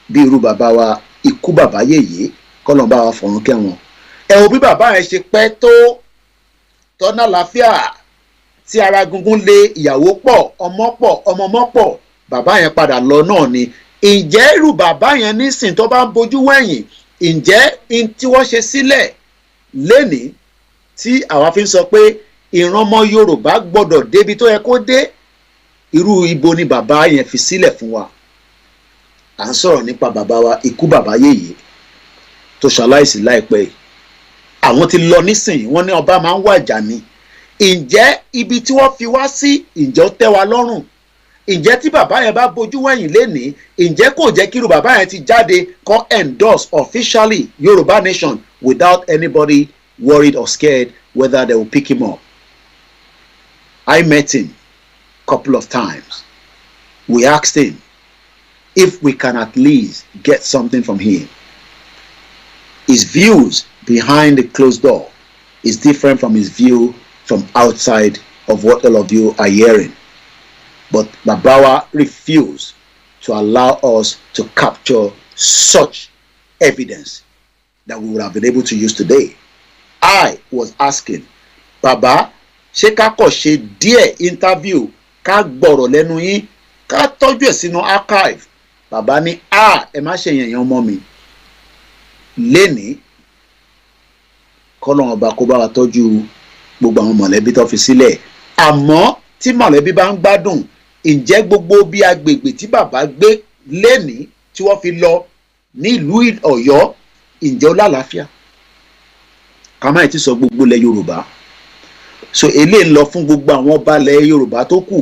bí irú bàbá wa ikú bàbá yèyé kọ́lọ́n bá wa fọ̀run kẹ́wọn. Ẹ wo bí bàbá yẹn ṣe pẹ́ tó tọ́nà láfíà tí ara gungun lé ìyàwó pọ̀ ọmọ mọ́ pọ̀, bàbá yẹn padà lọ náà ni. Ǹjẹ́ irú bàbá yẹn nísìn tó bá ń bojú wẹ̀yìn, ǹjẹ́ in tí wọ́n ṣe sílẹ̀ lénìí tí àwa fi ń sọ pé ìran ọmọ Yorùbá gbọ́dọ̀ débi tó yẹ kó dé, irú ibo ni bàbá yẹn fi sílẹ̀ fún wa? À ń sọ̀rọ̀ nípa bàbá wa ikú bàbá yèyé tó ṣaláìsí láìpẹ́. Àwọn ti lọ nísìnyí, wọ́n ní ọba máa ń wàjà ni. Ǹjẹ́ ibi tí wọ́n fi wá sí, ǹjẹ́ ó tẹ́ wa lọ́rùn? Ǹjẹ́ tí bàbá yẹn bá bojú wẹ̀yìn lénìí, ǹjẹ́ kò jẹ́ kí irú bàbá yẹn ti jáde kó endorse officially Yoruba Nation without anybody worried or scared whether they will pick him up? I met him a couple of times. We asked him if we can at least get something from him. His views behind the closed door is different from his view from outside of what all of you are hearing. But Babawa refused to allow us to capture such evidence that we would have been able to use today. I was asking, Baba, ṣé ká kọ̀ ṣe díẹ̀ interview ká gbọ́rọ̀ lẹ́nu yín ká tọ́jú ẹ̀ sínú archive? Bàbá ní ẹ má ṣe yẹ̀yàn ọmọ mi lénìí, kọ́lọ́run ọba kó bá wa tọ́jú gbogbo àwọn mọ̀lẹ́bí tó fi sílẹ̀. Àmọ́ tí mọ̀lẹ́bí bá ń gbádùn, ǹjẹ́ gbogbo bí agbègbè tí bàbá gbé lénìí tí wọ́n fi lọ ní ìlú Ọ̀yọ́, ǹjẹ́ ó lálàáfíà? Ká má ti sọ gbogbo ilẹ̀ Yorùbá. So eléyìí ń lọ fún gbogbo àwọn ọba ilẹ̀ Yorùbá tó kù.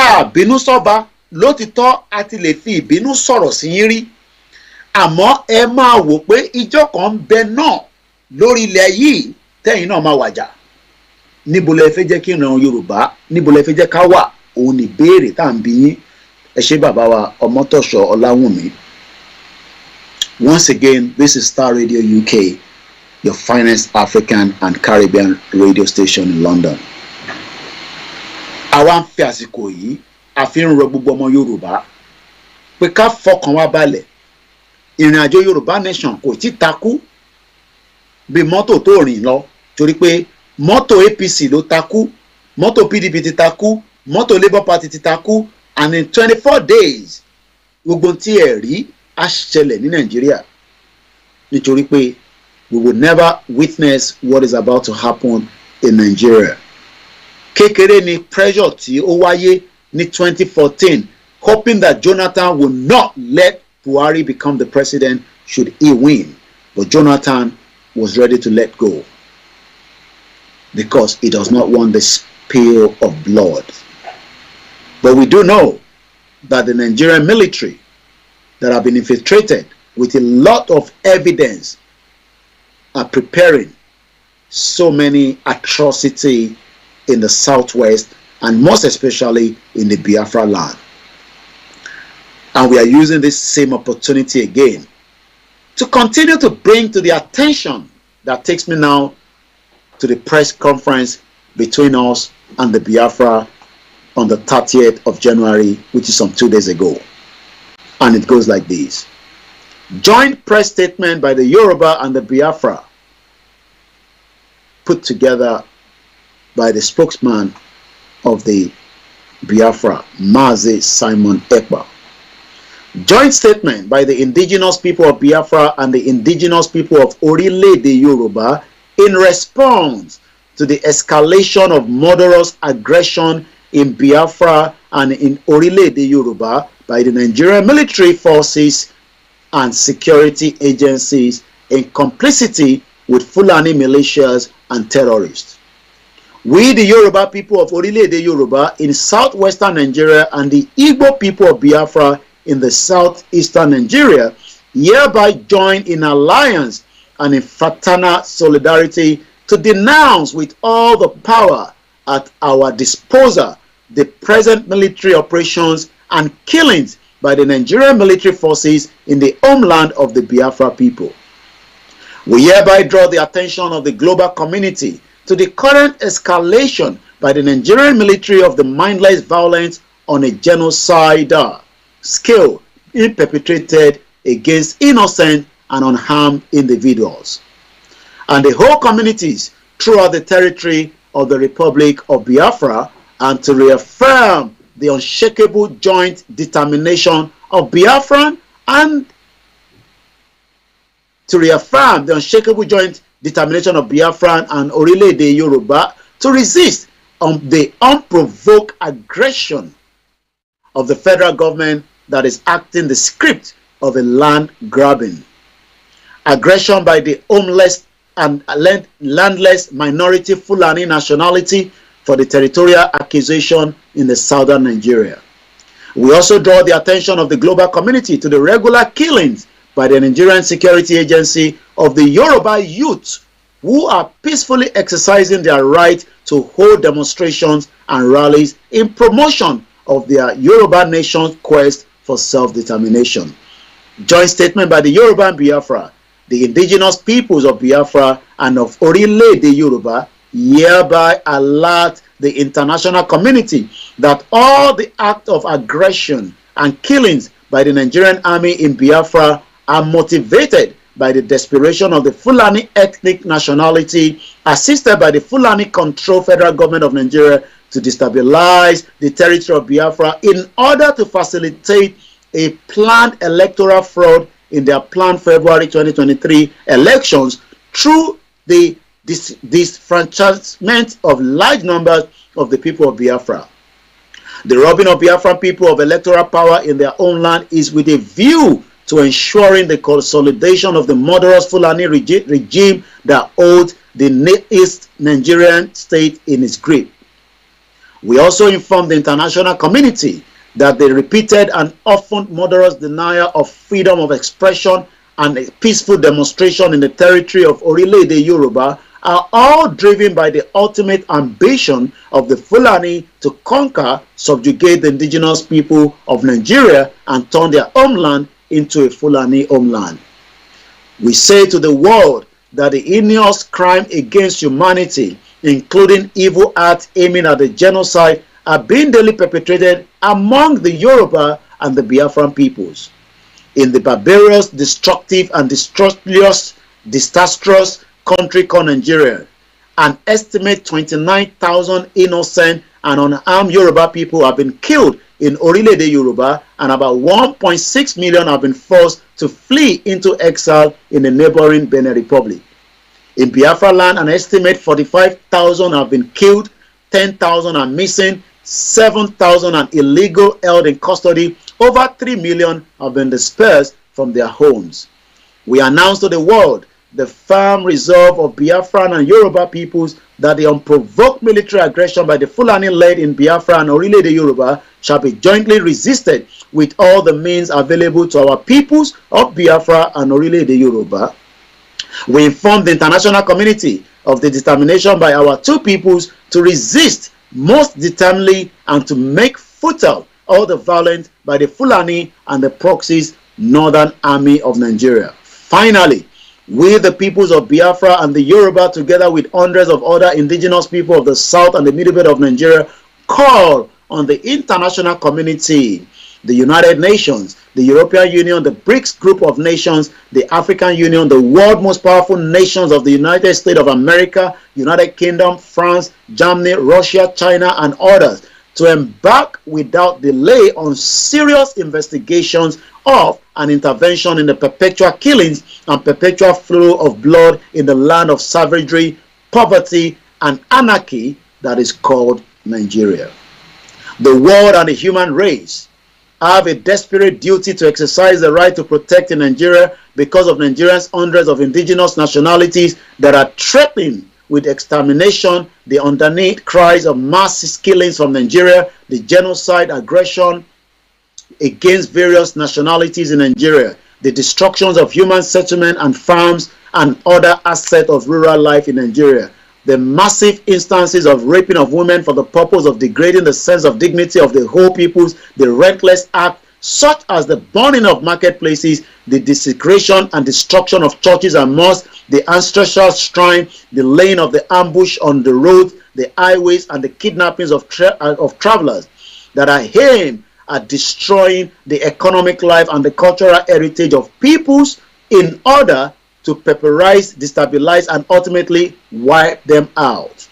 Àbínú sọ́ba lótìtọ́ a ti lè fi ìbínú sọ̀rọ̀ sí yín rí. Àmọ́ ẹ máa wò pé ìjọ kan ń bẹ náà lórí ilẹ̀ yìí tẹ́yìn náà máa wàjà. Níbo lẹ fẹ́ jẹ́ kí ìran Yorùbá, níbo lẹ fẹ́ jẹ́ ká wà? Òun ni ìbéèrè tá à ń bi yín. Ẹ ṣé bàbá wa Ọmọ́tọ̀ṣọ́ Ọláwùnmí. Once again, this is Star Radio UK, your finest African and Caribbean radio station in London. Àwa ń fi àsìkò yìí, a fi ń rọ gbogbo ọmọ Yorùbá pé ká fọkàn wa balẹ̀. Ìrìn àjò Yorùbá Nation kò tí takú bí mọ́tò tó rìn lọ, torí pé mọ́tò APC ló takú, mọ́tò PDP ti takú, mọ́tò Labour Party ti takú, and in 24 days gbogbo tí ẹ rí á ṣẹlẹ̀ ní Nàìjíríà, nítorí pé we will never witness what is about to happen in Nigeria. Kékeré ni pressure tí ó wáyé ní 2014, hoping that Jonathan will not let Buhari become the president should he win. But Jonathan was ready to let go because he does not want the spill of blood. But we do know that the Nigerian military that have been infiltrated with a lot of evidence are preparing so many atrocities in the southwest and most especially in the Biafra land. And we are using this same opportunity again to continue to bring to the attention that takes me now to the press conference between us and the Biafra on the 30th of January, which is some 2 days ago. And it goes like this. Joint press statement by the Yoruba and the Biafra, put together by the spokesman of the Biafra, Mazi Simon Ekpa. Joint statement by the indigenous people of Biafra and the indigenous people of Orile-Ede Yoruba in response to the escalation of murderous aggression in Biafra and in Orile-Ede Yoruba by the Nigerian military forces and security agencies in complicity with Fulani militias and terrorists. We, the Yoruba people of Orile-Ede Yoruba in southwestern Nigeria and the Igbo people of Biafra in the southeastern Nigeria, hereby join in alliance and in fraternal solidarity to denounce with all the power at our disposal the present military operations and killings by the Nigerian military forces in the homeland of the Biafra people. We hereby draw the attention of the global community to the current escalation by the Nigerian military of the mindless violence on a genocidal scale being perpetrated against innocent and unharmed individuals, and the whole communities throughout the territory of the Republic of Biafra, and to reaffirm the unshakable joint determination of Biafran and Orile-Ede Yoruba to resist the unprovoked aggression of the federal government that is acting the script of a land grabbing. Aggression by the homeless and landless minority Fulani nationality for the territorial acquisition in the southern Nigeria. We also draw the attention of the global community to the regular killings by the Nigerian Security Agency of the Yoruba youth who are peacefully exercising their right to hold demonstrations and rallies in promotion of their Yoruba nation's quest for self-determination. Joint statement by the Yoruba and Biafra, the indigenous peoples of Biafra and of Orile-Ede Yoruba, hereby alert the international community that all the acts of aggression and killings by the Nigerian army in Biafra are motivated by the desperation of the Fulani ethnic nationality assisted by the Fulani-controlled federal government of Nigeria to destabilize the territory of Biafra in order to facilitate a planned electoral fraud in their planned February 2023 elections through the disfranchisement of large numbers of the people of Biafra. The robbing of Biafran people of electoral power in their own land is with a view to ensuring the consolidation of the murderous Fulani regime that holds the East Nigerian state in its grip. We also inform the international community that the repeated and often murderous denial of freedom of expression and a peaceful demonstration in the territory of Orile-Ede Yoruba are all driven by the ultimate ambition of the Fulani to conquer, subjugate the indigenous people of Nigeria and turn their homeland into a Fulani homeland. We say to the world that the heinous crime against humanity, including evil acts aiming at the genocide, are being daily perpetrated among the Yoruba and the Biafran peoples. In the barbarous, destructive, and disastrous country called Nigeria, an estimate 29,000 innocent and unarmed Yoruba people have been killed in Orile-Ede Yoruba, and about 1.6 million have been forced to flee into exile in the neighboring Benin Republic. In Biafra land, an estimate 45,000 have been killed, 10,000 are missing, 7,000 are illegal held in custody, over 3 million have been dispersed from their homes. We announce to the world the firm resolve of Biafran and Yoruba peoples that the unprovoked military aggression by the Fulani led in Biafra and Orile-Ede Yoruba shall be jointly resisted with all the means available to our peoples of Biafra and Orile-Ede Yoruba. We inform the international community of the determination by our two peoples to resist most determinedly and to make futile all the violence by the Fulani and the proxies Northern Army of Nigeria. Finally, we, the peoples of Biafra and the Yoruba, together with hundreds of other indigenous people of the south and the middle belt of Nigeria, call on the international community, the United Nations, the European Union, the BRICS group of nations, the African Union, the world most powerful nations of the United States of America, United Kingdom, France, Germany, Russia, China, and others, to embark without delay on serious investigations of an intervention in the perpetual killings and perpetual flow of blood in the land of savagery, poverty, and anarchy that is called Nigeria. The world and the human race have a desperate duty to exercise the right to protect in Nigeria because of Nigerians' hundreds of indigenous nationalities that are threatened with extermination. The underneath cries of mass killings from Nigeria, the genocide, aggression against various nationalities in Nigeria, the destructions of human settlement and farms and other assets of rural life in Nigeria, the massive instances of raping of women for the purpose of degrading the sense of dignity of the whole peoples, the reckless act such as the burning of marketplaces, the desecration and destruction of churches and mosques, the ancestral shrine, the laying of the ambush on the roads, the highways, and the kidnappings of travelers that are aimed at destroying the economic life and the cultural heritage of peoples in order to pauperize, destabilize, and ultimately wipe them out.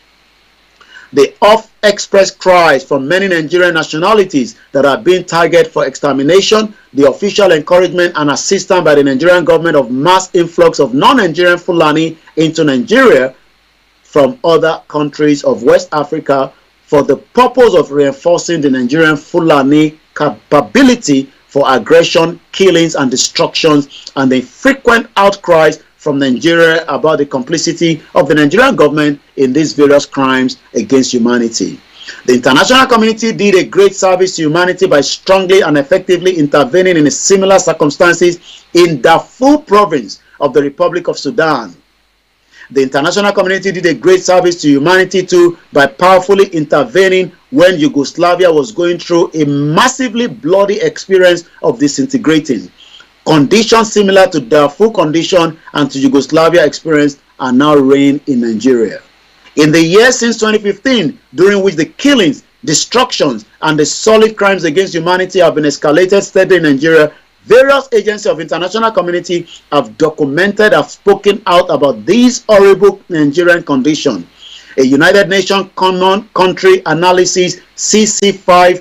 The oft-expressed cries from many Nigerian nationalities that are being targeted for extermination, the official encouragement and assistance by the Nigerian government of mass influx of non-Nigerian Fulani into Nigeria from other countries of West Africa for the purpose of reinforcing the Nigerian Fulani capability for aggression, killings, and destructions, and the frequent outcries from Nigeria about the complicity of the Nigerian government in these various crimes against humanity. The international community did a great service to humanity by strongly and effectively intervening in similar circumstances in Darfur province of the Republic of Sudan. The international community did a great service to humanity too by powerfully intervening when Yugoslavia was going through a massively bloody experience of disintegrating. Conditions similar to Darfur condition and to Yugoslavia experience are now reigning in Nigeria. In the years since 2015, during which the killings, destructions, and the solid crimes against humanity have been escalated steadily in Nigeria, various agencies of international community have documented, have spoken out about these horrible Nigerian conditions. A United Nations Common Country Analysis CCA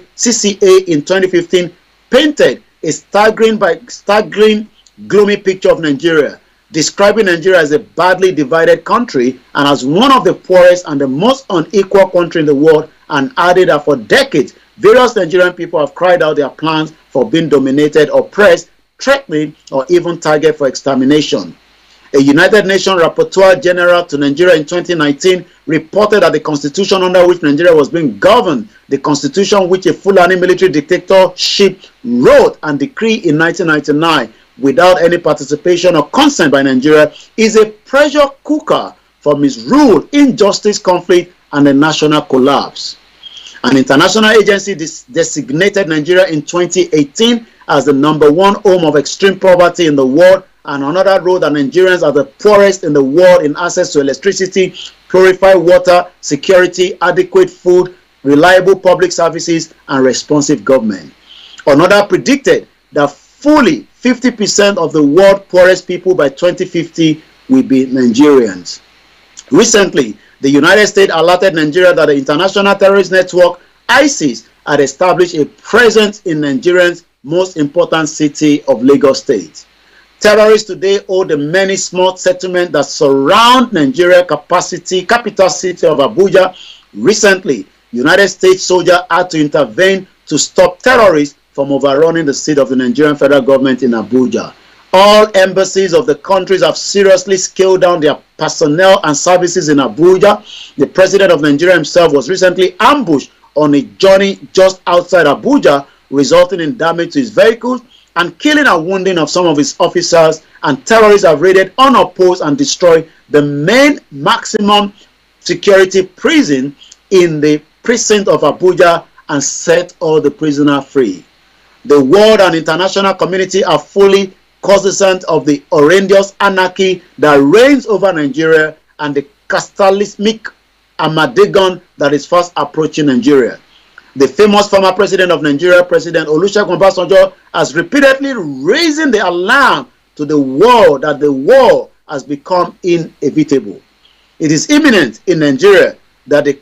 in 2015 painted a staggering, gloomy picture of Nigeria, describing Nigeria as a badly divided country and as one of the poorest and the most unequal country in the world, and added that for decades, various Nigerian people have cried out their plans for being dominated, oppressed, threatened, or even targeted for extermination. A United Nations Rapporteur General to Nigeria in 2019 reported that the constitution under which Nigeria was being governed, the constitution which a Fulani military dictatorship wrote and decreed in 1999 without any participation or consent by Nigeria, is a pressure cooker for misrule, injustice, conflict, and a national collapse. An international agency designated Nigeria in 2018 as the #1 home of extreme poverty in the world, and another wrote that Nigerians are the poorest in the world in access to electricity, purified water, security, adequate food, reliable public services, and responsive government. Another predicted that fully 50% of the world's poorest people by 2050 will be Nigerians. Recently, the United States alerted Nigeria that the international terrorist network, ISIS, had established a presence in Nigeria's most important city of Lagos State. Terrorists today hold the many small settlements that surround Nigeria's capital city of Abuja. Recently, United States soldiers had to intervene to stop terrorists from overrunning the seat of the Nigerian federal government in Abuja. All embassies of the countries have seriously scaled down their personnel and services in Abuja. The president of Nigeria himself was recently ambushed on a journey just outside Abuja, resulting in damage to his vehicles and killing and wounding of some of his officers, and terrorists have raided unopposed and destroyed the main maximum security prison in the precinct of Abuja and set all the prisoners free. The world and international community are fully cognizant of the horrendous anarchy that reigns over Nigeria and the cataclysmic Armageddon that is fast approaching Nigeria. The famous former president of Nigeria, President Olusegun Obasanjo, has repeatedly raised the alarm to the world that the war has become inevitable. It is imminent in Nigeria that the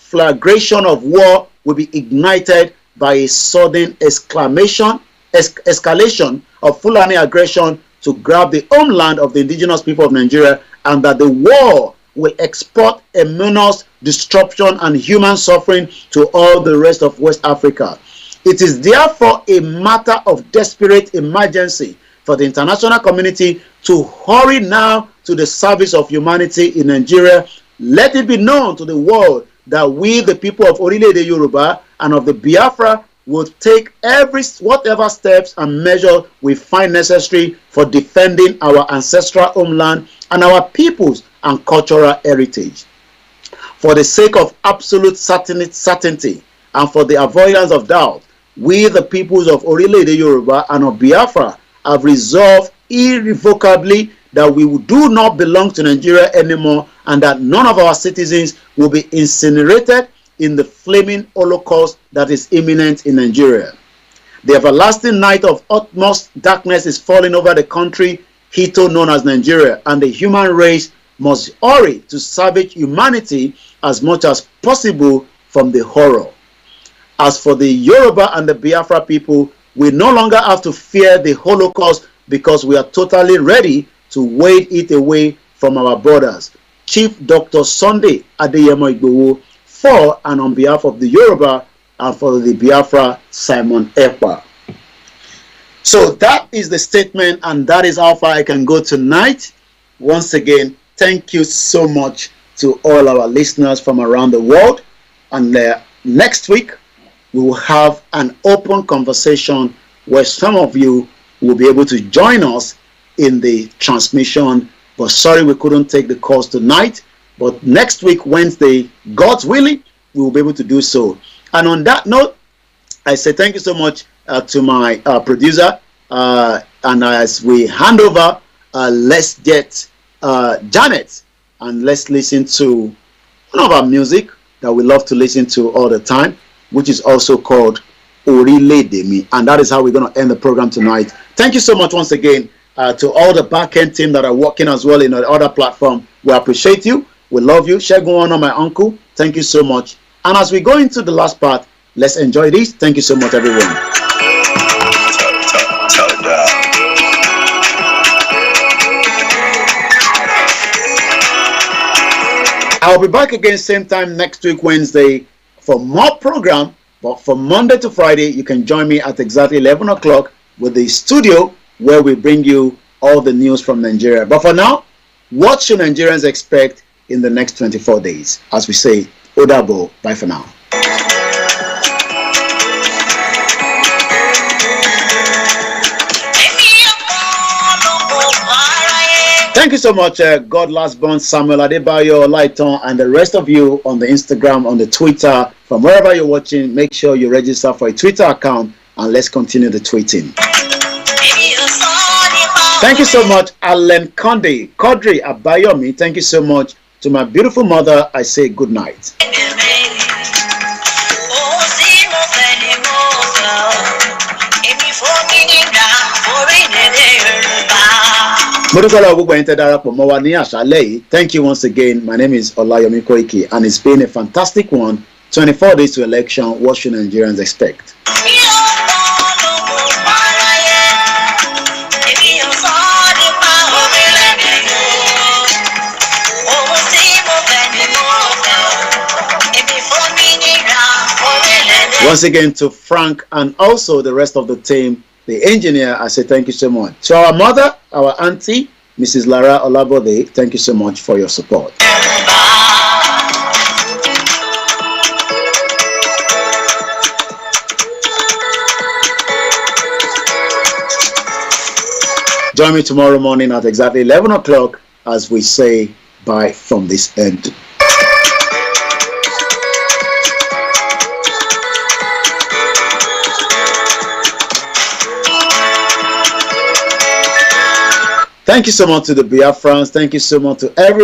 conflagration of war will be ignited by a sudden escalation of Fulani aggression to grab the homeland of the indigenous people of Nigeria, and that the war will export enormous destruction and human suffering to all the rest of West Africa. It is therefore a matter of desperate emergency for the international community to hurry now to the service of humanity in Nigeria. Let it be known to the world that we, the people of Orile-Ede Yoruba and of the Biafra, will take whatever steps and measures we find necessary for defending our ancestral homeland and our peoples and cultural heritage. For the sake of absolute certainty and for the avoidance of doubt, we, the peoples of Orile-Ede Yoruba and of Biafra, have resolved irrevocably that we do not belong to Nigeria anymore, and that none of our citizens will be incinerated in the flaming holocaust that is imminent in Nigeria. The everlasting night of utmost darkness is falling over the country hitherto known as Nigeria, and the human race must hurry to salvage humanity as much as possible from the horror. As for the Yoruba and the Biafra people, we no longer have to fear the Holocaust because we are totally ready to wade it away from our borders. Chief Dr. Sunday Adeyemo Igboho, for and on behalf of the Yoruba, and for the Biafra, Simon Ekpa. So that is the statement, and that is how far I can go tonight. Once again, thank you so much to all our listeners from around the world. And next week, we will have an open conversation where some of you will be able to join us in the transmission. But sorry we couldn't take the calls tonight. But next week, Wednesday, God's willing, we will be able to do so. And on that note, I say thank you so much to my producer. And as we hand over, let's get Janet, and let's listen to one of our music that we love to listen to all the time, which is also called Orile-Ede. And that is how we're going to end the program tonight. Thank you so much once again to all the back-end team that are working as well in the other platform. We appreciate you. We love you. Shegun Ono, my uncle, thank you so much. And as we go into the last part, let's enjoy this. Thank you so much, everyone. I'll be back again same time next week, Wednesday, for more program. But from Monday to Friday, you can join me at exactly 11 o'clock with the studio where we bring you all the news from Nigeria. But for now, what should Nigerians expect in the next 24 days? As we say, Odabo, bye for now. Thank you so much, God Lastborn, Samuel Adebayo, Lighton, and the rest of you on the Instagram, on the Twitter, from wherever you're watching. Make sure you register for a Twitter account, and let's continue the tweeting. Thank you so much, Alan Conde, Kodri Abayomi. Thank you so much. To my beautiful mother, I say good night. Thank you once again. My name is Olayomi Koiki, and it's been a fantastic one. 24 days to election. What should Nigerians expect? Once again to Frank and also the rest of the team, the engineer, I say thank you so much. To our mother, our auntie, Mrs. Lara Olabode, thank you so much for your support. Join me tomorrow morning at exactly 11 o'clock as we say bye from this end. Thank you so much to the Biafrans. Thank you so much to everyone.